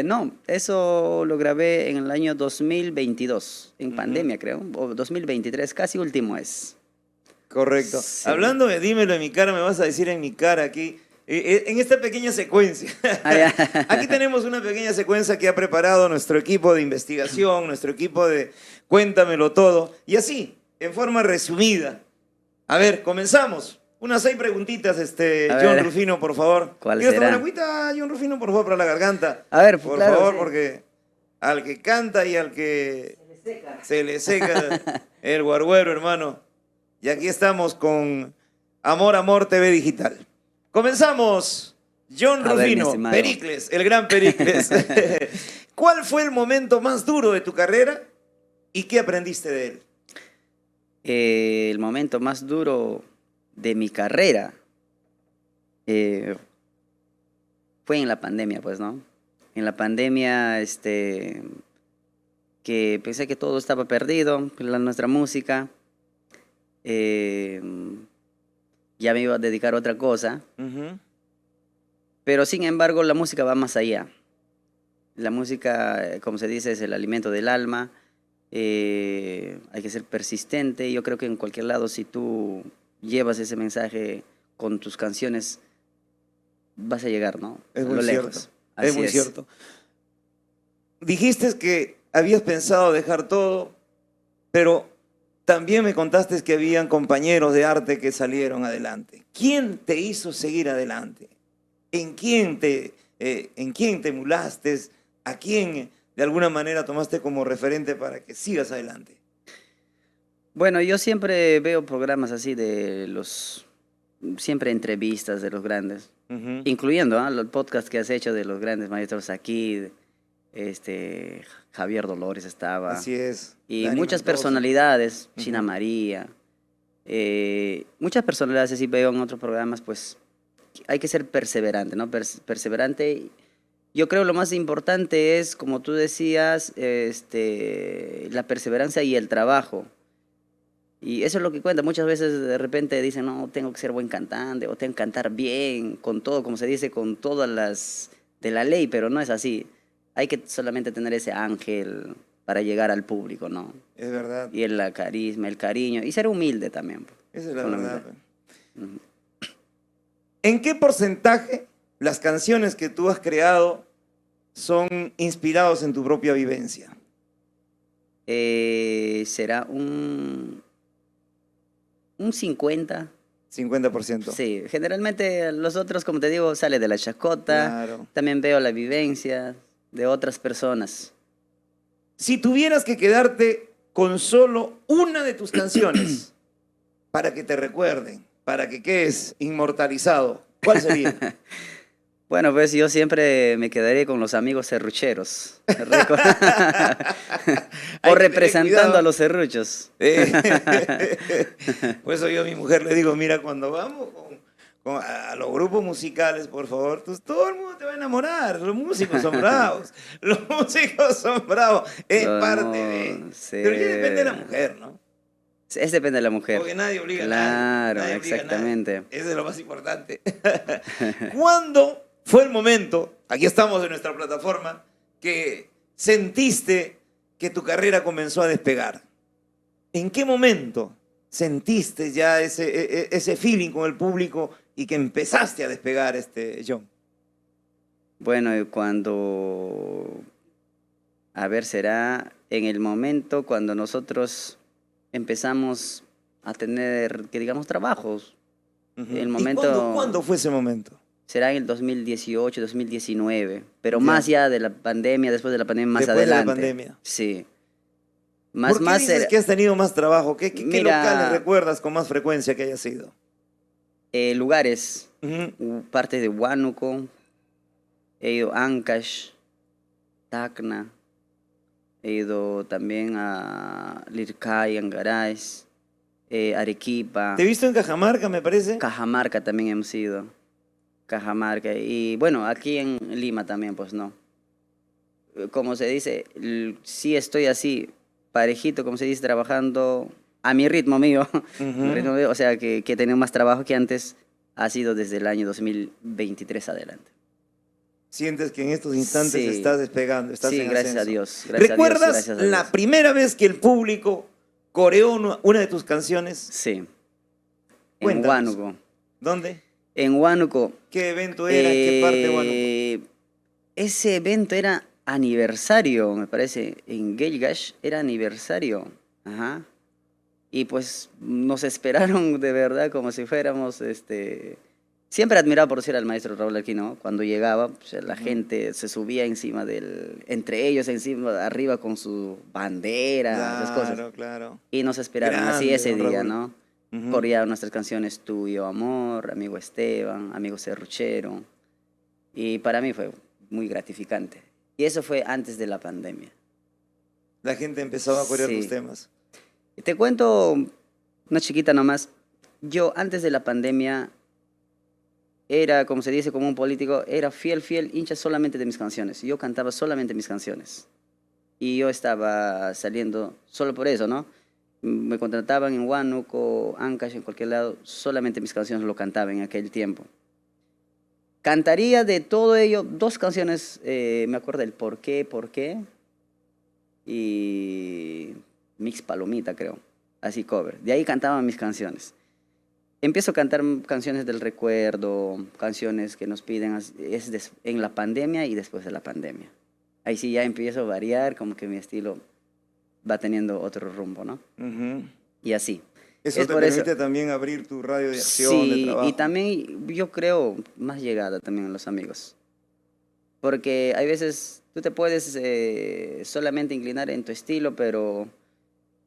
No, eso lo grabé en el año 2022, en pandemia creo, o 2023, casi último es. Correcto. Sí. Hablando de dímelo en mi cara, me vas a decir en mi cara aquí, en esta pequeña secuencia. Ah, ya. Aquí tenemos una pequeña secuencia que ha preparado nuestro equipo de investigación, nuestro equipo de Cuéntamelo Todo. Y así, en forma resumida. A ver, comenzamos. Unas 6 preguntitas, A John ver. Rufino, por favor. ¿Cuál ¿Quieres tomar será? agüita, John Rufino, por favor, para la garganta? A ver, por claro, favor, sí. porque al que canta y al que se le seca el guarguero, hermano. Y aquí estamos con Amor, Amor TV Digital. Comenzamos. John A ver, mi Rufino, estimado. Pericles, el gran Pericles. ¿Cuál fue el momento más duro de tu carrera y qué aprendiste de él? El momento más duro de mi carrera fue en la pandemia, pues, ¿no? En la pandemia, que pensé que todo estaba perdido, nuestra música. Ya me iba a dedicar a otra cosa, Ujú. pero sin embargo la música va más allá. La música, como se dice, es el alimento del alma. Hay que ser persistente. Yo creo que en cualquier lado, si tú llevas ese mensaje con tus canciones, vas a llegar, ¿no? Es A muy lo cierto. lejos. Es Así muy cierto. Dijiste que habías pensado dejar todo, pero también me contaste que habían compañeros de arte que salieron adelante. ¿Quién te hizo seguir adelante? ¿En quién te emulaste? ¿A quién de alguna manera tomaste como referente para que sigas adelante? Bueno, yo siempre veo programas así siempre entrevistas de los grandes, Ujú. incluyendo los podcasts que has hecho de los grandes maestros aquí, Javier Dolores estaba. Así es. Y Dani muchas Mendoza. personalidades, China Ujú. María, muchas personalidades así veo en otros programas, pues hay que ser perseverante, ¿no? Perseverante. Yo creo lo más importante es, como tú decías, la perseverancia y el trabajo. Y eso es lo que cuenta. Muchas veces de repente dicen, no, tengo que ser buen cantante o tengo que cantar bien, con todo, como se dice, con todas las de la ley, pero no es así. Hay que solamente tener ese ángel para llegar al público, ¿no? Es verdad. Y el carisma, el cariño, y ser humilde también. Esa es la Con la verdad. humildad. Ujú. ¿En qué porcentaje las canciones que tú has creado son inspirados en tu propia vivencia? Será un 50. 50%. Sí, generalmente los otros, como te digo, sale de la chacota. Claro. También veo la vivencia de otras personas. Si tuvieras que quedarte con solo una de tus canciones para que te recuerden, para que quedes inmortalizado, ¿cuál sería? Bueno, pues yo siempre me quedaré con los amigos serrucheros. Hay O que tener representando cuidado. a los serruchos. Por eso yo a mi mujer le digo, mira, cuando vamos a los grupos musicales, por favor, todo el mundo te va a enamorar. Los músicos son bravos. Los músicos son bravos. Es No, parte de... sí. Pero ya depende de la mujer, ¿no? Es depende de la mujer. Porque nadie obliga a Claro, nadie. Nadie obliga a exactamente. nadie. Eso es lo más importante. ¿Cuándo fue el momento, aquí estamos en nuestra plataforma, que sentiste que tu carrera comenzó a despegar? ¿En qué momento sentiste ya ese feeling con el público y que empezaste a despegar, John? Bueno, a ver, será en el momento cuando nosotros empezamos a tener, que digamos, trabajos. Ujú. El ¿Y momento cuándo fue ese momento? será en el 2018, 2019, pero Ya. más ya de la pandemia, después de la pandemia, más Después de la adelante. pandemia. Sí. ¿Por qué dices que has tenido más trabajo? ¿Qué Mira, locales recuerdas con más frecuencia que hayas ido? lugares, Ujú. partes de Huánuco, he ido a Ancash, Tacna, he ido también a Lircay, Angarás, Arequipa, Te he visto en Cajamarca, me parece. Cajamarca también hemos ido, Cajamarca, y bueno, aquí en Lima también, pues no. Como se dice, sí estoy así, parejito, como se dice, trabajando a mi ritmo mío, Ujú. o sea, que he tenido más trabajo que antes, ha sido desde el año 2023 adelante. Sientes que en estos instantes Sí, estás despegando, estás sí, en gracias a ascenso. Dios, gracias a Dios, ¿Recuerdas gracias a la Dios. primera vez que el público coreó una de tus canciones? Sí, en Cuéntanos. Huánuco. ¿Dónde? En Huánuco. ¿Qué evento era? ¿En qué parte de Huánuco? Ese evento era aniversario, me parece. En Gilgash era aniversario. Ajá. Y pues nos esperaron de verdad como si fuéramos, siempre admirado por ser al maestro Raúl Aquino. Cuando llegaba, pues, la gente se subía encima entre ellos, encima, arriba con su bandera, esas cosas. Claro, claro. Y nos esperaron así Grande, ese don día, Raúl. ¿no? Ujú. Corearon nuestras canciones Tú y Yo Amor, Amigo Esteban, Amigo Serruchero. Y para mí fue muy gratificante. Y eso fue antes de la pandemia. La gente empezaba a corear tus Sí. temas. Te cuento una chiquita nomás. Yo antes de la pandemia era, como se dice, como un político, era fiel hincha solamente de mis canciones. Yo cantaba solamente mis canciones. Y yo estaba saliendo solo por eso, ¿no? Me contrataban en Huánuco, Ancash, en cualquier lado, solamente mis canciones lo cantaba en aquel tiempo. Cantaría de todo ello 2 canciones, me acuerdo el Por qué, y Mix Palomita, creo, así cover. De ahí cantaba mis canciones. Empiezo a cantar canciones del recuerdo, canciones que nos piden en la pandemia y después de la pandemia. Ahí sí ya empiezo a variar, como que mi estilo va teniendo otro rumbo, ¿no? Ujú. Y así. Eso Es te por eso. permite también abrir tu radio de acción, de Sí, trabajo. y también yo creo más llegada también a los amigos. Porque hay veces tú te puedes solamente inclinar en tu estilo, pero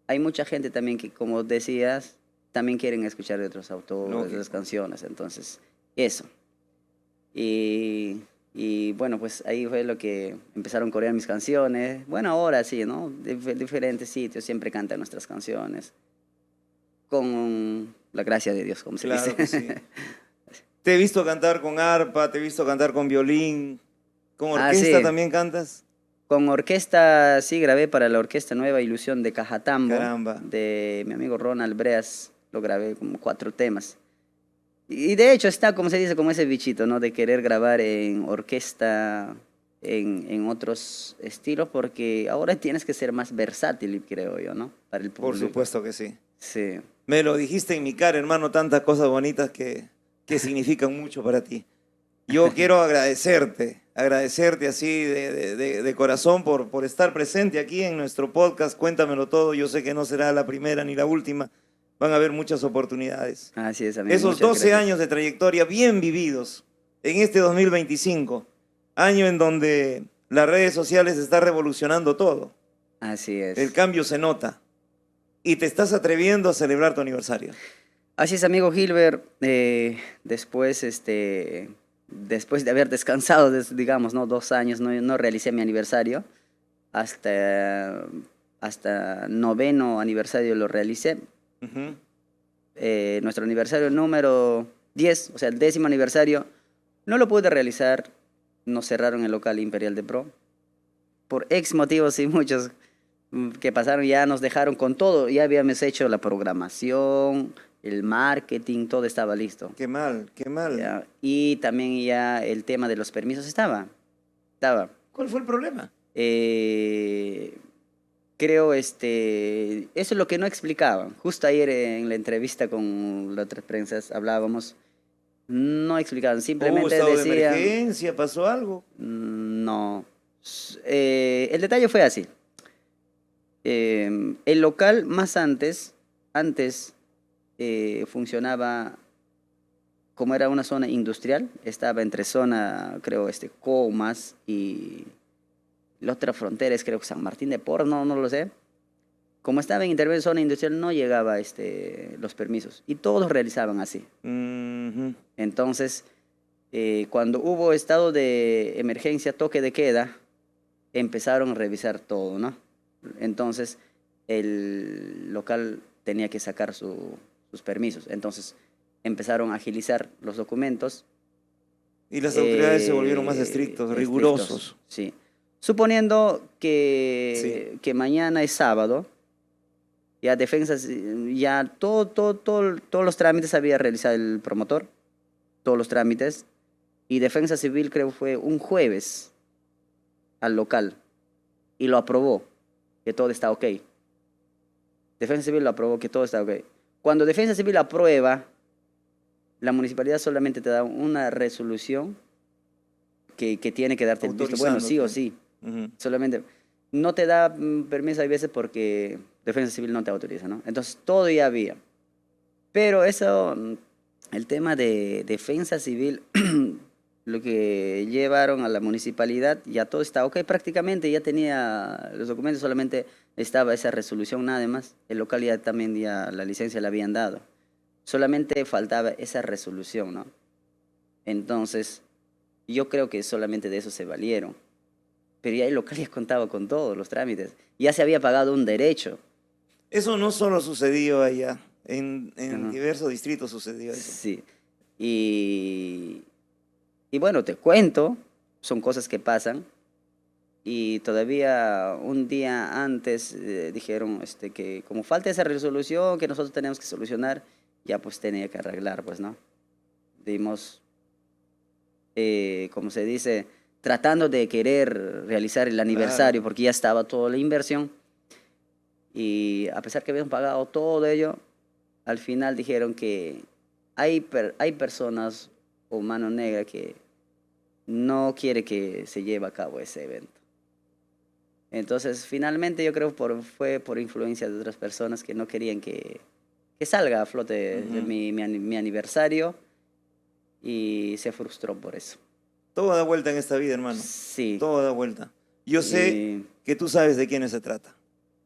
hay mucha gente también que, como decías, también quieren escuchar de otros autores, de otras Lógico. canciones. Entonces, eso. Y bueno, pues ahí fue lo que empezaron a corear mis canciones. Bueno, ahora sí, ¿no? Diferentes sitios siempre cantan nuestras canciones. Con la gracia de Dios, como se Claro que sí. dice. Te he visto cantar con arpa, te he visto cantar con violín. ¿Con Ah, orquesta sí. también cantas? Con orquesta, sí, grabé para la Orquesta Nueva Ilusión de Cajatambo, Caramba. de mi amigo Ronald Breas. Lo grabé como 4 temas. Y de hecho está, como se dice, como ese bichito, ¿no? De querer grabar en orquesta, en otros estilos, porque ahora tienes que ser más versátil, creo yo, ¿no? Para el Por público. supuesto que sí. Sí. Me lo dijiste en mi cara, hermano, tantas cosas bonitas que significan mucho para ti. Yo quiero agradecerte así de corazón por estar presente aquí en nuestro podcast. Cuéntamelo todo. Yo sé que no será la primera ni la última. Van a haber muchas oportunidades. Así es, amigo. Esos Muchas 12 gracias. años de trayectoria bien vividos en este 2025, año en donde las redes sociales están revolucionando todo. Así es. El cambio se nota y te estás atreviendo a celebrar tu aniversario. Así es, amigo Gilbert. Después, después de haber descansado, digamos, ¿no? 2 años, no realicé mi aniversario. Hasta 9º aniversario lo realicé. Ujú. Nuestro aniversario número 10, o sea, el 10º aniversario, no lo pude realizar. Nos cerraron el local Imperial de Pro. Por ex motivos y muchos que pasaron, ya nos dejaron con todo. Ya habíamos hecho la programación, el marketing, todo estaba listo. Qué mal, qué mal. Ya. Y también ya el tema de los permisos estaba. ¿Cuál fue el problema? Creo, eso es lo que no explicaban. Justo ayer en la entrevista con las otras prensas hablábamos, no explicaban, simplemente ¿Estado de decían, emergencia? ¿Pasó algo? no. El detalle fue así. El local más antes funcionaba como era una zona industrial, estaba entre zona, creo, Comas y la otra frontera es, creo, que San Martín de Porres, no lo sé. Como estaba en intermedio de zona industrial, no llegaba los permisos y todos realizaban así. Ujú. Entonces, cuando hubo estado de emergencia, toque de queda, empezaron a revisar todo, ¿no? Entonces, el local tenía que sacar sus permisos. Entonces, empezaron a agilizar los documentos. Y las autoridades se volvieron más estrictos, rigurosos. Sí. Suponiendo que mañana es sábado, Ya defensas, ya todos los trámites había realizado el promotor, todos los trámites, y Defensa Civil creo fue un jueves al local y lo aprobó, que todo está ok. Defensa Civil lo aprobó, que todo está ok. Cuando Defensa Civil aprueba, la municipalidad solamente te da una resolución que tiene que darte el visto bueno, sí o sí. Solamente no te da permiso, hay veces porque Defensa Civil no te autoriza, ¿no? Entonces todo ya había. Pero eso, el tema de Defensa Civil, lo que llevaron a la municipalidad, ya todo está ok, prácticamente ya tenía los documentos, solamente estaba esa resolución nada más. El local ya también ya la licencia le habían dado. Solamente faltaba esa resolución, ¿no? Entonces, yo creo que solamente de eso se valieron. Pero ya el local ya contaba con todos los trámites. Ya se había pagado un derecho. Eso no solo sucedió allá, en Ajá. diversos distritos sucedió eso. Sí. Y bueno, te cuento, son cosas que pasan. Y todavía un día antes dijeron que como falta esa resolución que nosotros tenemos que solucionar, ya pues tenía que arreglar, pues, ¿no? Dimos, como se dice, tratando de querer realizar el aniversario, Claro. porque ya estaba toda la inversión. Y a pesar que habían pagado todo ello, al final dijeron que hay personas o mano negra que no quiere que se lleve a cabo ese evento. Entonces, finalmente yo creo fue por influencia de otras personas que no querían que salga a flote mi aniversario y se frustró por eso. Todo da vuelta en esta vida, hermano. Sí, Todo da vuelta. Yo sé y que tú sabes de quiénes se trata,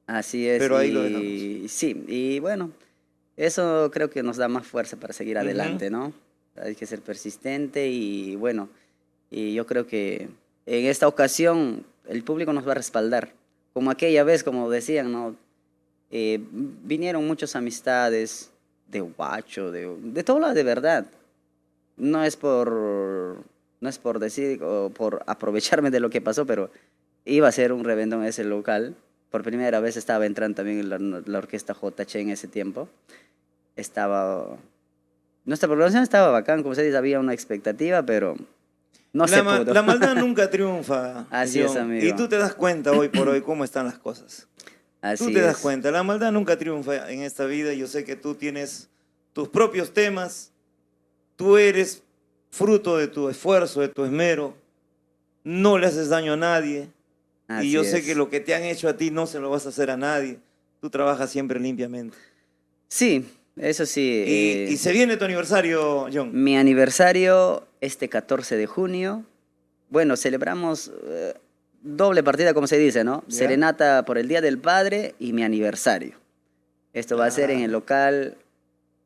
así es. pero ahí lo dejamos. Y sí, y bueno, eso creo que nos da más fuerza para seguir Ujú. adelante, ¿no? Hay que ser persistente y bueno, y yo creo que en esta ocasión el público nos va a respaldar. Como aquella vez, como decían, ¿no? Vinieron muchas amistades de Huacho, de todo lado de verdad. No es por decir o por aprovecharme de lo que pasó, pero iba a ser un reventón en ese local. Por primera vez estaba entrando también la orquesta JH en ese tiempo. Nuestra programación estaba bacán, como se dice, había una expectativa, pero no se pudo. La maldad nunca triunfa, Así es, John. amigo. Y tú te das cuenta hoy por hoy cómo están las cosas. Tú Así te das es. cuenta, la maldad nunca triunfa en esta vida. Yo sé que tú tienes tus propios temas, tú eres fruto de tu esfuerzo, de tu esmero, no le haces daño a nadie. Así Y yo sé es. que lo que te han hecho a ti no se lo vas a hacer a nadie. Tú trabajas siempre limpiamente. Sí, eso sí. Y se viene tu aniversario, John. Mi aniversario este 14 de junio. Bueno, celebramos doble partida, como se dice, ¿no? Ya. Serenata por el Día del Padre y mi aniversario. Esto va a ser en el local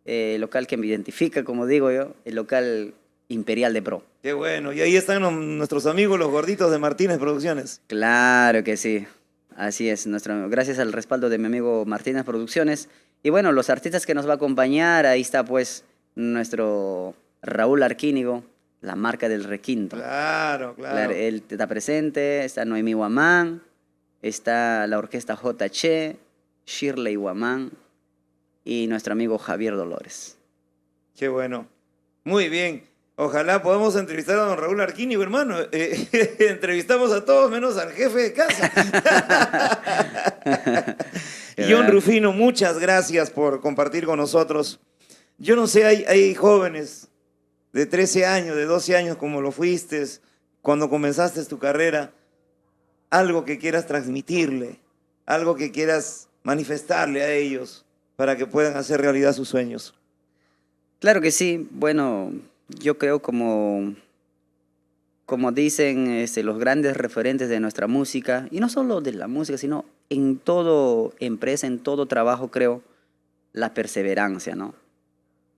que me identifica, como digo yo, el local Imperial de Pro. Qué bueno. Y ahí están nuestros amigos, los gorditos de Martínez Producciones. Claro que sí. Así es, gracias al respaldo de mi amigo Martínez Producciones. Y bueno, los artistas que nos va a acompañar, ahí está pues nuestro Raúl Arquínigo, la marca del requinto. Claro, Claro, claro. él está presente, está Noemí Guamán, está la orquesta JH, Shirley Guamán y nuestro amigo Javier Dolores. Qué bueno. Muy bien. Ojalá podamos entrevistar a don Raúl Arquínigo, hermano. Entrevistamos a todos menos al jefe de casa. John Rufino, muchas gracias por compartir con nosotros. Yo no sé, hay jóvenes de 13 años, de 12 años, como lo fuiste cuando comenzaste tu carrera, algo que quieras transmitirle, algo que quieras manifestarle a ellos para que puedan hacer realidad sus sueños. Claro que sí. Bueno, yo creo como dicen los grandes referentes de nuestra música, y no solo de la música, sino en todo empresa, en todo trabajo, creo, la perseverancia, ¿no?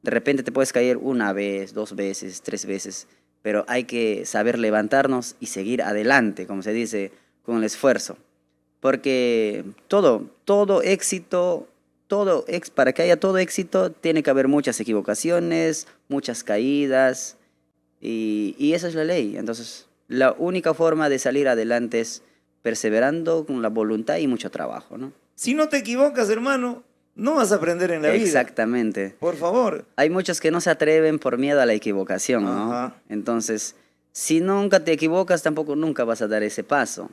De repente te puedes caer una vez, 2 veces, 3 veces, pero hay que saber levantarnos y seguir adelante, como se dice, con el esfuerzo. Porque todo éxito, para que haya todo éxito, tiene que haber muchas equivocaciones, muchas caídas, y esa es la ley. Entonces, la única forma de salir adelante es perseverando con la voluntad y mucho trabajo, ¿no? Si no te equivocas, hermano, no vas a aprender en la vida. Exactamente. Por favor. Hay muchos que no se atreven por miedo a la equivocación, ¿no? Ajá. Entonces, si nunca te equivocas, tampoco nunca vas a dar ese paso.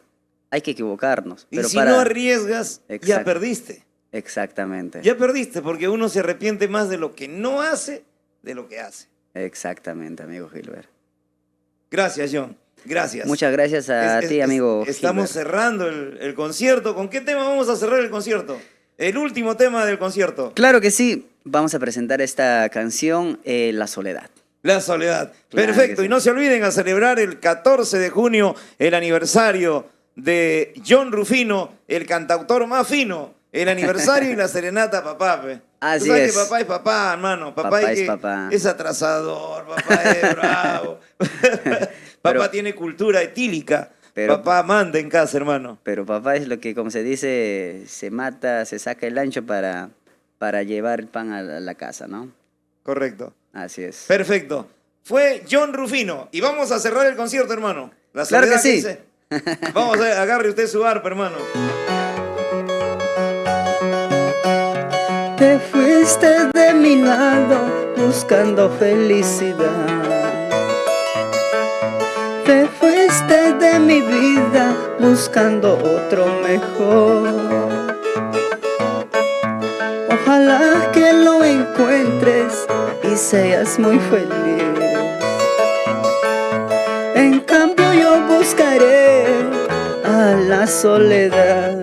Hay que equivocarnos. Y Pero si no arriesgas, ya Exacto. perdiste. Exactamente. Ya perdiste, porque uno se arrepiente más de lo que no hace, de lo que hace. Exactamente, amigo Gilbert. Gracias, John. Gracias. Muchas gracias a ti, amigo Estamos Gilbert. cerrando el concierto. ¿Con qué tema vamos a cerrar el concierto? El último tema del concierto. Claro que sí. Vamos a presentar esta canción, La Soledad. La soledad. Claro Perfecto. que sí. Y no se olviden a celebrar el 14 de junio el aniversario de John Rufino, el cantautor más fino. El aniversario y la serenata, papá. Pe. Así Tú sabes es. que papá es papá, hermano. Papá es es que papá. es atrasador, papá es bravo. Papá Pero- tiene cultura etílica. pero- Papá manda en casa, hermano. Pero papá es lo que, como se dice, se mata, se saca el ancho para llevar el pan a la casa, ¿no? Correcto. Así es. Perfecto. Fue John Rufino. Y vamos a cerrar el concierto, hermano. La Claro que soledad sí. dice. Vamos a agarre usted su arpa, hermano. Te fuiste de mi lado buscando felicidad. Te fuiste de mi vida buscando otro mejor. Ojalá que lo encuentres y seas muy feliz. En cambio yo buscaré a la soledad.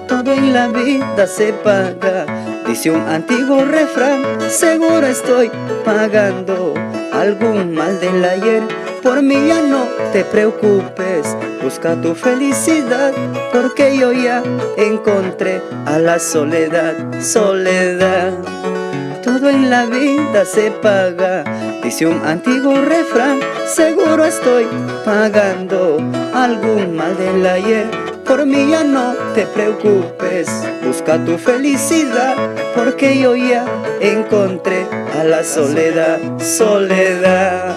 Todo en la vida se paga, dice un antiguo refrán. Seguro estoy pagando algún mal del ayer. Por mí ya no te preocupes, busca tu felicidad, porque yo ya encontré a la soledad. Soledad. Todo en la vida se paga, dice un antiguo refrán. Seguro estoy pagando algún mal del ayer. Por mí ya no te preocupes, busca tu felicidad, porque yo ya encontré a la soledad. Soledad.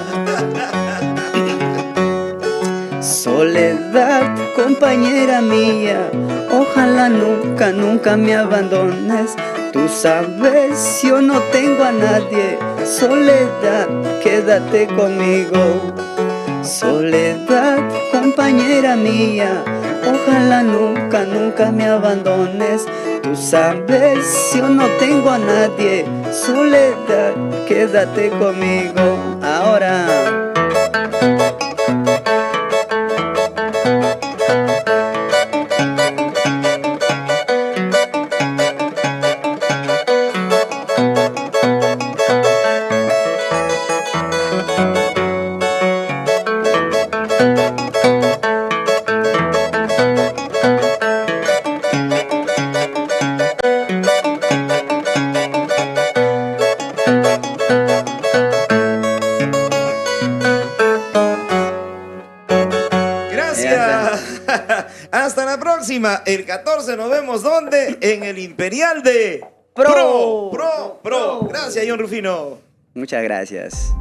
Soledad, compañera mía, ojalá nunca, nunca me abandones. Tú sabes, yo no tengo a nadie. Soledad, quédate conmigo. Soledad, compañera mía, ojalá nunca, nunca me abandones. Tú sabes, yo no tengo a nadie. Soledad, quédate conmigo. Ahora. Gracias. Hasta la próxima. El 14 nos vemos ¿dónde? En el Imperial de Pro. Gracias, John Rufino. Muchas gracias.